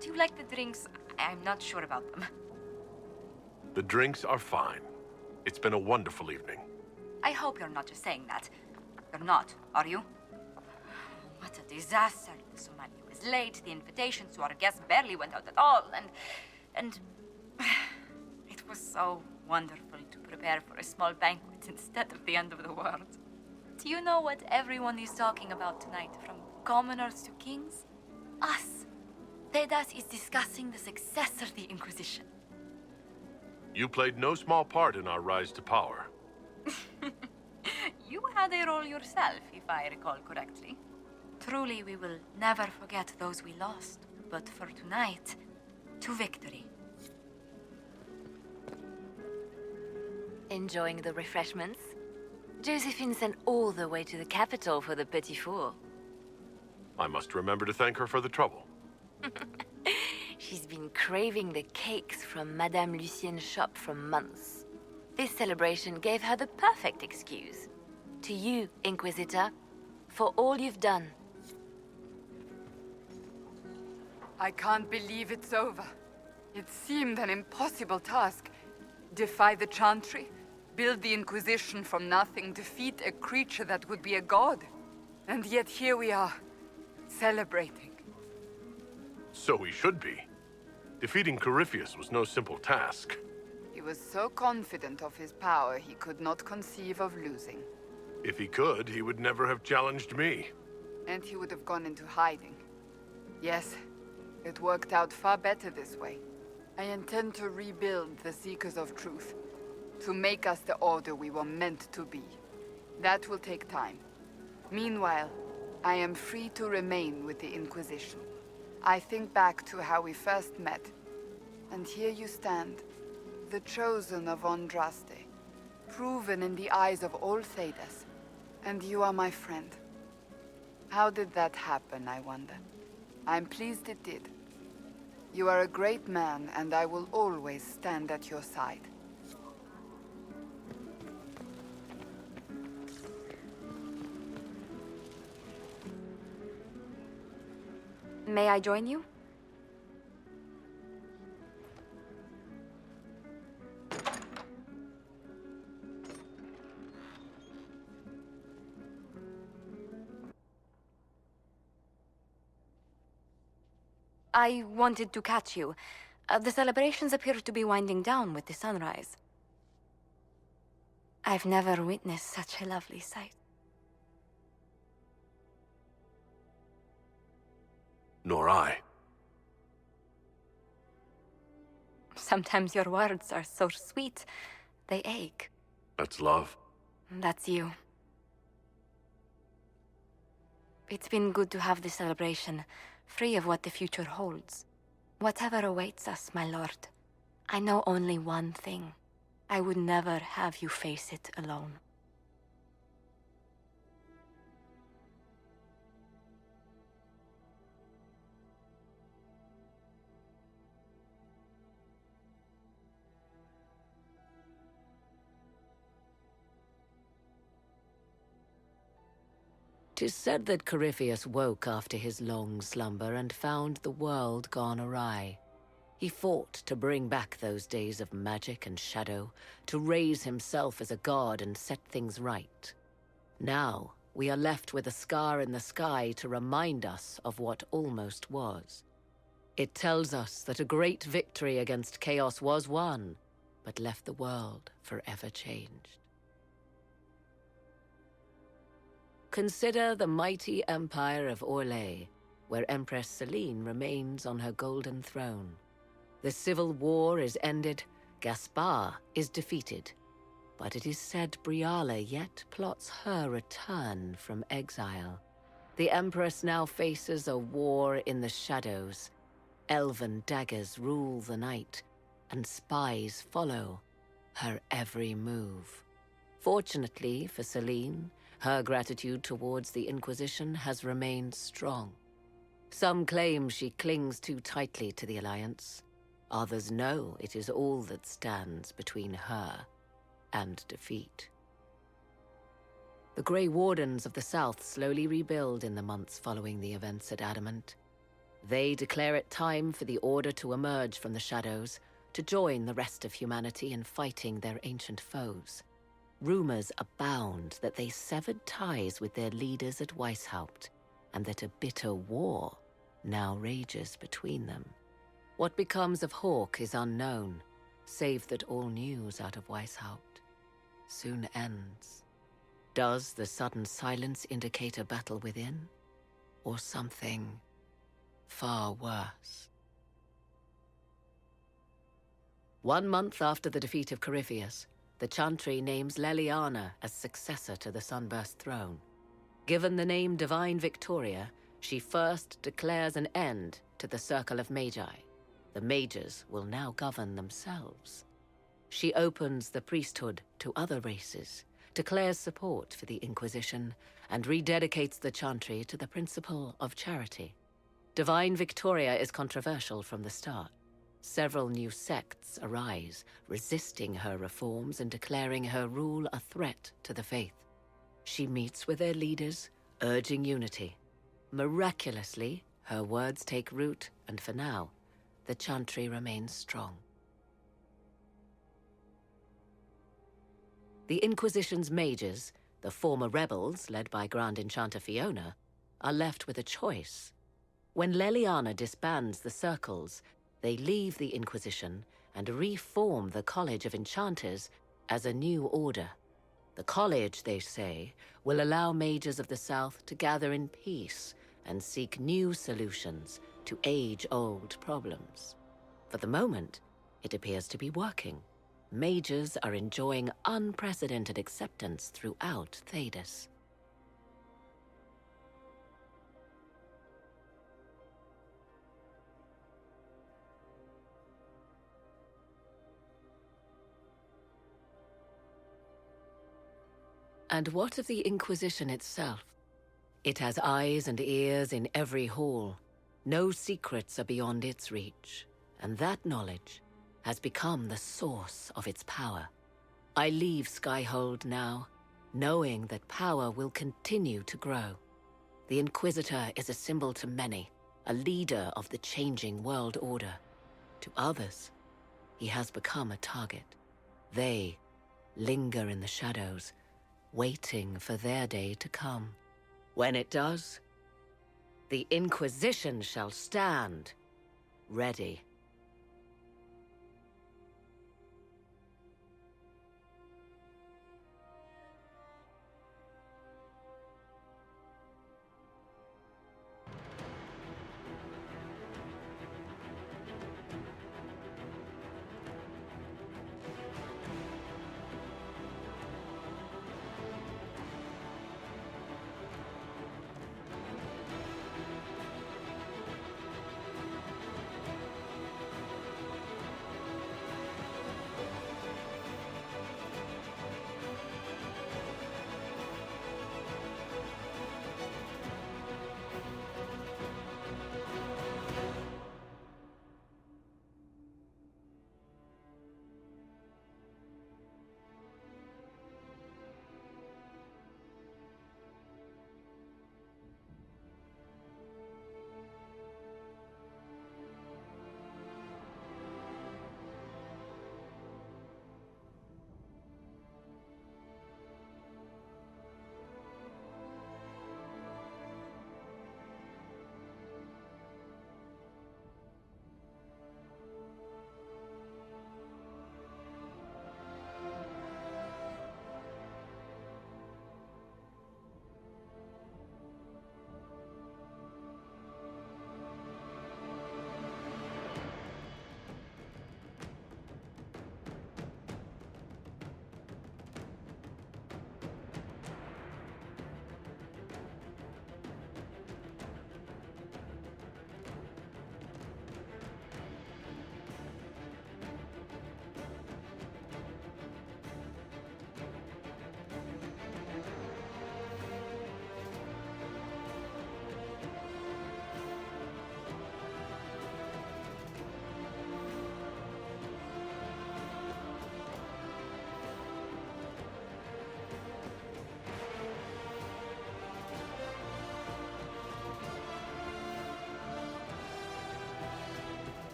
Do you like the drinks? I'm not sure about them. The drinks are fine. It's been a wonderful evening. I hope you're not just saying that. You're not, are you? What a disaster. The Somali was late, the invitations to our guests barely went out at all, and... It was so wonderful to prepare for a small banquet instead of the end of the world. Do you know what everyone is talking about tonight, from commoners to kings? Us. Tedas is discussing the success of the Inquisition. You played no small part in our rise to power. You had a role yourself, if I recall correctly. Truly, we will never forget those we lost. But for tonight, to victory. Enjoying the refreshments? Josephine sent all the way to the capital for the petit four. I must remember to thank her for the trouble. She's been craving the cakes from Madame Lucien's shop for months. This celebration gave her the perfect excuse. To you, Inquisitor, for all you've done. I can't believe it's over. It seemed an impossible task. Defy the Chantry, build the Inquisition from nothing, defeat a creature that would be a god. And yet here we are, celebrating. So we should be. Defeating Corypheus was no simple task. He was so confident of his power, he could not conceive of losing. If he could, he would never have challenged me. And he would have gone into hiding. Yes, it worked out far better this way. I intend to rebuild the Seekers of Truth, to make us the order we were meant to be. That will take time. Meanwhile, I am free to remain with the Inquisition. I think back to how we first met, and here you stand, the chosen of Andraste, proven in the eyes of all Thedas, and you are my friend. How did that happen, I wonder? I'm pleased it did. You are a great man, and I will always stand at your side. May I join you? I wanted to catch you. The celebrations appear to be winding down with the sunrise. I've never witnessed such a lovely sight. Nor I. Sometimes your words are so sweet, they ache. That's love. That's you. It's been good to have this celebration, free of what the future holds. Whatever awaits us, my lord, I know only one thing. I would never have you face it alone. Tis said that Corypheus woke after his long slumber and found the world gone awry. He fought to bring back those days of magic and shadow, to raise himself as a god and set things right. Now, we are left with a scar in the sky to remind us of what almost was. It tells us that a great victory against chaos was won, but left the world forever changed. Consider the mighty empire of Orlais, where Empress Celine remains on her golden throne. The civil war is ended, Gaspar is defeated. but it is said Briala yet plots her return from exile. The Empress now faces a war in the shadows. Elven daggers rule the night, and spies follow her every move. Fortunately for Celine, her gratitude towards the Inquisition has remained strong. Some claim she clings too tightly to the Alliance. Others know it is all that stands between her and defeat. The Grey Wardens of the South slowly rebuild in the months following the events at Adamant. They declare it time for the Order to emerge from the shadows, to join the rest of humanity in fighting their ancient foes. Rumors abound that they severed ties with their leaders at Weishaupt, and that a bitter war now rages between them. What becomes of Hawke is unknown, save that all news out of Weishaupt soon ends. Does the sudden silence indicate a battle within, or something far worse? 1 month after the defeat of Corypheus, the Chantry names Leliana as successor to the Sunburst throne. Given the name Divine Victoria, she first declares an end to the Circle of Magi. The Mages will now govern themselves. She opens the priesthood to other races, declares support for the Inquisition, and rededicates the Chantry to the principle of charity. Divine Victoria is controversial from the start. Several new sects arise, resisting her reforms and declaring her rule a threat to the faith. She meets with their leaders, urging unity. Miraculously, her words take root, and for now, the Chantry remains strong. The Inquisition's mages, the former rebels led by Grand Enchanter Fiona, are left with a choice. When Leliana disbands the circles, they leave the Inquisition and reform the College of Enchanters as a new order. The college, they say, will allow mages of the South to gather in peace and seek new solutions to age-old problems. For the moment, it appears to be working. Mages are enjoying unprecedented acceptance throughout Thedas. And what of the Inquisition itself? It has eyes and ears in every hall. No secrets are beyond its reach, and that knowledge has become the source of its power. I leave Skyhold now, knowing that power will continue to grow. The Inquisitor is a symbol to many, a leader of the changing world order. To others, he has become a target. They linger in the shadows, waiting for their day to come. When it does, the Inquisition shall stand, ready.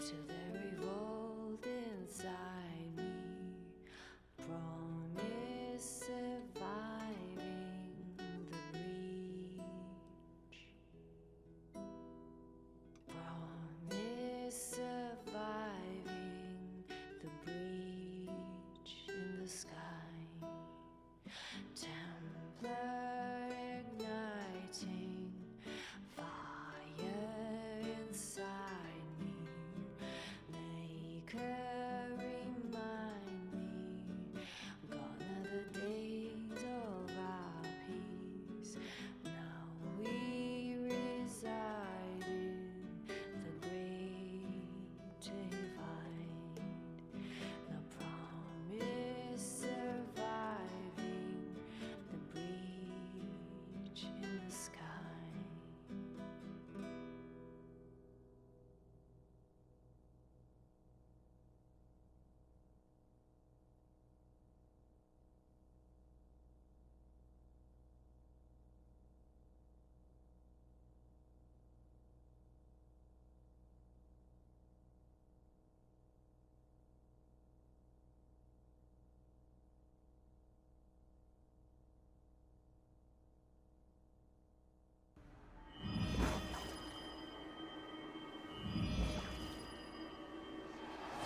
till they revolt inside me. Promise surviving the breach. Promise surviving the breach in the sky. Templar igniting fire inside me. Make her remind me, gone are the days of our peace. Now we reside in the great divide. The promise surviving the breach in the sky.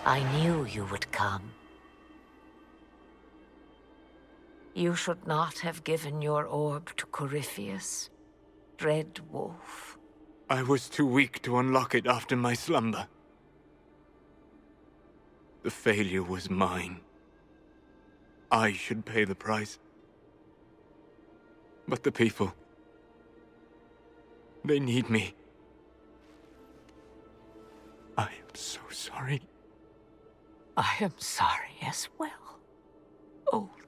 I knew you would come. You should not have given your orb to Corypheus, Red Wolf. I was too weak to unlock it after my slumber. The failure was mine. I should pay the price. But the people... they need me. I am so sorry. I am sorry as well, old